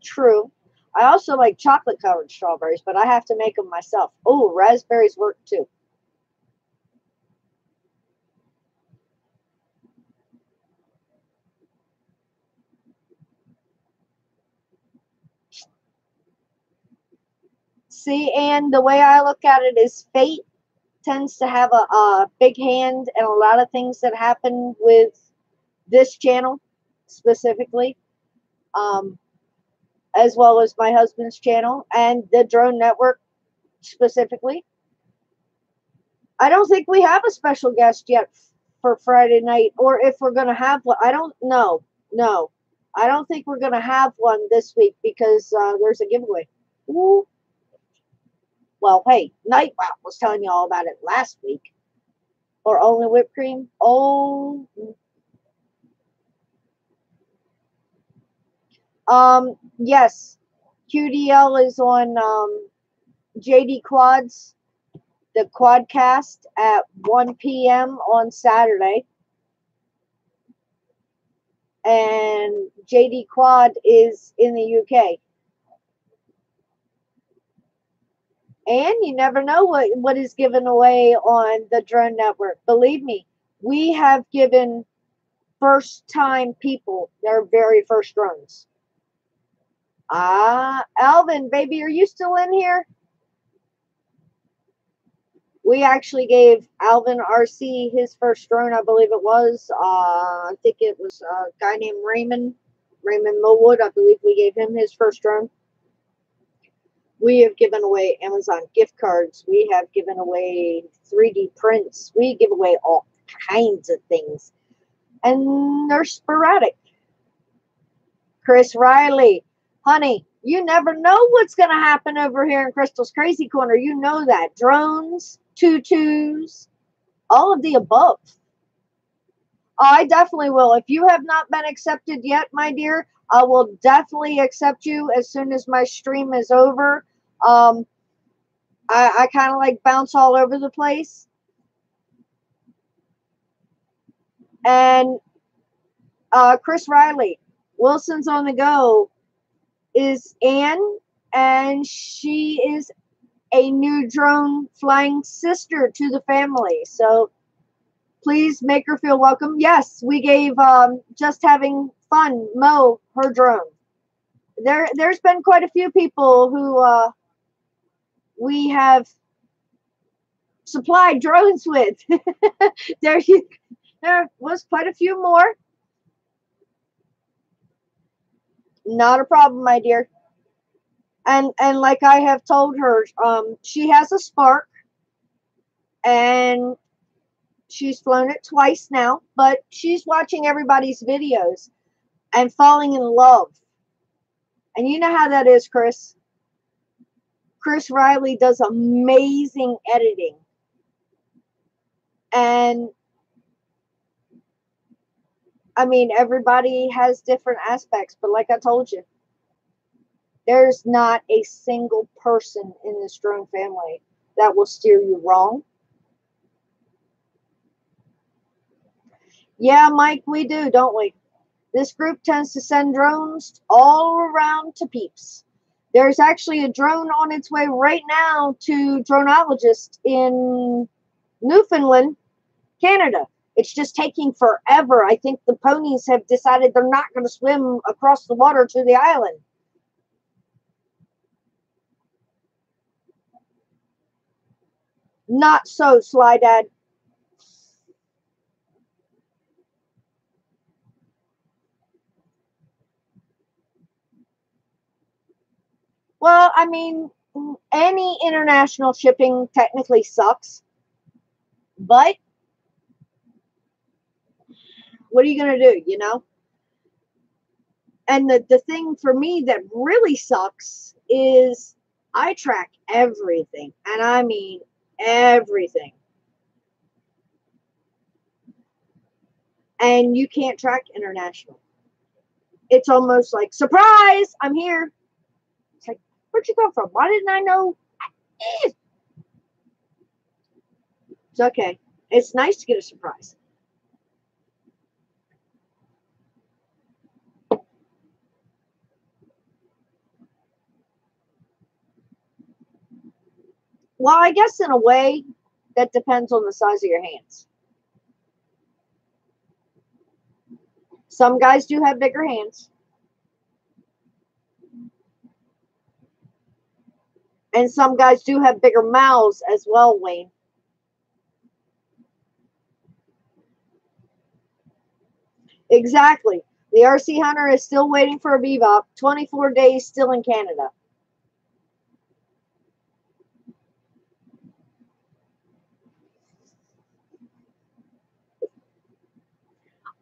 True. I also like chocolate covered strawberries, but I have to make them myself. Oh, raspberries work too. See, and the way I look at it is fate tends to have a big hand in a lot of things that happen with this channel specifically, as well as my husband's channel and the drone network specifically. I don't think we have a special guest yet for Friday night, or if we're going to have one. I don't know. No, I don't think we're going to have one this week because there's a giveaway. Ooh. Well, hey, Nightwalk was telling you all about it last week. Or only whipped cream? Oh. Yes. QDL is on JD Quads, the Quadcast at 1 p.m. on Saturday. And JD Quad is in the UK. And you never know what is given away on the Drone Network. Believe me, we have given first-time people their very first drones. Alvin, baby, are you still in here? We actually gave Alvin RC his first drone, I believe it was. I think it was a guy named Raymond Millwood. I believe we gave him his first drone. We have given away Amazon gift cards. We have given away 3D prints. We give away all kinds of things. And they're sporadic. Chris Riley, honey, you never know what's going to happen over here in Crystal's Crazy Corner. You know that. Drones, tutus, all of the above. I definitely will. If you have not been accepted yet, my dear, I will definitely accept you as soon as my stream is over. I kind of like bounce all over the place. And Chris Riley, Wilson's on the go, is Anne, and she is a new drone flying sister to the family. So please make her feel welcome. Yes, we gave Just Having Fun, Mo, her drone. There's been quite a few people who we have supplied drones with. there was quite a few more. Not a problem, my dear. And like I have told her, she has a Spark, and she's flown it twice now, but she's watching everybody's videos and falling in love. And you know how that is, Chris. Chris Riley does amazing editing. And I mean, everybody has different aspects, but like I told you, there's not a single person in this drone family that will steer you wrong. Yeah, Mike, we do, don't we? This group tends to send drones all around to peeps. There's actually a drone on its way right now to dronologists in Newfoundland, Canada. It's just taking forever. I think the ponies have decided they're not going to swim across the water to the island. Not so, Sly Dad. Well, I mean, any international shipping technically sucks, but what are you going to do, you know? And the thing for me that really sucks is I track everything, and I mean everything. And you can't track international. It's almost like, surprise, I'm here. It's like, where'd you come from? Why didn't I know? It's okay. It's nice to get a surprise. Well, I guess in a way, that depends on the size of your hands. Some guys do have bigger hands. And some guys do have bigger mouths as well, Wayne. Exactly. The RC Hunter is still waiting for a bebop. 24 days still in Canada.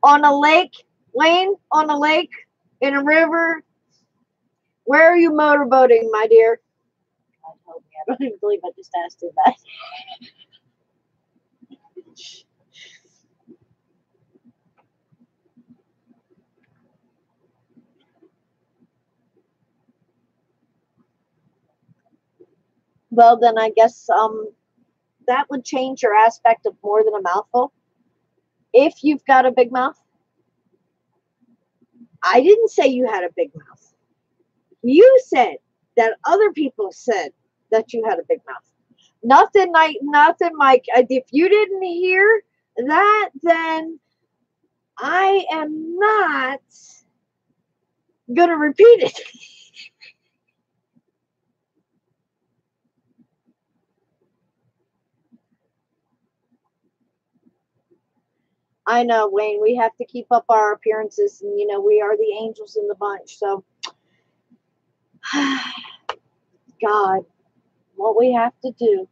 On a lake, Wayne, on a lake, in a river. Where are you motorboating, my dear? God help me. I don't even believe I just asked him that. Well, then I guess that would change your aspect of more than a mouthful. If you've got a big mouth, I didn't say you had a big mouth. You said that other people said that you had a big mouth. Nothing, Mike. If you didn't hear that, then I am not gonna repeat it. I know, Wayne. We have to keep up our appearances, and you know we are the angels in the bunch. So, God, what we have to do.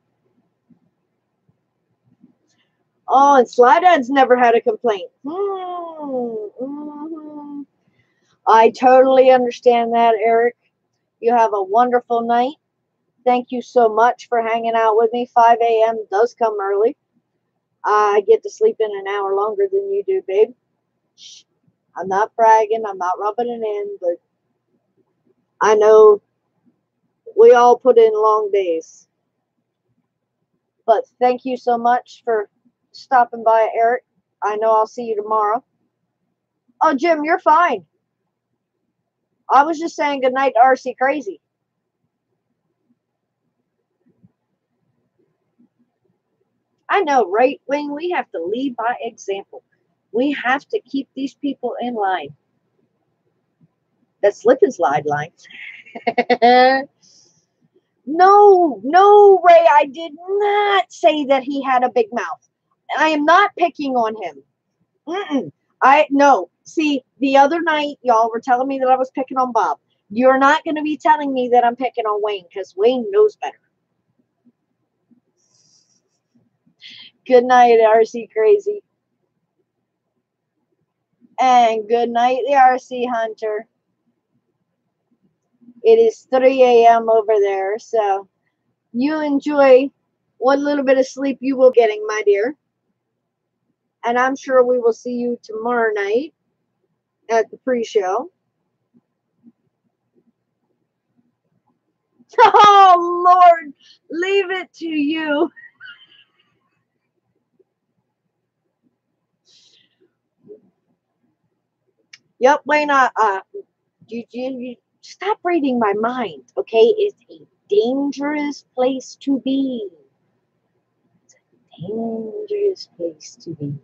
Oh, and Sly Dad's never had a complaint. Mm-hmm. I totally understand that, Eric. You have a wonderful night. Thank you so much for hanging out with me. 5 a.m. does come early. I get to sleep in an hour longer than you do, babe. Shh. I'm not bragging. I'm not rubbing it in, but I know we all put in long days. But thank you so much for stopping by, Eric. I know I'll see you tomorrow. Oh, Jim, you're fine. I was just saying goodnight to RC Crazy. I know, right, Wayne? We have to lead by example. We have to keep these people in line. That slip and slide line. No, Ray, I did not say that he had a big mouth. I am not picking on him. No. See, the other night, y'all were telling me that I was picking on Bob. You're not going to be telling me that I'm picking on Wayne because Wayne knows better. Good night, RC Crazy. And good night, the RC Hunter. It is 3 a.m. over there, so you enjoy what little bit of sleep you will getting, my dear. And I'm sure we will see you tomorrow night at the pre-show. Oh, Lord, leave it to you. Yep, Wayne, you stop reading my mind, okay? It's a dangerous place to be. It's a dangerous place to be.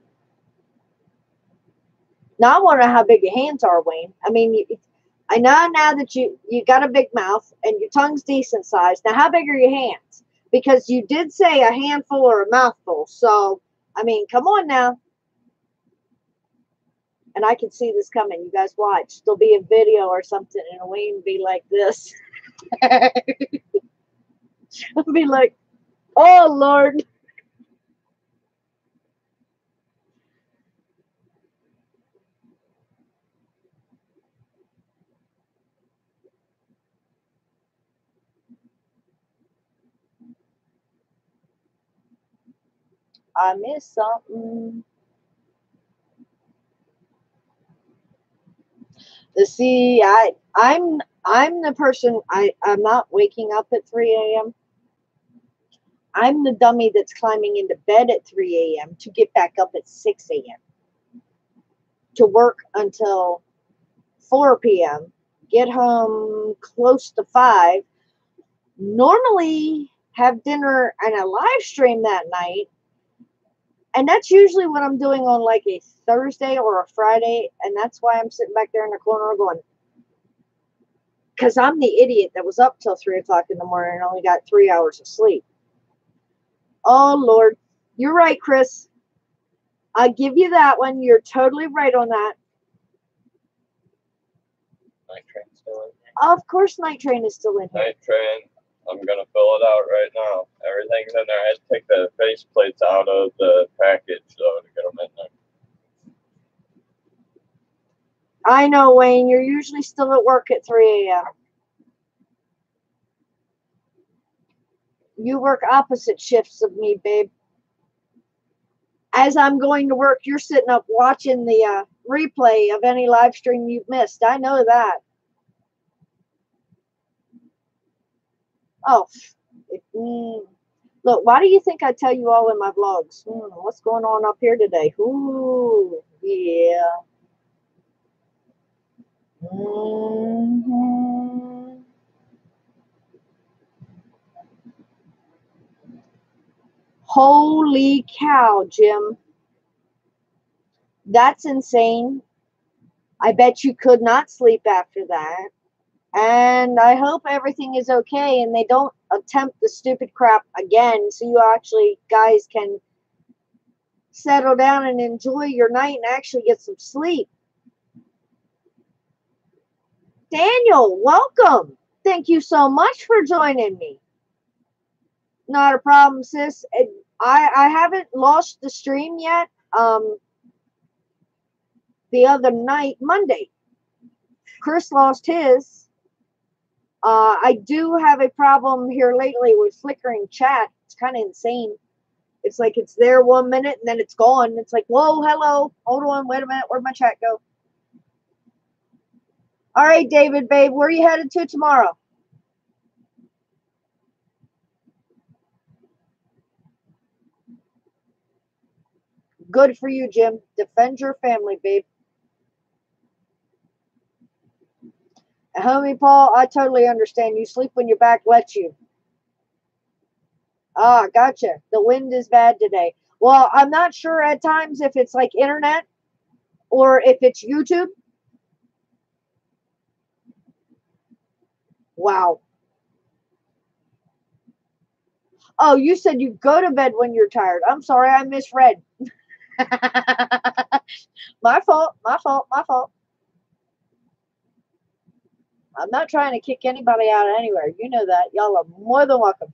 Now I wonder how big your hands are, Wayne. I mean, I know now that you got a big mouth and your tongue's decent size. Now, how big are your hands? Because you did say a handful or a mouthful. So, I mean, come on now. And I can see this coming. You guys watch. There'll be a video or something, and Wayne will be like this. I'll be like, oh, Lord. I missed something. See, I'm the person. I'm not waking up at 3 a.m. I'm the dummy that's climbing into bed at 3 a.m. to get back up at 6 a.m. to work until 4 p.m. Get home close to 5. Normally have dinner and a live stream that night. And that's usually what I'm doing on like a Thursday or a Friday. And that's why I'm sitting back there in the corner going, because I'm the idiot that was up till 3 o'clock in the morning and only got 3 hours of sleep. Oh, Lord. You're right, Chris. I give you that one. You're totally right on that. Night train's still in here. Of course, Night Train is still in here. Night train. I'm gonna fill it out right now. Everything's in there. I had to take the face plates out of the package though to get them in there. I know, Wayne. You're usually still at work at 3 a.m. You work opposite shifts of me, babe. As I'm going to work, you're sitting up watching the replay of any live stream you've missed. I know that. Oh, look, why do you think I tell you all in my vlogs? What's going on up here today? Ooh, yeah. Holy cow, Jim. That's insane. I bet you could not sleep after that. And I hope everything is okay and they don't attempt the stupid crap again so you actually, guys, can settle down and enjoy your night and actually get some sleep. Daniel, welcome. Thank you so much for joining me. Not a problem, sis. I haven't lost the stream yet. The other night, Monday, Chris lost his. I do have a problem here lately with flickering chat. It's kind of insane. It's like it's there 1 minute and then it's gone. It's like, whoa, hello, hold on, wait a minute, where'd my chat go? All right, David, babe, where are you headed to tomorrow? Good for you, Jim. Defend your family, babe. Homie Paul, I totally understand. You sleep when your back lets you. Ah, gotcha. The wind is bad today. Well, I'm not sure at times if it's like internet or if it's YouTube. Wow. Oh, you said you go to bed when you're tired. I'm sorry, I misread. My fault, my fault, my fault. I'm not trying to kick anybody out of anywhere. You know that. Y'all are more than welcome.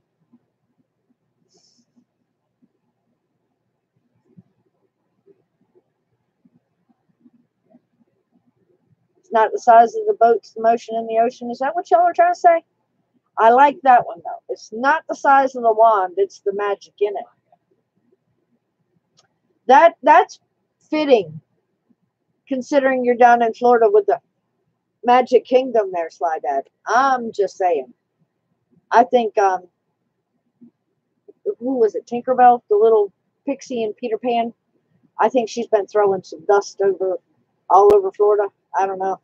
It's not the size of the boat, it's the motion in the ocean. Is that what y'all are trying to say? I like that one, though. It's not the size of the wand, it's the magic in it. That's fitting, considering you're down in Florida with the Magic Kingdom there, Sly Dad. I'm just saying. I think, who was it, Tinkerbell, the little pixie in Peter Pan? I think she's been throwing some dust all over Florida. I don't know.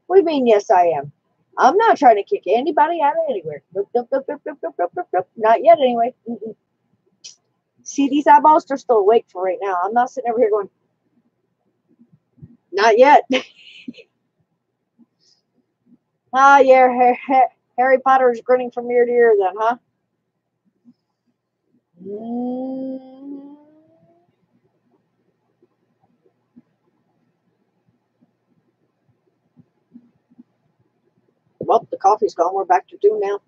What do you mean, yes, I am? I'm not trying to kick anybody out of anywhere. Nope, nope, nope, nope, nope, nope, nope, nope, nope. Not yet, anyway. See, these eyeballs, they're still awake for right now. I'm not sitting over here going, not yet. Ah, yeah, Harry Potter is grinning from ear to ear then, huh? Mm. Well, the coffee's gone. We're back to 2 now.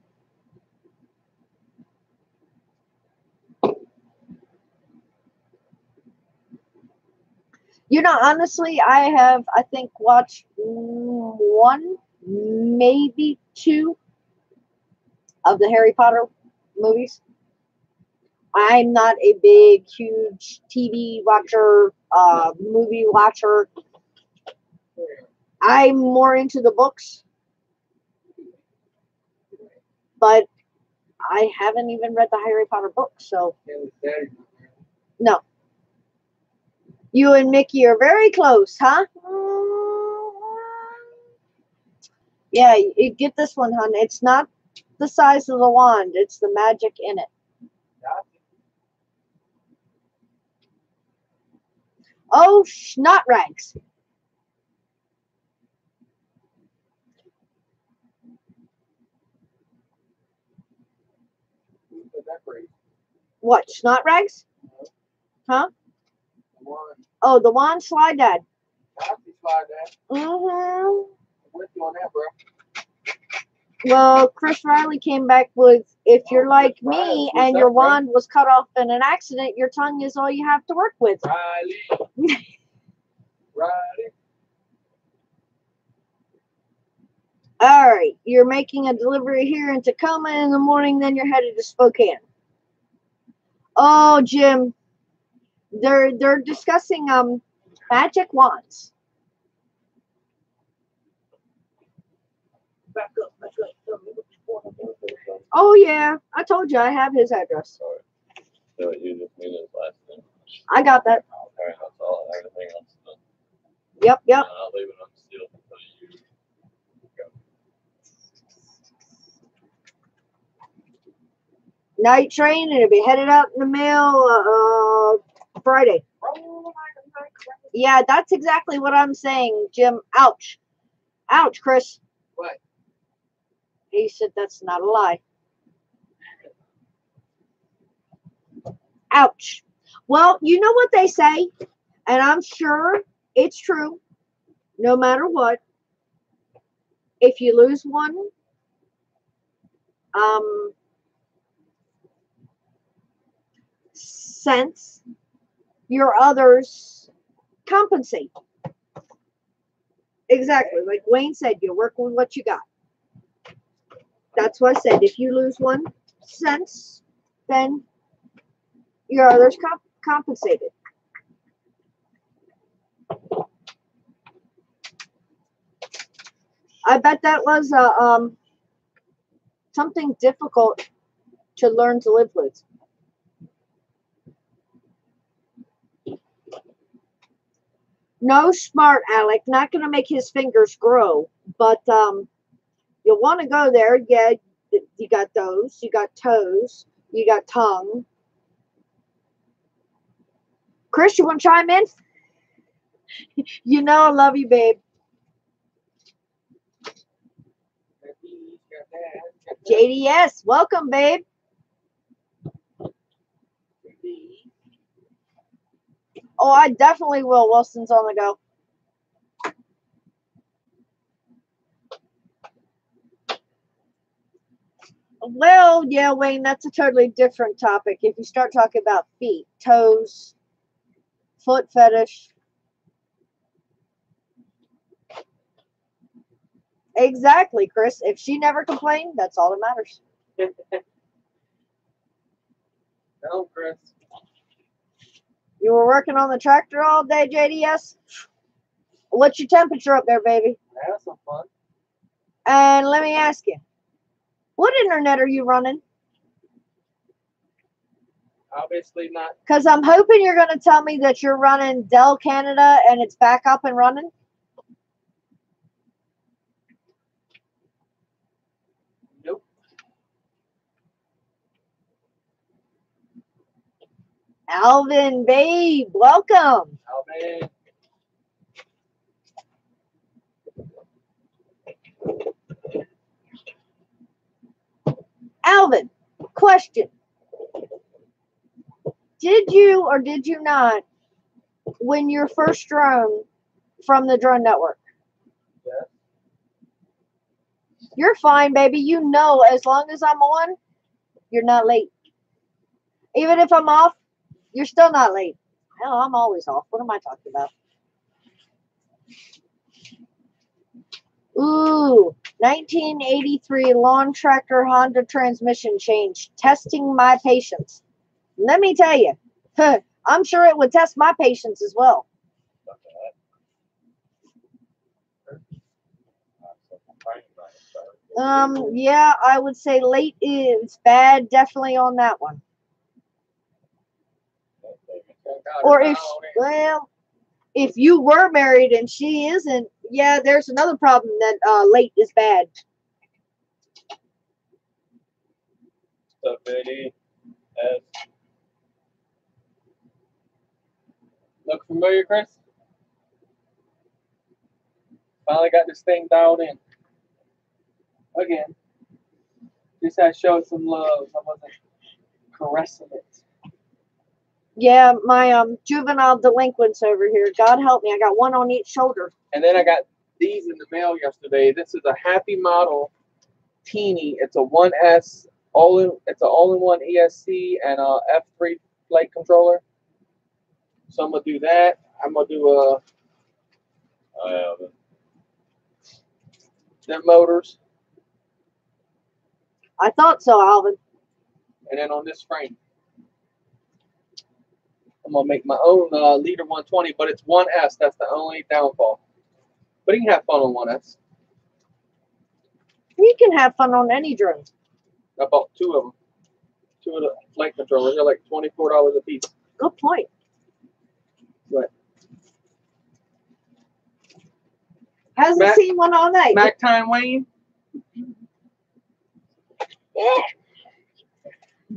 You know, honestly, I think, watched 1, maybe 2 of the Harry Potter movies. I'm not a big, huge TV watcher, movie watcher. I'm more into the books, but I haven't even read the Harry Potter books, so no. You and Mickey are very close, huh? Yeah, you get this one, hon. It's not the size of the wand, it's the magic in it. Oh, snot rags. What, snot rags? Huh? Oh, the wand slide dad. Mm-hmm. With you on that, bro. Well, Chris Riley came back with, if you're like me and your wand was cut off in an accident, your tongue is all you have to work with. Riley. Riley. All right, you're making a delivery here in Tacoma in the morning, then you're headed to Spokane. Oh, Jim, they're discussing magic wands. Back up. Oh yeah, I told you I have his address. Sorry. So you just need his last name. I got that. Alright, that's all. Everything else is done. Yep. I'll leave it unsealed until you go. Night train, and it'll be headed out in the mail Friday. Yeah, that's exactly what I'm saying, Jim. Ouch. Ouch, Chris. What? He said that's not a lie. Ouch. Well, you know what they say, and I'm sure it's true, no matter what. If you lose one, sense, your others compensate. Exactly. Like Wayne said, you work with what you got. That's what I said. If you lose one sense, then your others compensated. I bet that was something difficult to learn to live with. No, smart Alec. Not going to make his fingers grow, but you'll want to go there. Yeah, you got those. You got toes. You got tongue. Chris, you want to chime in? You know I love you, babe. JDS, welcome, babe. Oh, I definitely will. Wilson's on the go. Well, yeah, Wayne, that's a totally different topic. If you start talking about feet, toes, foot fetish. Exactly, Chris. If she never complained, that's all that matters. No, Chris. You were working on the tractor all day, JDS? What's your temperature up there, baby? That's some fun. And let me ask you, what internet are you running? Obviously not. Because I'm hoping you're going to tell me that you're running Dell Canada and it's back up and running. Nope. Alvin, babe, welcome. Alvin. Alvin, question. Did you or did you not win your first drone from the drone network? Yeah. You're fine, baby. You know, as long as I'm on, you're not late. Even if I'm off, you're still not late. Hell, I'm always off. What am I talking about? Ooh, 1983 lawn tractor Honda transmission change. Testing my patience. Let me tell you, I'm sure it would test my patience as well. Yeah, I would say late is bad, definitely on that one. Or if you were married and she isn't, yeah, there's another problem that late is bad. What's up, Biddy? Look familiar, Chris? Finally got this thing dialed in. Again. Just had showed some love. I wasn't caressing it. Yeah, my juvenile delinquents over here. God help me. I got one on each shoulder. And then I got these in the mail yesterday. This is a Happy Model Teeny. It's a 1S it's an all-in-one ESC and a F3 flight controller. So I'm gonna do that. I'm gonna do their motors. I thought so, Alvin. And then on this frame, I'm gonna make my own Leader 120, but it's 1S. That's the only downfall. But you can have fun on 1S. You can have fun on any drone. I bought two of them. Two of the flight controllers. They're like $24 a piece. Good point. But Hasn't seen one all night. Mac time, Wayne. Yeah.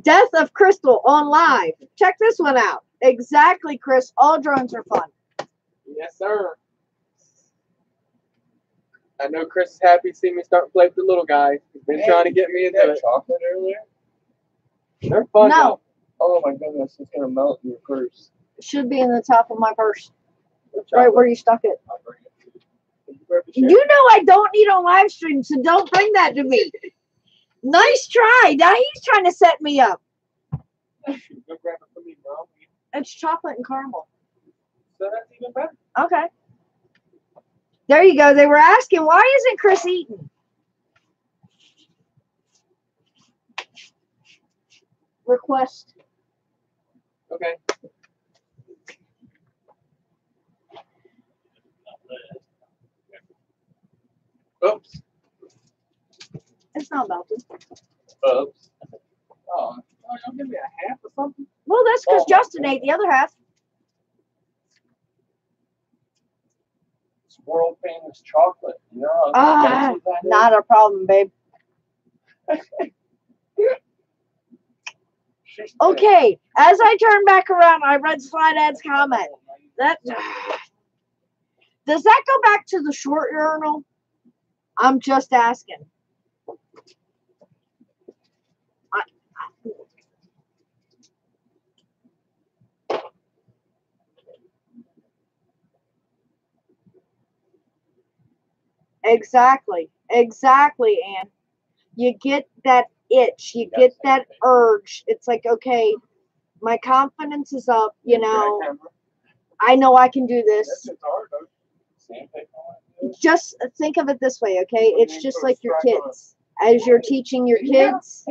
Death of Crystal on live. Check this one out. Exactly, Chris. All drones are fun. Yes, sir. I know Chris is happy to see me start to play with the little guys. He's been trying to get me into it. Chocolate earlier? They're fun. No. Though. Oh my goodness, it's gonna melt in your purse. It should be in the top of my purse. They're Right chocolate. where you stuck it. I'll bring it. Can you grab the share? You know I don't eat on live stream, so don't bring that to me. Nice try. Now he's trying to set me up. Go grab it for me, bro. It's chocolate and caramel. So that's even better. Okay. There you go. They were asking, why isn't Chris eating? Request. Okay. Oops. It's not melted. Oops. Oh, y'all give me a half or something? Well, that's because Oh. Justin ate the other half. It's world famous chocolate. You know how Ah, expensive that is? not a problem, babe. Okay, as I turn back around, I read Slide Ad's comment. That does that go back to the short urinal? I'm just asking. Exactly, Ann. You get that itch, you get that urge. It's like, okay, my confidence is up. You know, I know I can do this. Just think of it this way, okay? It's just like your kids. As you're teaching your kids,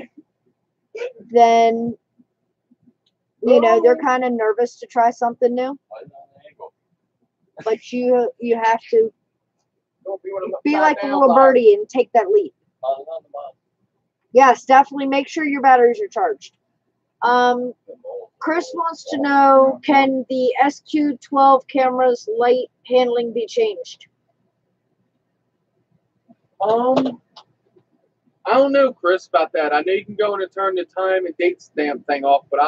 then you know they're kind of nervous to try something new. But you have to be like a little birdie and take that leap. Yes, definitely make sure your batteries are charged. Chris wants to know, can the SQ12 camera's light handling be changed? I don't know, Chris, about that. I know you can go in and turn the time and date stamp thing off, but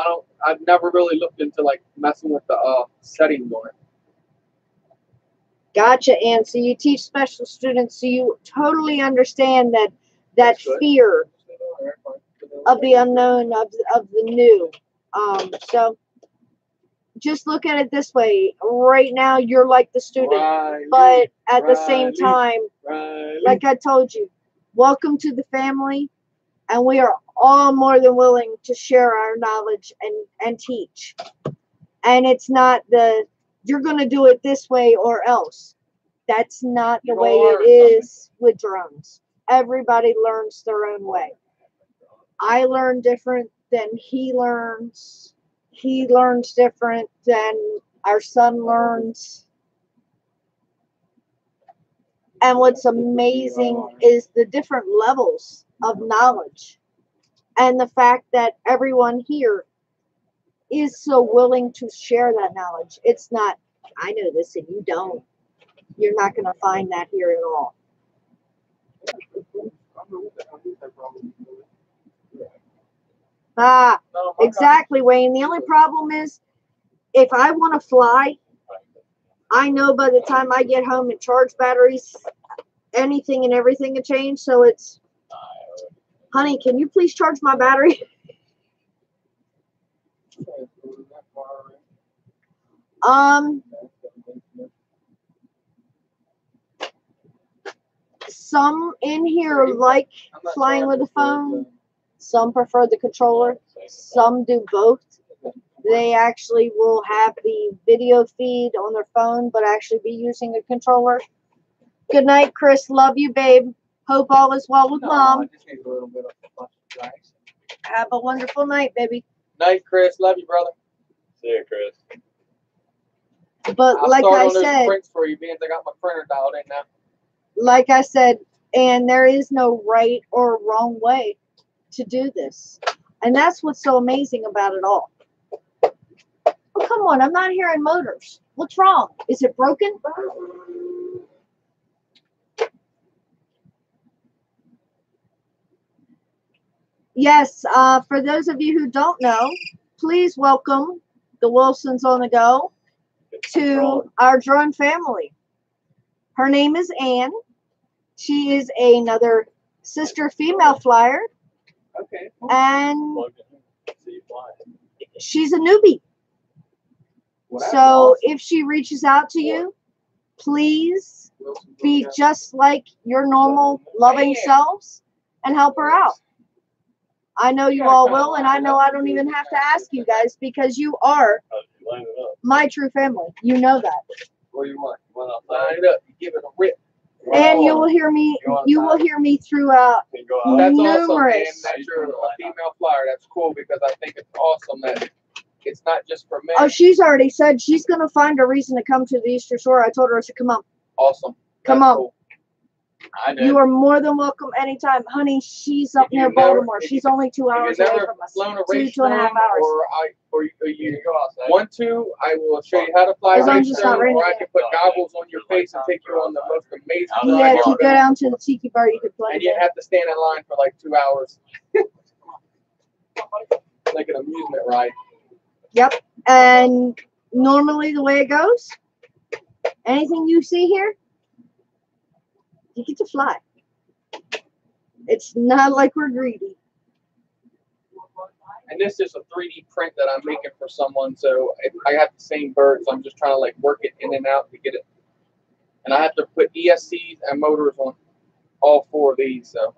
I've never really looked into like messing with the settings on it. Gotcha, Ann. So you teach special students, so you totally understand that fear. of the unknown, of the new. So just look at it this way. Right now, you're like the student, Riley, but at the same Riley, time, Riley. like I told you, welcome to the family, and we are all more than willing to share our knowledge and teach. And it's not you're going to do it this way or else. That's not the way it is with drones. Everybody learns their own way. I learn different than he learns. He learns different than our son learns. And what's amazing is the different levels of knowledge. And the fact that everyone here is so willing to share that knowledge. It's not, I know this and you don't. You're not going to find that here at all. Ah, exactly, Wayne. The only problem is if I want to fly, I know by the time I get home and charge batteries, anything and everything can change. So it's, honey, can you please charge my battery? Some in here like flying with a phone. Some prefer the controller. Some do both. They actually will have the video feed on their phone, but actually be using a controller. Good night, Chris. Love you, babe. Hope all is well with Mom. I just need a little bit of rice. Have a wonderful night, baby. Night, Chris. Love you, brother. See ya, Chris. But I'll like start I on those said, prints for you, being I got my printer dialed in now. like I said, and there is no right or wrong way to do this. And that's what's so amazing about it all. Oh, come on. I'm not hearing motors. What's wrong? Is it broken? Yes, for those of you who don't know, please welcome the Wilsons on the go to our drone family. Her name is Anne. She is another sister female flyer, Okay. and See you fly. she's a newbie. Well, that's So awesome. if she reaches out to you, please be just like your normal loving selves and help her out. I know you all will, and I know I don't even have to ask you guys because you are How did you line it up? my true family. You know that. What do you want? You went Line outside? it up. You give it a rip. And you will hear me. You will hear me throughout. Can you go out? That's awesome, man. Numerous. That you're a female flyer. That's cool because I think it's awesome that it's not just for men. Oh, she's already said she's gonna find a reason to come to the Easter Shore. I told her, I said, "Come on, Awesome. come That's on. cool. I did. You are more than welcome anytime, honey." She's up If you near never- Baltimore. if She's you- only 2 hours You've away never from us. flown a 2.5 race drone, hours. or you want to, I will show you how to fly As a long as race it's not drone, or I raining. can put goggles on your face and take you on the most amazing Yeah, ride if you ever. go down to the tiki bar, you could play. And you have to stand in line for like 2 hours. Like an amusement ride. Yep. And normally the way it goes, anything you see here, you get to fly. It's not like we're greedy. And this is a 3D print that I'm making for someone, so I have the same bird, so I'm just trying to like work it in and out to get it. And I have to put ESCs and motors on all 4 of these, so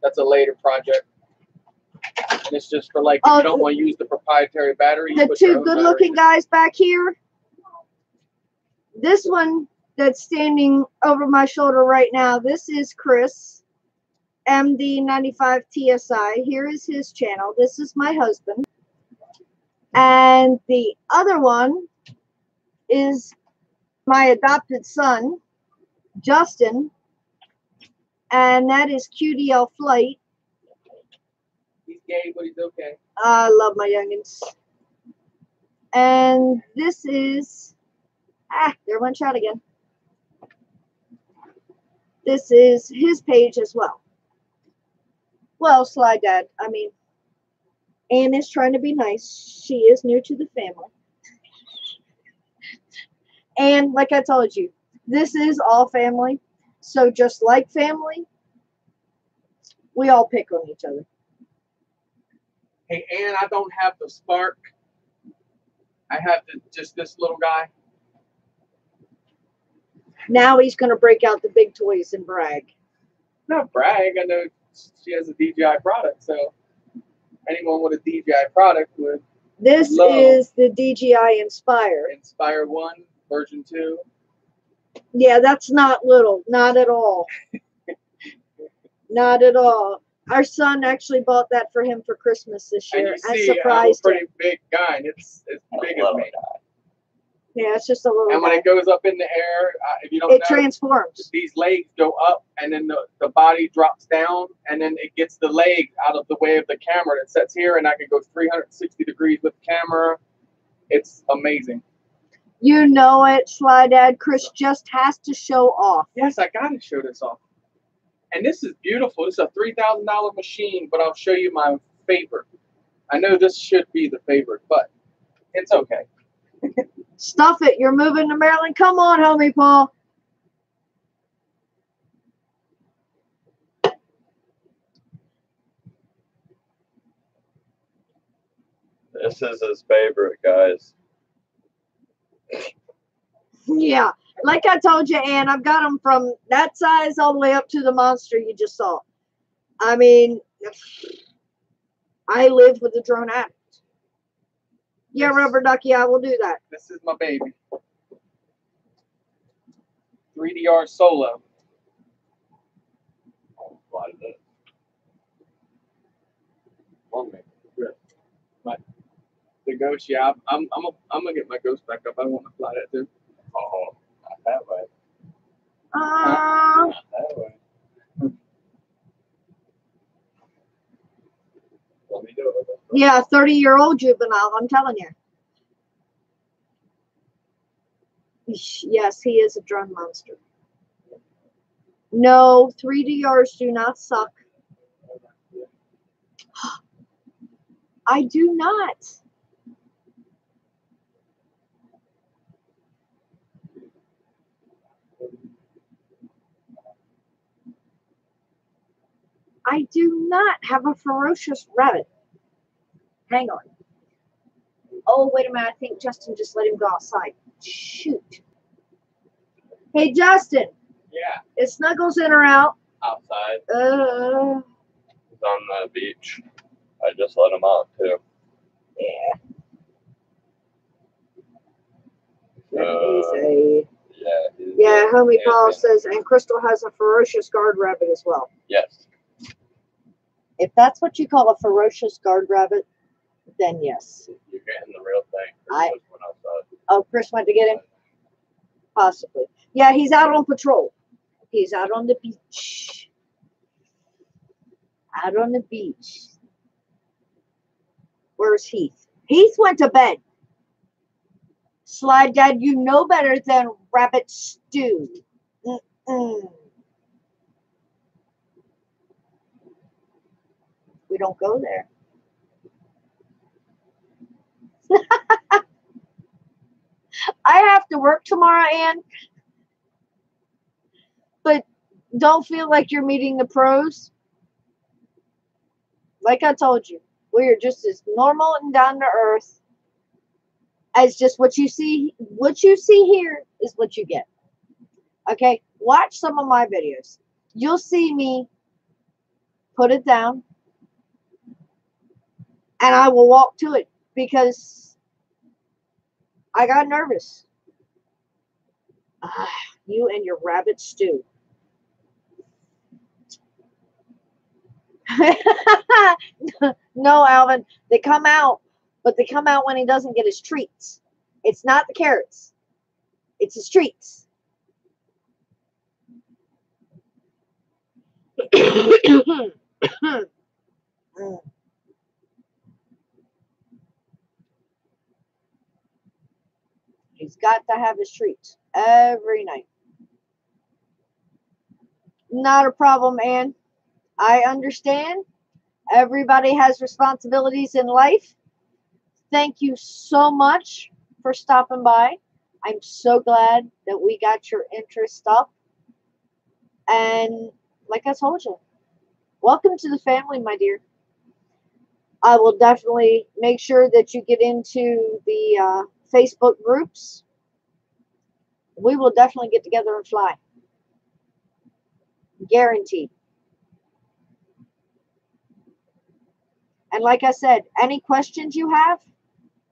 that's a later project. And it's just for like if you don't want to use the proprietary battery. You The put your two own good-looking battery. guys back here. This one that's standing over my shoulder right now, this is Chris, MD95 TSI. Here is his channel. This is my husband. And the other one is my adopted son, Justin. And that is QDL Flight. He's gay, but he's okay. I love my youngins. And this is, there went shot again. This is his page as well. Well, Sly Dad, I mean, Anne is trying to be nice. She is new to the family. And like I told you, this is all family. So just like family, we all pick on each other. Hey, Ann, I don't have the Spark. I have just this little guy. Now he's going to break out the big toys and brag. Not brag. I know she has a DJI product, so anyone with a DJI product would. This is the DJI Inspire. Inspire 1, version 2. Yeah, that's not little. Not at all. Not at all. Our son actually bought that for him for Christmas this year. And you see, I'm a pretty big guy, and it's big as me. Yeah, it's just a little. And when it goes up in the air, if you don't it know, transforms. These legs go up, and then the body drops down, and then it gets the leg out of the way of the camera that sets here, and I can go 360 degrees with the camera. It's amazing. You know it, Sly Dad. Chris just has to show off. Yes, I got to show this off. And this is beautiful. This is a $3,000 machine, but I'll show you my favorite. I know this should be the favorite, but it's okay. Stuff it. You're moving to Maryland. Come on, homie Paul. This is his favorite, guys. Yeah. Like I told you, Ann, I've got them from that size all the way up to the monster you just saw. I mean, I live with a drone addict. Yeah, Rubber Ducky, I will do that. This is my baby. 3DR Solo. Why is it? On me. The ghost, yeah. I'm gonna get my ghost back up. I want to fly that too. Oh, not that way. Uh, Not that way. Let me do it. yeah, 30-year-old juvenile, I'm telling you. Yes, he is a drone monster. No, 3DRs do not suck. I do not. I do not have a ferocious rabbit. Hang on. Oh, wait a minute. I think Justin just let him go outside. Shoot. Hey, Justin. Yeah. Is Snuggles in or out? Outside. Uh, He's on the beach. I just let him out too. yeah. Easy. Yeah, homie Paul says, and Crystal has a ferocious guard rabbit as well. Yes. If that's what you call a ferocious guard rabbit, then yes. You're getting the real thing. I- Chris went outside. Oh, Chris went to get him? Possibly. Yeah, he's out on patrol. He's out on the beach. Out on the beach. Where's Heath? Heath went to bed. Slide Dad, you know better than rabbit stew. Mm-mm. We don't go there. I have to work tomorrow, Ann. But don't feel like you're meeting the pros. Like I told you, we are just as normal and down to earth as just what you see. What you see here is what you get. Okay? Watch some of my videos. You'll see me put it down and I will walk to it because I got nervous. You and your rabbit stew. No, Alvin, they come out, but they come out when he doesn't get his treats. It's not the carrots. It's his treats. He's got to have his treats every night. Not a problem, Ann. I understand. Everybody has responsibilities in life. Thank you so much for stopping by. I'm so glad that we got your interest up. And like I told you, welcome to the family, my dear. I will definitely make sure that you get into the Facebook groups. We will definitely get together and fly. Guaranteed. And like I said, any questions you have,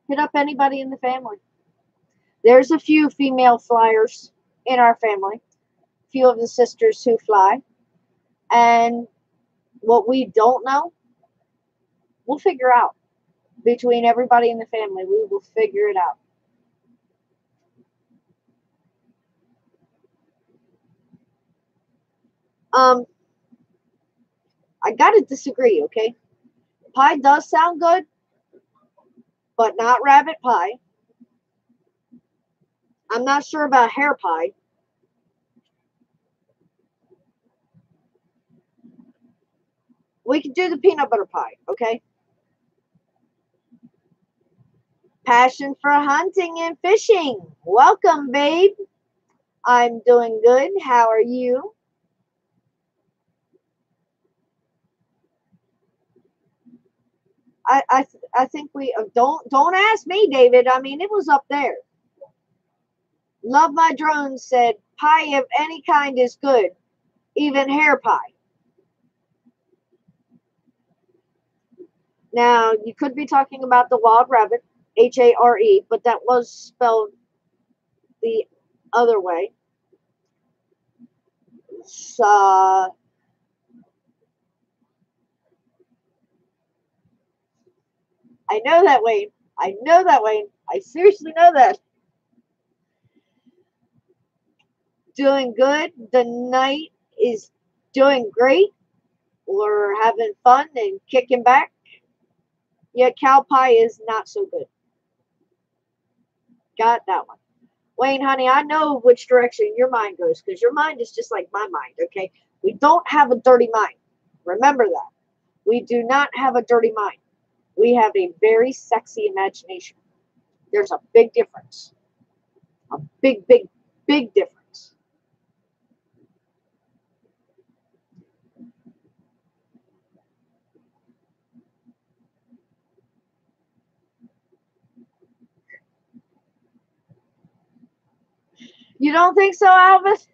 hit up anybody in the family. There's a few female flyers in our family, a few of the sisters who fly. And what we don't know, we'll figure out. Between everybody in the family, we will figure it out. I gotta disagree, okay? Pie does sound good, but not rabbit pie. I'm not sure about hair pie. We can do the peanut butter pie, okay? Passion for hunting and fishing. Welcome, babe. I'm doing good. How are you? I think we don't ask me, David. I mean, it was up there. Love my drone said pie of any kind is good, even hair pie. Now you could be talking about the wild rabbit, HARE, but that was spelled the other way. So, I know that, Wayne. I know that, Wayne. I seriously know that. Doing good. The night is doing great. We're having fun and kicking back. Yeah, cow pie is not so good. Got that one. Wayne, honey, I know which direction your mind goes because your mind is just like my mind, okay? We don't have a dirty mind. Remember that. We do not have a dirty mind. We have a very sexy imagination. There's a big difference. A big, big, big difference. You don't think so, Alvis?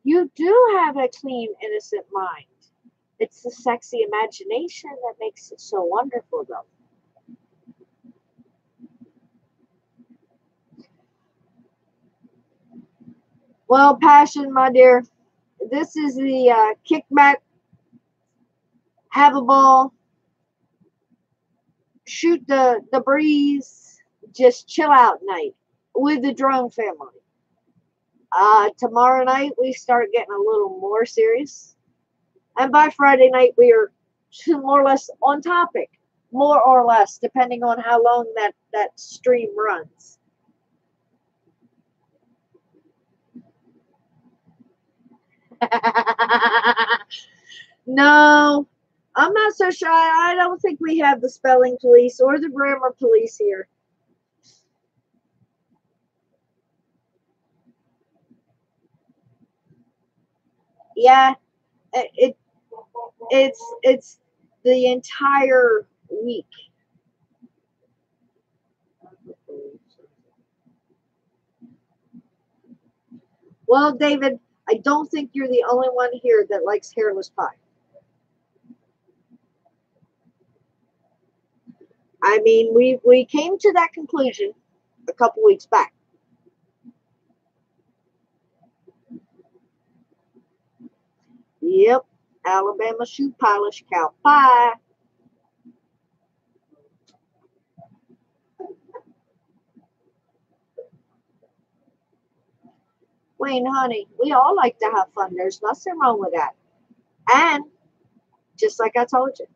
You do have a clean, innocent mind. It's the sexy imagination that makes it so wonderful, though. Well, Passion, my dear, this is the kickback, have a ball, shoot the breeze, just chill out night with the drone family. Tomorrow night we start getting a little more serious, and by Friday night we are more or less on topic, more or less, depending on how long that stream runs. No, I'm not so shy. I don't think we have the spelling police or the grammar police here. Yeah, it's the entire week. Well, David, I don't think you're the only one here that likes hairless pie. I mean, we came to that conclusion a couple weeks back. Yep, Alabama shoe polish cow pie. Wayne, honey, we all like to have fun. There's nothing wrong with that. And just like I told you,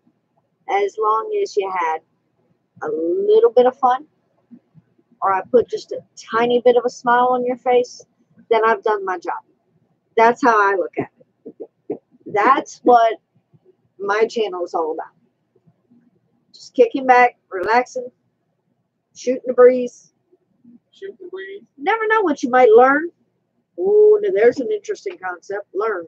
as long as you had a little bit of fun, or I put just a tiny bit of a smile on your face, then I've done my job. That's how I look at it. That's what my channel is all about. Just kicking back, relaxing, shooting the breeze. Shoot the breeze. Never know what you might learn Oh, now there's an interesting concept. Learn.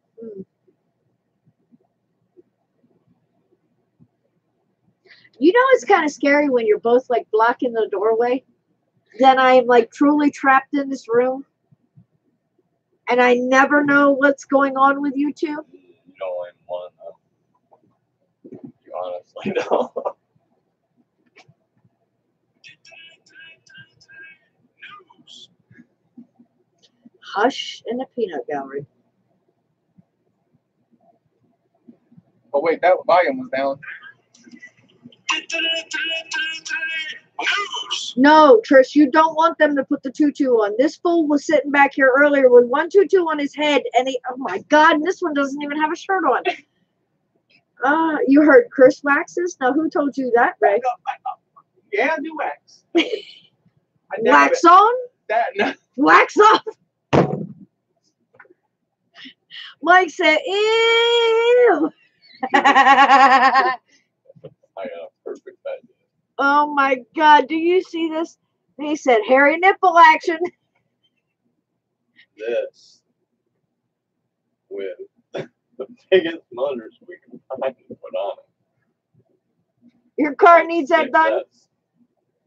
You know, it's kind of scary when you're both like blocking the doorway. Then I'm like truly trapped in this room, and I never know what's going on with you two. You don't even want to know. You honestly don't. Hush in the peanut gallery. Oh wait, that volume was down. No, Trish, you don't want them to put the tutu on. This fool was sitting back here earlier with one tutu on his head, and oh my God, and this one doesn't even have a shirt on. You heard Chris waxes? Now, who told you that, Ray? Yeah, I do wax. Wax on? That no. Wax off. Mike said, ew. I got a perfect idea. Oh my God, do you see this? He said, hairy nipple action. This with the biggest motors we can find to put on it. Your car needs that done?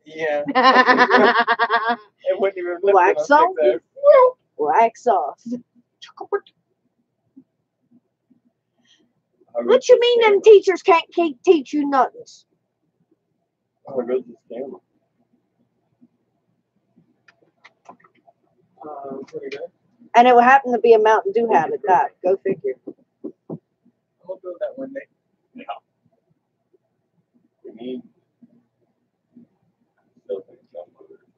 Yeah. It wouldn't even lift Wax it up off? like that. Wax off. What you mean them teachers can't teach you nothing? How goes this camera? Pretty good. And it would happen to be a Mountain Dew hat at that. Go figure. I'm gonna do that one day. Yeah. We need. Still think some motors.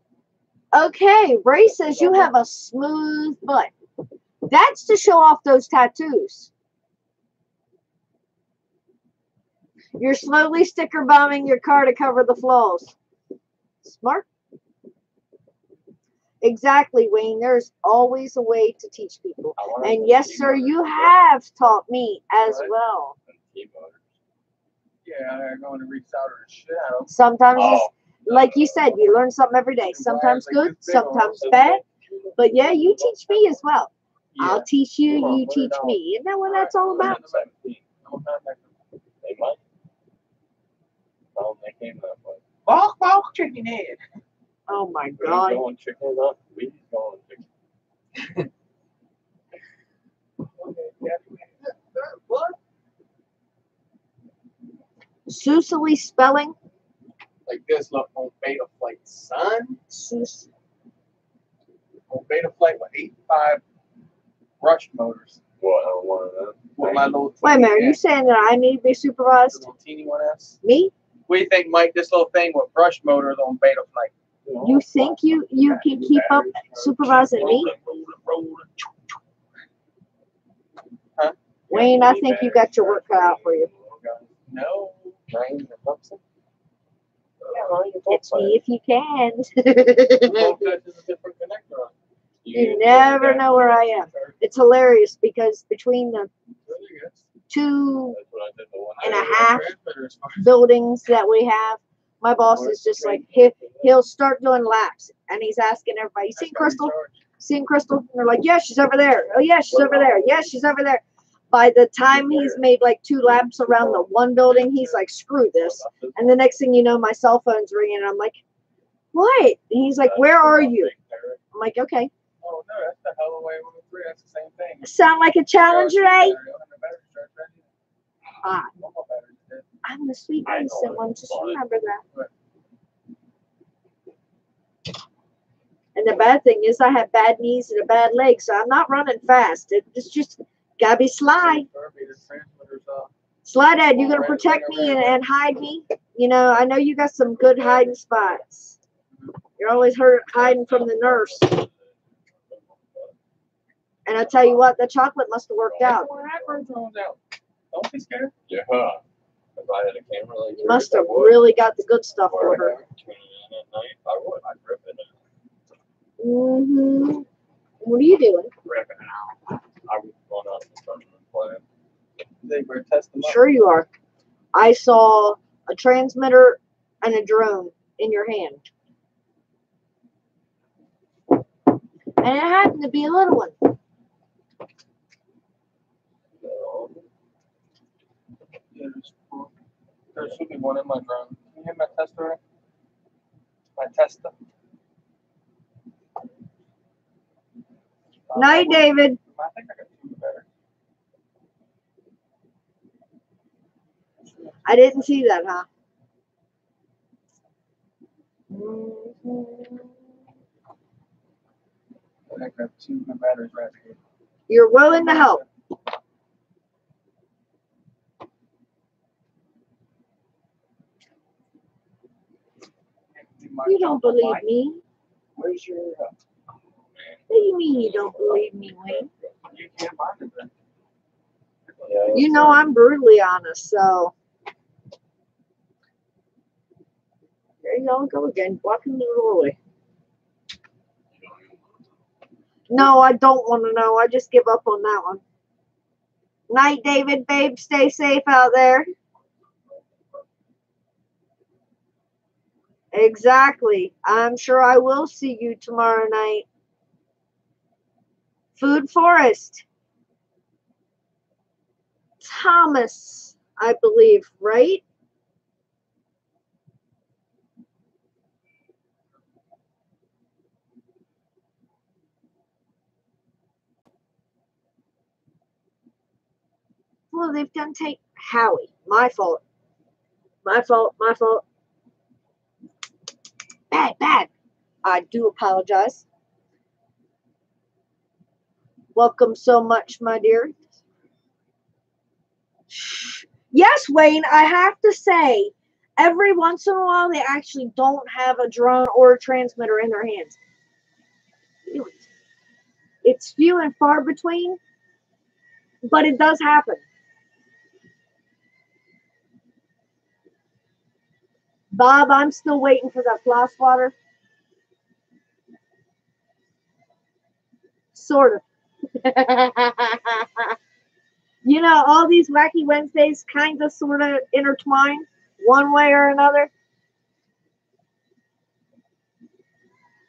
Okay, Ray says you have a smooth butt. That's to show off those tattoos. You're slowly sticker bombing your car to cover the flaws. Smart. Exactly, Wayne. There's always a way to teach people. And yes, sir, you have taught me as well. Yeah, I'm going to resolder the shit out. Sometimes, like you said, you learn something every day. Sometimes good, sometimes bad. But yeah, you teach me as well. I'll teach you, you teach me. Isn't that what that's all about? They might. Well, they came that way. Walk, chicken head. Oh my We're God. going chicken up. We're going chicken. What? Susily spelling. Like this, look, on Beta Flight, son. Sus. On Beta Flight with 85 brush motors. What? I don't want to know. With my little Wait a minute, are you teeny saying that I need to be S, supervised? little teeny 1S. Me? What do you think, Mike? This little thing with brush motors on Beta Flight. You think you can keep up supervising me? Huh? Wayne, I think you got your work cut out for you. No. Catch me if you can. There's a different connector on it. You never know where I am. It's hilarious because between the Really good. 2 That's what I did the one and day. a half buildings that we have, my boss is just like, he'll start doing laps and he's asking everybody, you seen Crystal? Seen Crystal? And they're like, yeah, she's over there. Oh, yeah, she's over there. Yeah, she's over there. By the time he's made like 2 laps around the one building, he's like, screw this. And the next thing you know, my cell phone's ringing and I'm like, what? And he's like, where are you? I'm like, okay. Oh, no, that's the Holloway 103. That's the same thing. Sound like a challenge, Ray? Ah, I'm the sweet innocent one. Just remember that. And the bad thing is I have bad knees and a bad leg, so I'm not running fast. It's just gotta be sly. Sly Dad, you gonna protect me and hide me? You know, I know you got some good hiding spots. You're always hiding from the nurse. And I tell you what, the chocolate must have worked out. Don't be scared. Yeah. If I had a camera like You must have really got the good stuff for her. Tuning in at night, I would. I'd rip it out. Mm-hmm. What are you doing? Rip it out. I was going out in front of the plant. They were testing them. Sure you are. I saw a transmitter and a drone in your hand. And it happened to be a little one. There should be one in my drone. Can you hear my tester? My tester. Night, David. I think I got two better. I didn't see that, huh? I got two good batteries right here. You're willing to help. You don't believe me. Where's your? What do you mean you don't believe me, Wayne? You can't find it then. Yeah, You know I'm brutally honest, so there y'all go again, blocking the doorway. No, I don't want to know. I just give up on that one. Night, David, babe. Stay safe out there. Exactly. I'm sure I will see you tomorrow night. Food Forest. Thomas, I believe, right? Well, they've done take Howie. My fault. My fault. My fault. Bad, bad. I do apologize. Welcome so much, my dear. Yes, Wayne, I have to say, every once in a while, they actually don't have a drone or a transmitter in their hands. It's few and far between, but it does happen. Bob, I'm still waiting for that floss water. Sort of. You know, all these Wacky Wednesdays kind of sort of intertwine one way or another.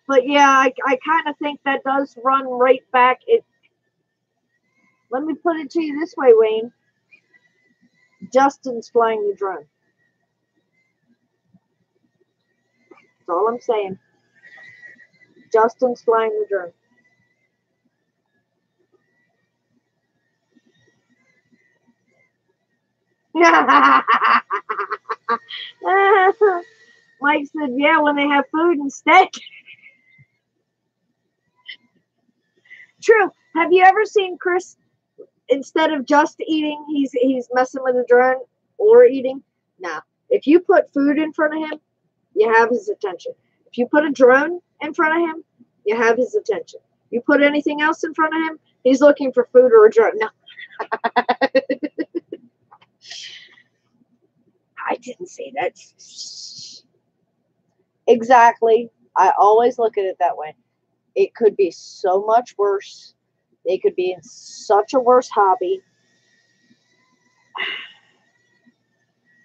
But yeah, I kind of think that does run right back. Let me put it to you this way, Wayne. Justin's flying the drone. That's all I'm saying. Justin's flying the drone. Mike said, yeah, when they have food and steak. True. Have you ever seen Chris, instead of just eating, he's messing with the drone or eating? Nah. If you put food in front of him, you have his attention. If you put a drone in front of him, you have his attention. You put anything else in front of him, he's looking for food or a drone. No. I didn't say that. Exactly. I always look at it that way. It could be so much worse. They could be in such a worse hobby.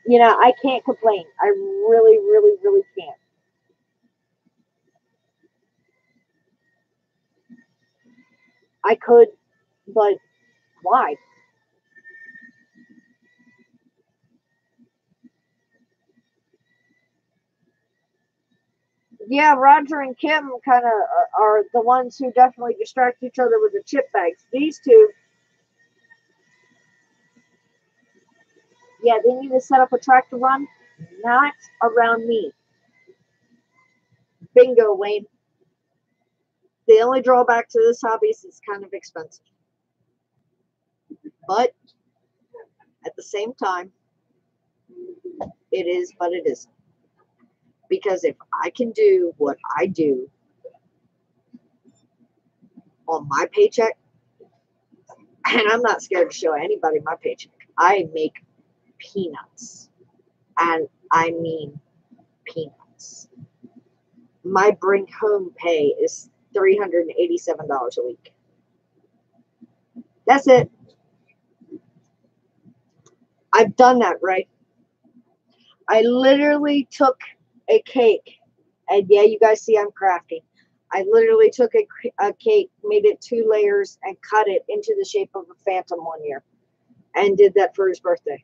You know, I can't complain. I really, really, really can't. I could, but why? Yeah, Roger and Kim kind of are the ones who definitely distract each other with the chip bags. These two, yeah, they need to set up a track to run, not around me. Bingo, Wayne. The only drawback to this hobby is it's kind of expensive. But at the same time, it is, but it isn't. Because if I can do what I do on my paycheck, and I'm not scared to show anybody my paycheck, I make peanuts. And I mean peanuts. My bring home pay is $387 a week. That's it. I've done that, right? I literally took a cake, and yeah, you guys see I'm crafty. I literally took a cake, made it 2 layers, and cut it into the shape of a phantom one year, and did that for his birthday.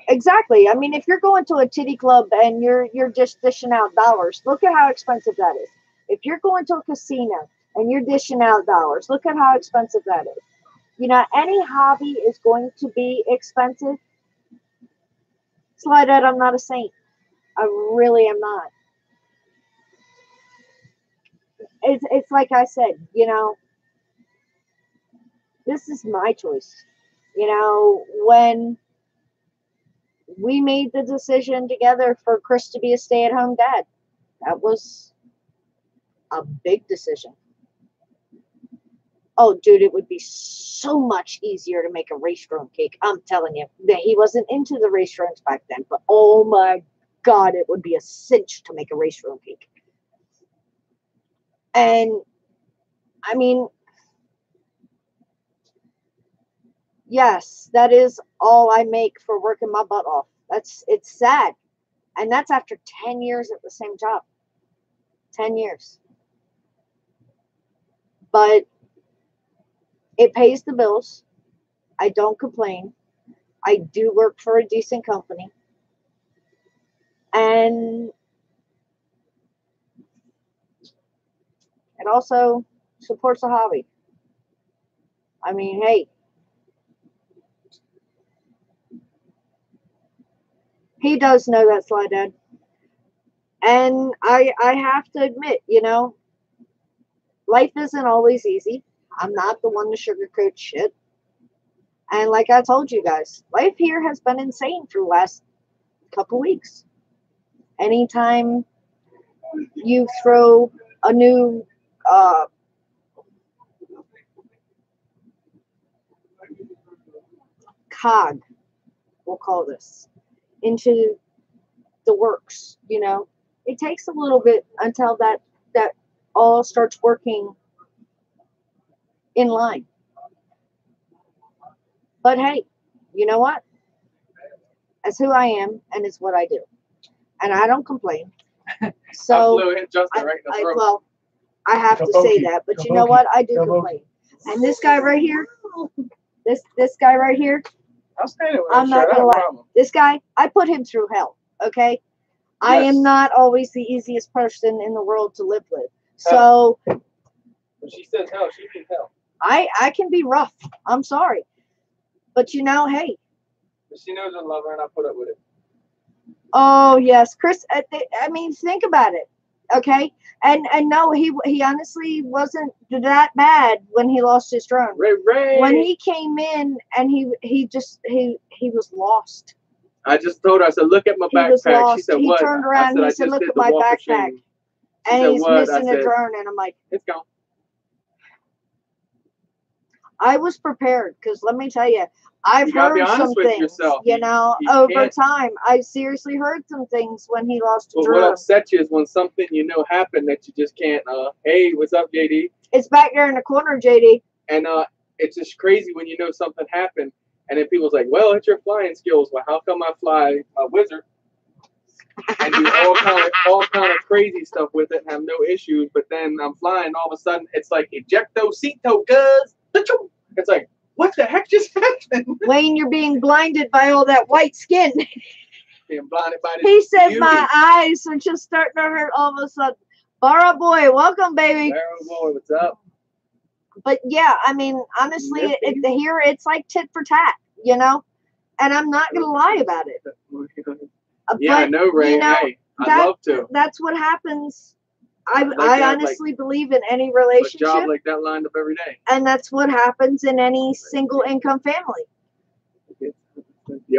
Exactly. I mean, if you're going to a titty club and you're just dishing out dollars, look at how expensive that is. If you're going to a casino and you're dishing out dollars, look at how expensive that is. You know, any hobby is going to be expensive. Slide out, I'm not a saint. I really am not. It's like I said, you know, this is my choice. You know, when we made the decision together for Chris to be a stay-at-home dad, that was a big decision. Oh, dude, it would be so much easier to make a race drone cake. I'm telling you, that he wasn't into the race drones back then, but oh my God, it would be a cinch to make a race drone cake. And I mean, yes, that is all I make for working my butt off. It's sad. And that's after 10 years at the same job. 10 years. But it pays the bills. I don't complain. I do work for a decent company. And it also supports a hobby. I mean, hey, he does know that, Sly Dad. And I have to admit, you know, life isn't always easy. I'm not the one to sugarcoat shit. And like I told you guys, life here has been insane for the last couple weeks. Anytime you throw a new cog, we'll call this, into the works, you know, it takes a little bit until that all starts working in line. But hey, you know what? That's who I am, and it's what I do, and I don't complain. So well, I have to say that, but you know what? I do complain. And this guy right here, this guy right here, I'm not gonna lie. This guy, I put him through hell. Okay, I am not always the easiest person in the world to live with. So when she says hell, she means hell. I can be rough. I'm sorry, but you know, hey. She knows I love her, and I put up with it. Oh yes, Chris. I mean, think about it. Okay, and no, he honestly wasn't that bad when he lost his drone. Ray. When he came in and he was lost. I just told her, I said, look at my backpack. She said, he what? He turned around and he said, look at my backpack. And he's missing a drone, and I'm like, it's gone. I was prepared because let me tell you, I've heard some things, you know, over time. I seriously heard some things when he lost a drone. What upsets you is when something you know happened that you just can't, hey, what's up, JD? It's back there in the corner, JD. And it's just crazy when you know something happened, and then people's like, well, it's your flying skills. Well, how come I fly a wizard and do all kind of crazy stuff with it and have no issues, but then I'm flying, all of a sudden, it's like, ejectocito, cuz. It's like, what the heck just happened? Wayne, you're being blinded by all that white skin. Being blinded by this He said beauty. my eyes are just starting to hurt all of a sudden. Barra boy, welcome, baby. Barra boy, what's up? But yeah, I mean, honestly, here it's like tit for tat, you know? And I'm not going to lie about it. Yeah, I know, Ray. You know, hey, I'd love to. That's what happens. I honestly believe in any relationship. A job like that lined up every day. And that's what happens in any single income family.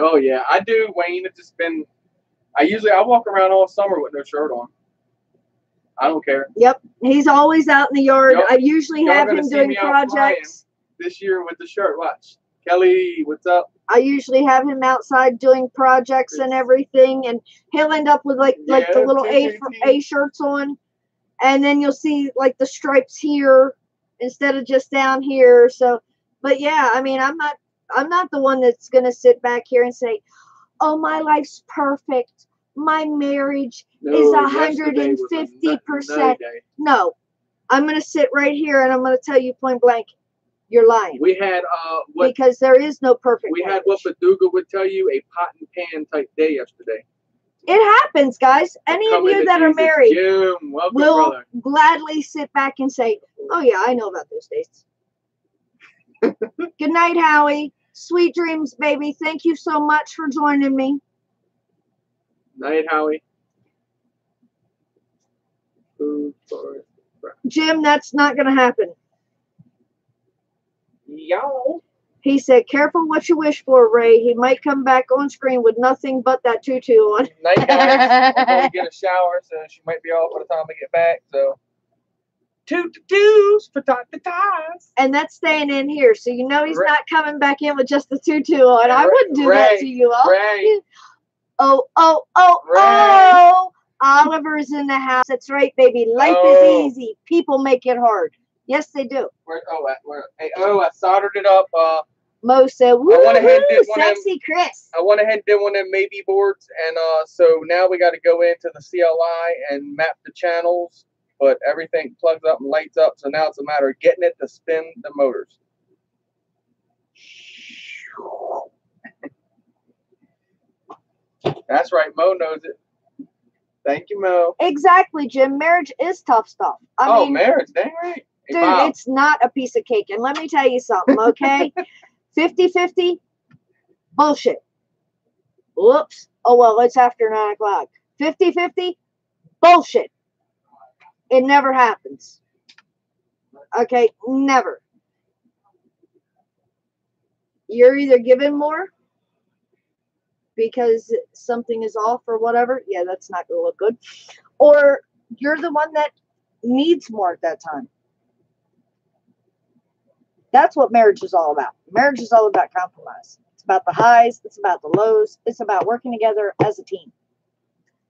Oh, yeah. I do, Wayne. It's just been, I walk around all summer with no shirt on. I don't care. Yep. He's always out in the yard. I usually have him doing projects. This year with the shirt. Watch. Kelly, what's up? I usually have him outside doing projects and everything, and he'll end up with like the little A shirts on, and then you'll see like the stripes here instead of just down here. So, but yeah, I mean, I'm not the one that's gonna sit back here and say, "Oh, my life's perfect. My marriage is 150%." No, I'm gonna sit right here and I'm gonna tell you point blank, You're lying. We had what Because there is no perfect we had. marriage. What Paduga would tell you, a pot and pan type day yesterday. It happens, guys. Any of Coming you to that are Jesus. married Jim, welcome, will brother. gladly sit back and say, "Oh yeah, I know about those days." Good night, Howie. Sweet dreams, baby. Thank you so much for joining me. Night, Howie. Food for Jim, that's not going to happen. y'all. He said, "Careful what you wish for, Ray. He might come back on screen with nothing but that tutu on." Night, guys. I'm going to get a shower, so she might be off by the time I get back. So, tutus for the ties. And that's staying in here, so you know he's Ray. not coming back in with just the tutu on. I wouldn't do that Ray. to you all. Ray. Oh, Ray. oh! Oliver's in the house. That's right, baby. Life Oh. is easy. People make it hard. Yes, they do. I soldered it up. Mo said, "Woo, went ahead and did one of them- sexy Chris." I went ahead and did one of them maybe boards, and so now we got to go into the CLI and map the channels, but everything plugs up and lights up, so now it's a matter of getting it to spin the motors. That's right, Mo knows it. Thank you, Mo. Exactly, Jim. Marriage is tough stuff. I mean, marriage, dang right. Hey, dude, Bob. it's not a piece of cake. And let me tell you something, okay? 50-50, bullshit. Whoops. Oh, well, it's after 9 o'clock. 50-50, bullshit. It never happens. Okay? Never. You're either given more because something is off or whatever. Yeah, that's not going to look good. Or you're the one that needs more at that time. That's what marriage is all about. Marriage is all about compromise. It's about the highs. It's about the lows. It's about working together as a team.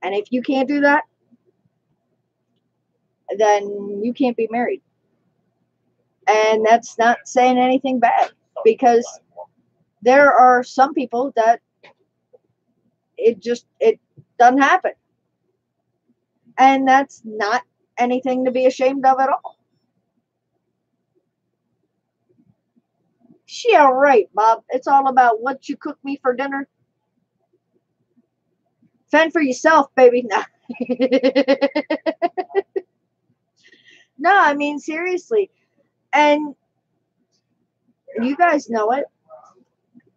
And if you can't do that, then you can't be married. And that's not saying anything bad, because there are some people that it doesn't happen. And that's not anything to be ashamed of at all. Yeah, right, Bob. It's all about what you cook me for dinner. Fend for yourself, baby. No. No, I mean, seriously. And you guys know it.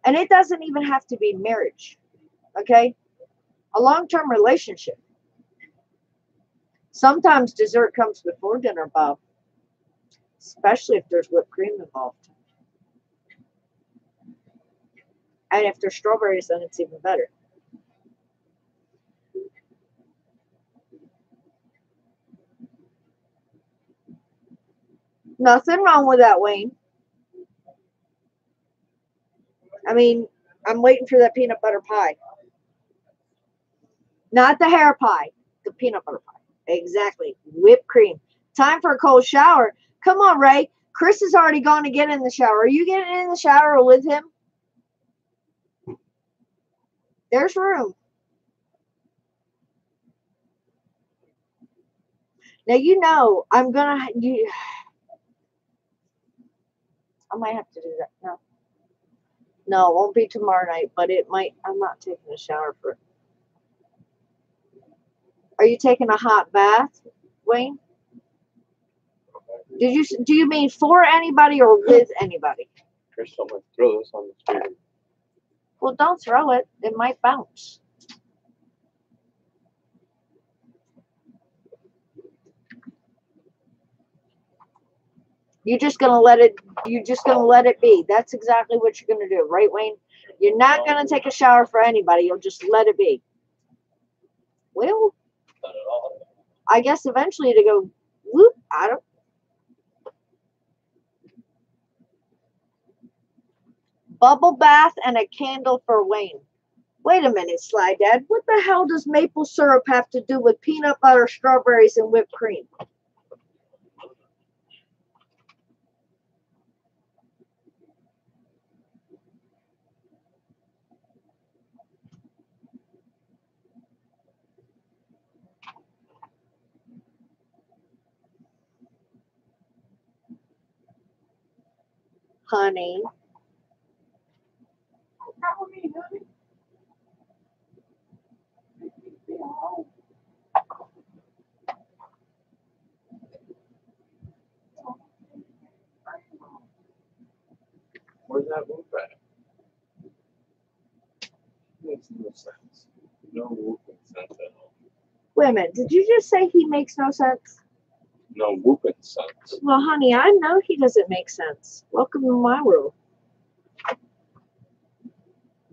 And it doesn't even have to be marriage. Okay? A long-term relationship. Sometimes dessert comes before dinner, Bob. Especially if there's whipped cream involved. And if there's strawberries, then it's even better. Nothing wrong with that, Wayne. I mean, I'm waiting for that peanut butter pie. Not the hair pie, the peanut butter pie. Exactly. Whipped cream. Time for a cold shower. Come on, Ray. Chris has already gone to get in the shower. Are you getting in the shower with him? There's room. Now, you know, I might have to do that. No, it won't be tomorrow night, but it might. I'm not taking a shower for it. Are you taking a hot bath, Wayne? Do you mean for anybody or with anybody? Chris, I'm gonna throw this on the screen. Well, don't throw it. It might bounce. You're just gonna let it be. That's exactly what you're gonna do, right, Wayne? You're not gonna take a shower for anybody. You'll just let it be. Well, Not at all. I guess eventually to go whoop. I don't. Bubble bath and a candle for Wayne. Wait a minute, Sly Dad. What the hell does maple syrup have to do with peanut butter, strawberries, and whipped cream? honey. Where's that move at? Makes no sense. No whooping sense at all. Wait a minute. Did you just say he makes no sense? No whooping sense. Well, honey, I know he doesn't make sense. Welcome to my world.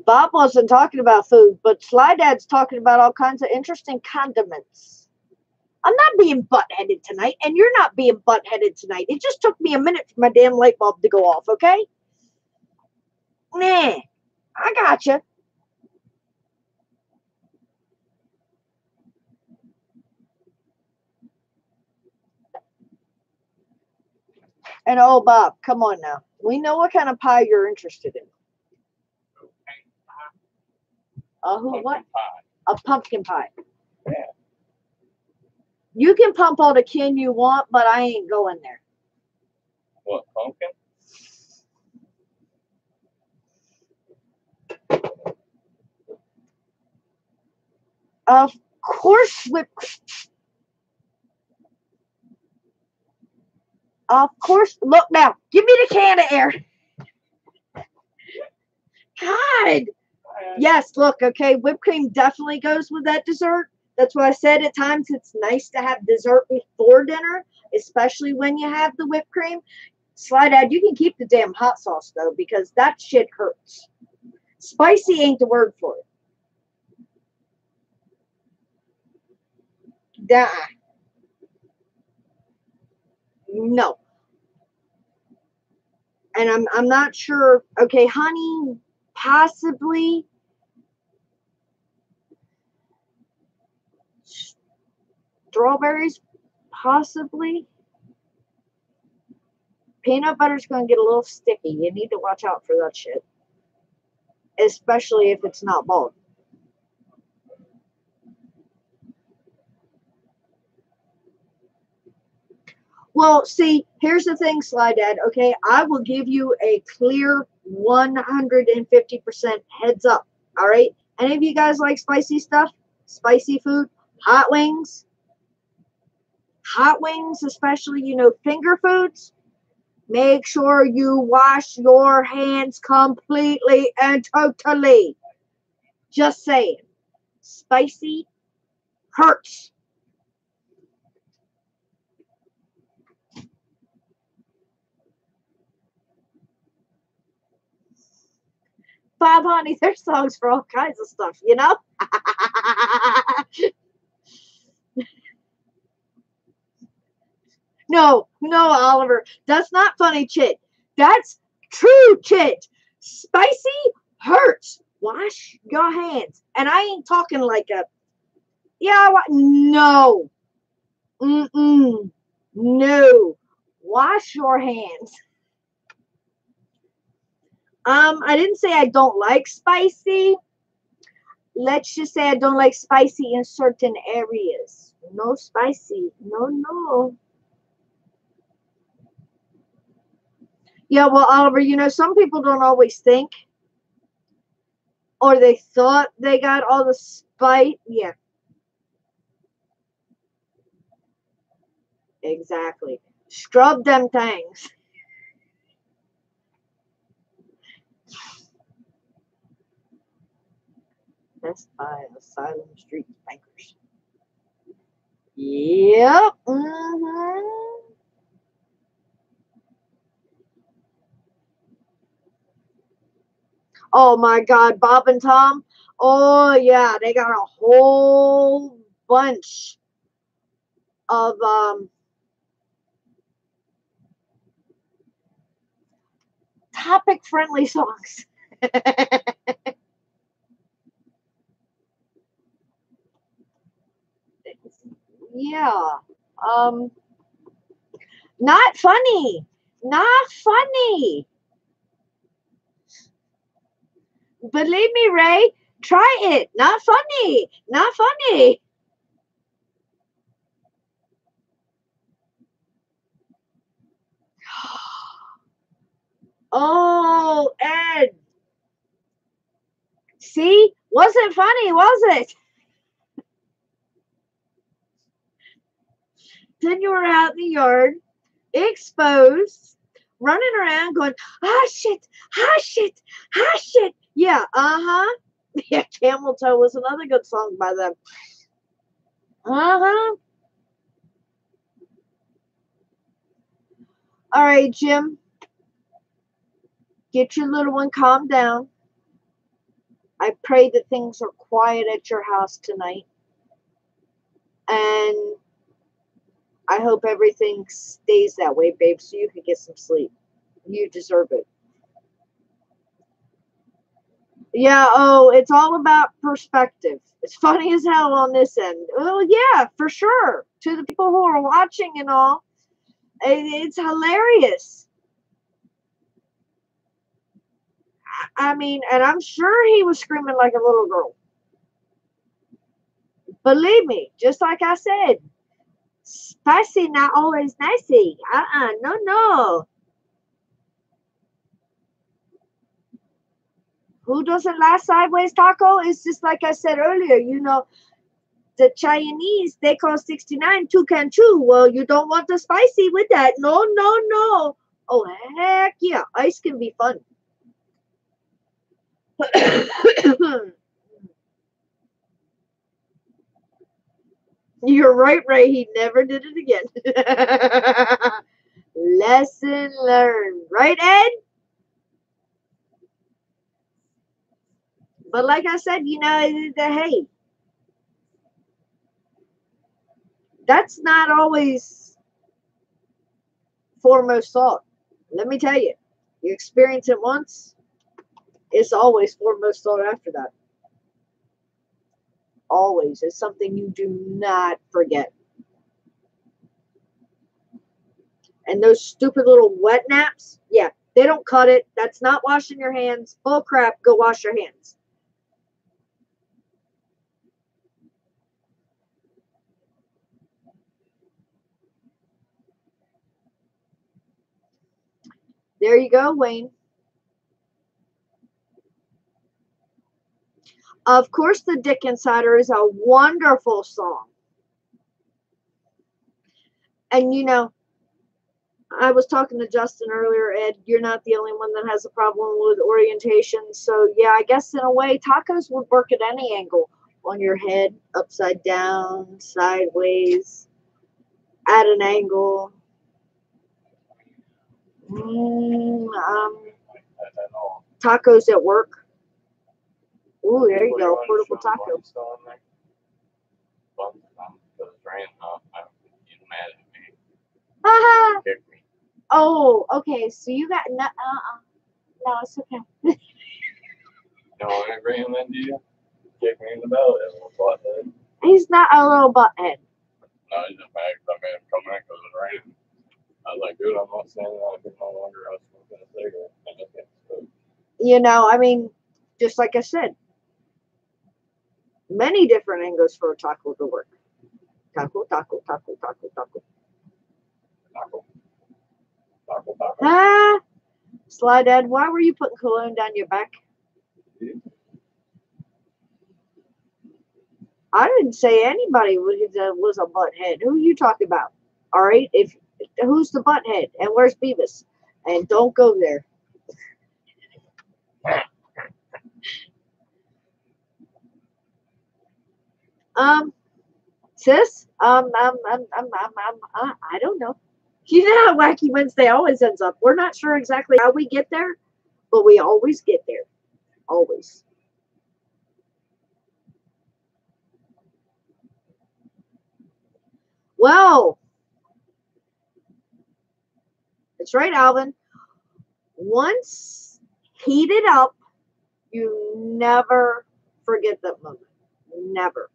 Bob wasn't talking about food, but Sly Dad's talking about all kinds of interesting condiments. I'm not being butt-headed tonight, and you're not being butt-headed tonight. It just took me a minute for my damn light bulb to go off, okay? Nah, I gotcha. And oh, Bob, come on now. We know what kind of pie you're interested in. Who what? A pumpkin pie. Yeah. You can pump all the can you want, but I ain't going there. What, pumpkin? Of course, look now. Give me the can of air. God. Yes, look, okay, whipped cream definitely goes with that dessert. That's why I said at times it's nice to have dessert before dinner, especially when you have the whipped cream. Sly Dad, you can keep the damn hot sauce, though, because that shit hurts. Spicy ain't the word for it. No. And I'm not sure. Okay, honey, possibly. Strawberries, possibly. Peanut butter's going to get a little sticky. You need to watch out for that shit. Especially if it's not bald. Well, see, here's the thing, Sly Dad, okay? I will give you a clear 150% heads up, all right? Any of you guys like spicy stuff? Spicy food? Hot wings? Hot wings, especially, you know, finger foods? Make sure you wash your hands completely and totally. Just saying. Spicy hurts. Bob, honey, there's songs for all kinds of stuff, you know? No, Oliver. That's not funny chit. That's true chit. Spicy hurts. Wash your hands. And I ain't talking like a, no. No. Wash your hands. I didn't say I don't like spicy. Let's just say I don't like spicy in certain areas. No spicy. No. Yeah, well, Oliver, you know, some people don't always think, or they thought they got all the spice. Yeah. Exactly. Scrub them things. Best Buy, Asylum Street Bankers. Yep. Oh my God, Bob and Tom. Oh yeah, they got a whole bunch of topic friendly songs. Yeah. Not funny. Not funny. Believe me, Ray. Try it. Not funny. Not funny. Oh, Ed. See? Wasn't funny, was it? Then you were out in the yard, exposed, running around going, ah, shit, ah, shit, ah, shit. Yeah, uh-huh. Yeah, Camel Toe was another good song by them. Uh-huh. All right, Jim. Get your little one calmed down. I pray that things are quiet at your house tonight. And I hope everything stays that way, babe, so you can get some sleep. You deserve it. Yeah, oh, it's all about perspective. It's funny as hell on this end. Well, yeah, for sure. To the people who are watching and all, it's hilarious. I mean, and I'm sure he was screaming like a little girl. Believe me, just like I said, spicy not always nicey. No, no. Who doesn't like sideways taco? It's just like I said earlier, the Chinese, they call 69 toucan chew. Well, you don't want the spicy with that. No, no, no. Oh, heck yeah. Ice can be fun. You're right, Ray. He never did it again. Lesson learned. Right, Ed? But like I said, hey, that's not always foremost thought. Let me tell you, you experience it once, it's always foremost thought after that. Always. It's something you do not forget. And those stupid little wet naps, yeah, they don't cut it. That's not washing your hands. Oh crap, go wash your hands. There you go, Wayne. Of course, The Dick Insider is a wonderful song. And I was talking to Justin earlier, Ed, you're not the only one that has a problem with orientation. So, yeah, I guess in a way, tacos would work at any angle. On your head, upside down, sideways, at an angle. Tacos at work. Ooh, there you go, portable taco. Haha. Oh, okay. So you got no, it's okay. No, I ran into you. Kick me in the belly, little butthead. He's not a little butthead. No, he's just mad because I made him come in because it was raining. I was like, dude, I'm not saying that I can no longer out smoking a cigarette. I just can't smoke. I mean, just like I said, many different angles for a taco to work. Taco, taco, taco, taco, taco. Taco. Taco, taco. Ah, Sly Dad, why were you putting cologne down your back? I didn't say anybody was a butthead. Who are you talking about? All right, who's the butthead and where's Beavis? And don't go there. Sis, I don't know. You know how Wacky Wednesday always ends up. We're not sure exactly how we get there, but we always get there. Always. Well, that's right, Alvin. Once heated up, you never forget that moment. Never.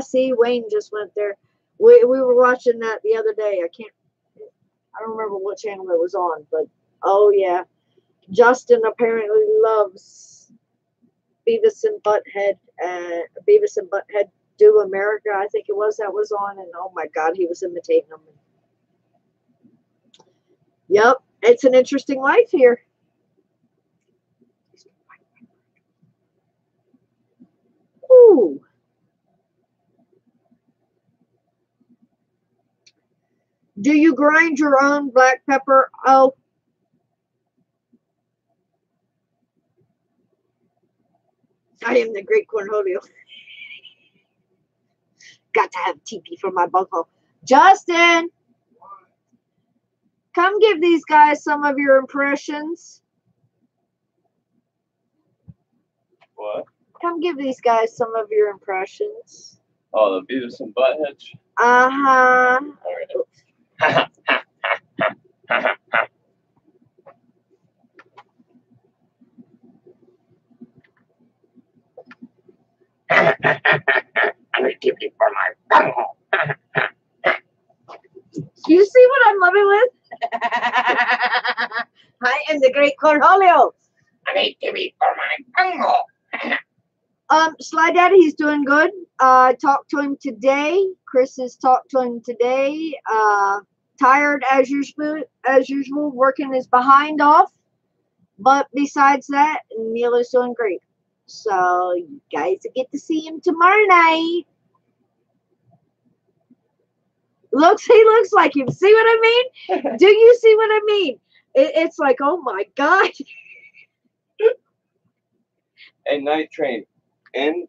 See, Wayne just went there. We were watching that the other day. I don't remember what channel it was on, but oh yeah. Justin apparently loves Beavis and Butthead Do America, I think it was, that was on, and oh my god, he was imitating them. Yep, it's an interesting life here. Ooh. Do you grind your own black pepper? Oh, I am the great Cornholio. Got to have TP for my bunghole. Justin, come give these guys some of your impressions. What? Come give these guys some of your impressions. Oh, the Beavis and Butthead. Uh-huh. Okay. I need to be for my bunghole. You see what I'm living with? I am the great Cornholio. I need to be for my bunghole. Sly Daddy, he's doing good. Talked to him today. Chris has talked to him today. Tired as usual, working his behind off. But besides that, Neil is doing great. So you guys get to see him tomorrow night. He looks like him. See what I mean? Do you see what I mean? It's like, oh my God. Hey, Night Train and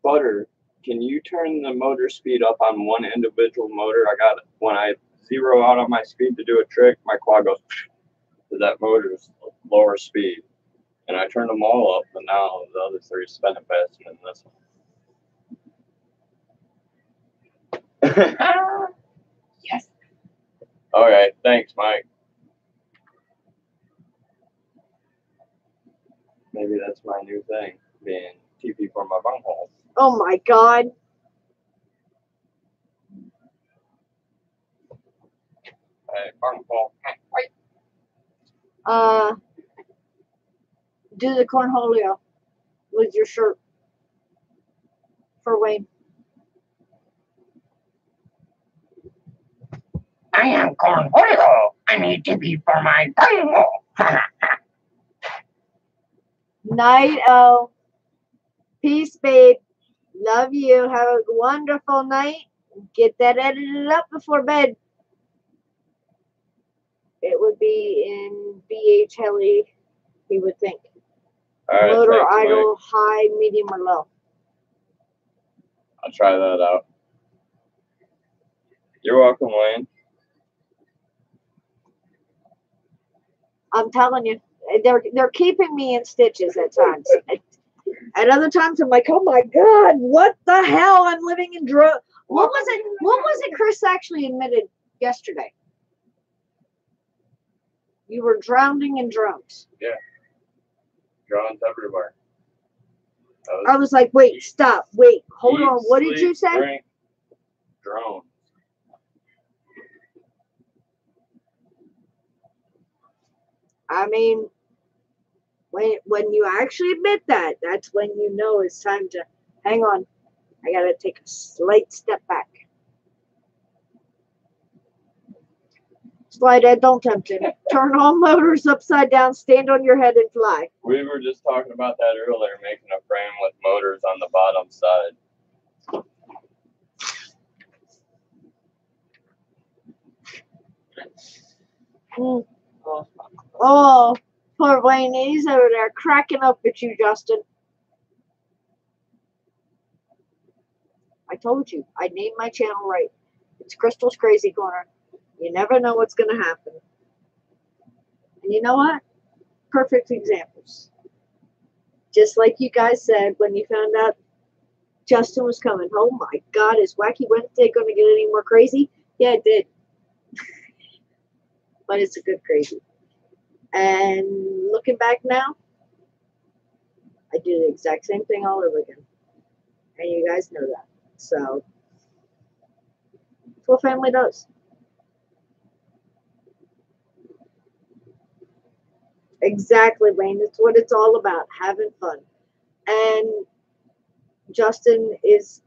Butter, can you turn the motor speed up on one individual motor? I got it. When I zero out on my speed to do a trick, my quad goes to that motor's lower speed. And I turned them all up, but now the other three is spinning faster than this one. Yes. All right. Thanks, Mike. Maybe that's my new thing, being TP for my bunghole. Oh my God. Hey, bunghole. Wait. Do the Cornholio with your shirt for Wayne. I am Cornholio. I need to be for my bunghole. Night, oh. Peace, babe. Love you. Have a wonderful night. Get that edited up before bed. It would be in BH heli, he would think. All right, Motor thanks, idle, Mike. high, medium, or low. I'll try that out. You're welcome, Wayne. I'm telling you, they're keeping me in stitches at times. At other times, I'm like, oh my God, what the hell? I'm living in drugs. What was it? What was it? Chris actually admitted yesterday. You were drowning in drugs. Yeah. Drones everywhere. I was like, wait, stop, wait, hold Eat, on. What did sleep, you say? Drink, drone. I mean, when you actually admit that, that's when you know it's time to hang on. I gotta take a slight step back. Slide Ed, don't tempt him. Turn all motors upside down, stand on your head, and fly. We were just talking about that earlier, making a frame with motors on the bottom side. Oh, poor Wayne, he's over there cracking up at you, Justin. I told you, I named my channel right. It's Crystal's Crazy Corner. You never know what's going to happen. And you know what? Perfect examples. Just like you guys said when you found out Justin was coming. Oh my God, is Wacky Wednesday going to get any more crazy? Yeah, it did. But it's a good crazy. And looking back now, I do the exact same thing all over again. And you guys know that. So, that's what family does. Exactly, Wayne. That's what it's all about, having fun. And Justin is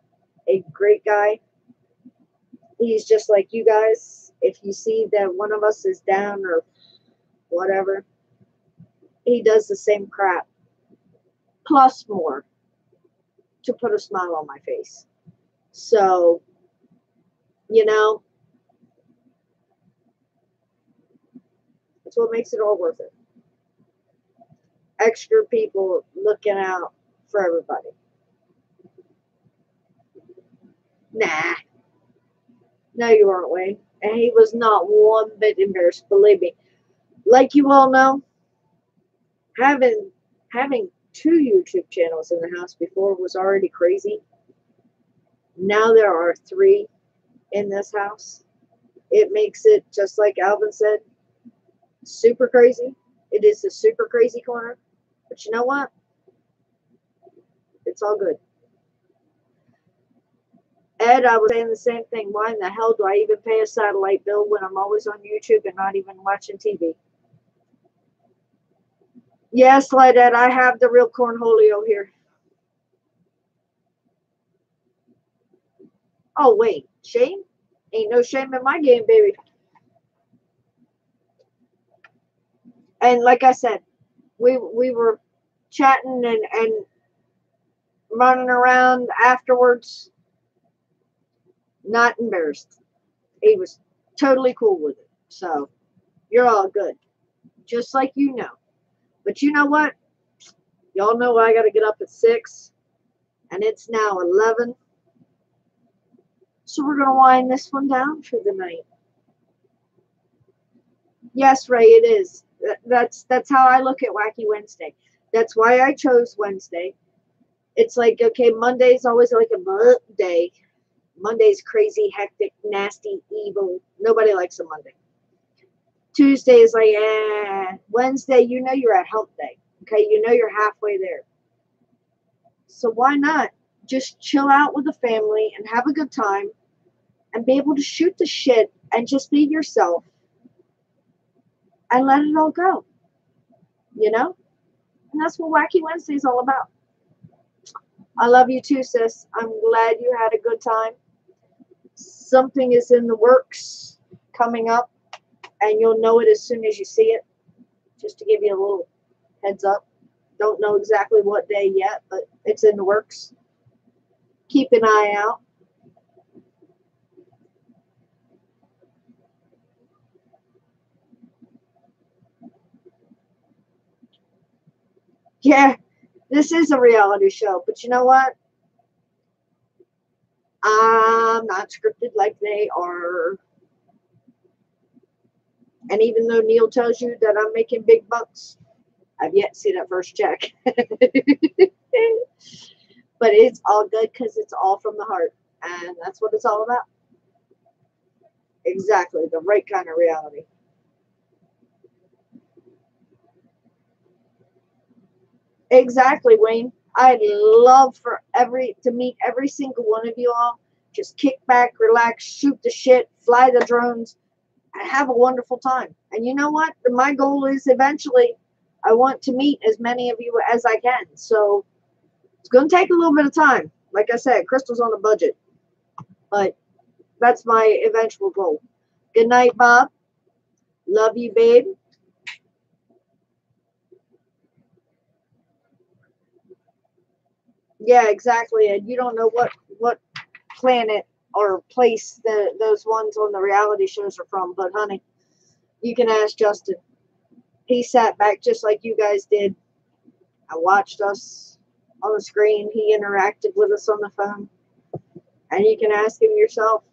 a great guy. He's just like you guys. If you see that one of us is down or whatever. He does the same crap, plus more, to put a smile on my face. So, you know, that's what makes it all worth it. Extra people looking out for everybody. Nah. No, you weren't, Wayne. And he was not one bit embarrassed, believe me. Like you all know, having two YouTube channels in the house before was already crazy. Now there are 3 in this house. It makes it, just like Alvin said, super crazy. It is a super crazy corner. But you know what? It's all good. Ed, I was saying the same thing. Why in the hell do I even pay a satellite bill when I'm always on YouTube and not even watching TV? Yes, Ed, I have the real cornholio here. Oh, wait. Shame? Ain't no shame in my game, baby. And like I said, we were chatting and running around afterwards. Not embarrassed. He was totally cool with it. So, you're all good. Just like you know. But you know what? Y'all know I got to get up at 6. And it's now 11. So we're going to wind this one down for the night. Yes, Ray, it is. That's how I look at Wacky Wednesday. That's why I chose Wednesday. It's like, okay, Monday's always like a day. Monday's crazy, hectic, nasty, evil. Nobody likes a Monday. Tuesday is like, Wednesday, you know you're at hump day. Okay, you know you're halfway there. So why not just chill out with the family and have a good time and be able to shoot the shit and just be yourself and let it all go. You know? And that's what Wacky Wednesday is all about. I love you too, sis. I'm glad you had a good time. Something is in the works coming up, and you'll know it as soon as you see it. Just to give you a little heads up. Don't know exactly what day yet, but it's in the works. Keep an eye out. Yeah, this is a reality show, but you know what? I'm not scripted like they are. And even though Neil tells you that I'm making big bucks, I've yet to see that first check. But it's all good because it's all from the heart. And that's what it's all about. Exactly, the right kind of reality. Exactly, Wayne. I'd love for to meet every single one of you all. Just kick back, relax, shoot the shit, fly the drones, and have a wonderful time. And you know what? My goal is eventually I want to meet as many of you as I can. So it's going to take a little bit of time. Like I said, Crystal's on a budget. But that's my eventual goal. Good night, Bob. Love you, babe. Yeah, exactly. And you don't know what planet or place those ones on the reality shows are from. But, honey, you can ask Justin. He sat back just like you guys did. I watched us on the screen. He interacted with us on the phone. And you can ask him yourself.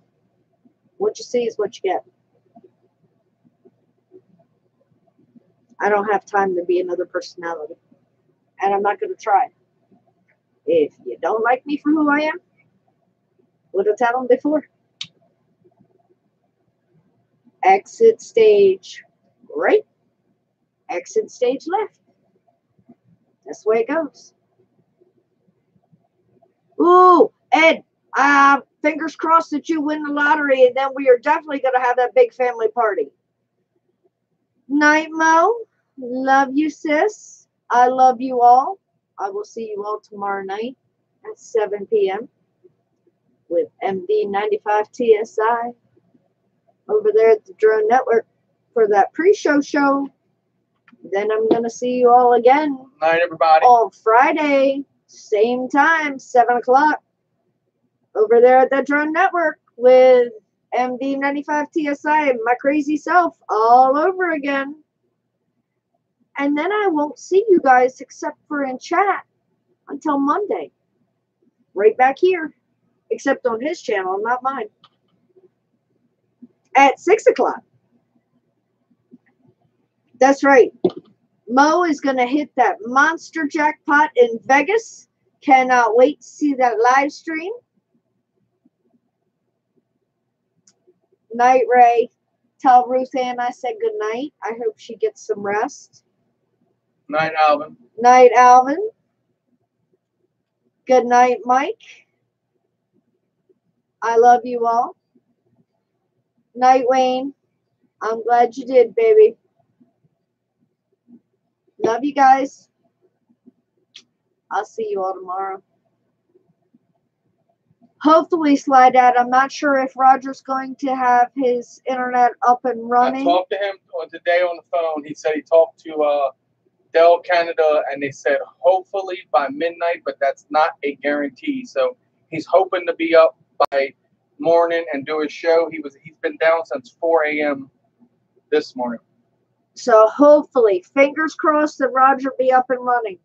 What you see is what you get. I don't have time to be another personality. And I'm not going to try. If you don't like me for who I am, would have told them before. Exit stage right. Exit stage left. That's the way it goes. Ooh, Ed, fingers crossed that you win the lottery, and then we are definitely going to have that big family party. Night, Mo. Love you, sis. I love you all. I will see you all tomorrow night at 7 p.m. with MD95 TSI over there at the Drone Network for that pre-show show Then I'm going to see you all again Night, everybody. on Friday, same time, 7 o'clock, over there at the Drone Network with MD95 TSI, my crazy self, all over again. And then I won't see you guys except for in chat until Monday. Right back here, except on his channel, not mine. At 6 o'clock. That's right. Mo is going to hit that monster jackpot in Vegas. Cannot wait to see that live stream. Night, Ray. Tell Ruth Ann I said good night. I hope she gets some rest. Night, Alvin. Night, Alvin. Good night, Mike. I love you all. Night, Wayne. I'm glad you did, baby. Love you guys. I'll see you all tomorrow. Hopefully, Slide Out. I'm not sure if Roger's going to have his internet up and running. I talked to him today on the phone. He said he talked to Dell Canada, and they said hopefully by midnight, but that's not a guarantee. So he's hoping to be up by morning and do his show. He's been down since 4 a.m. this morning. So hopefully, fingers crossed that Roger be up and running.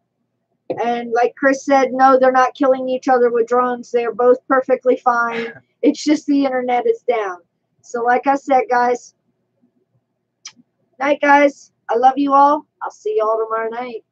And like Chris said, no, they're not killing each other with drones. They're both perfectly fine. It's just the internet is down. So like I said, guys, night, guys. I love you all. I'll see you all tomorrow night.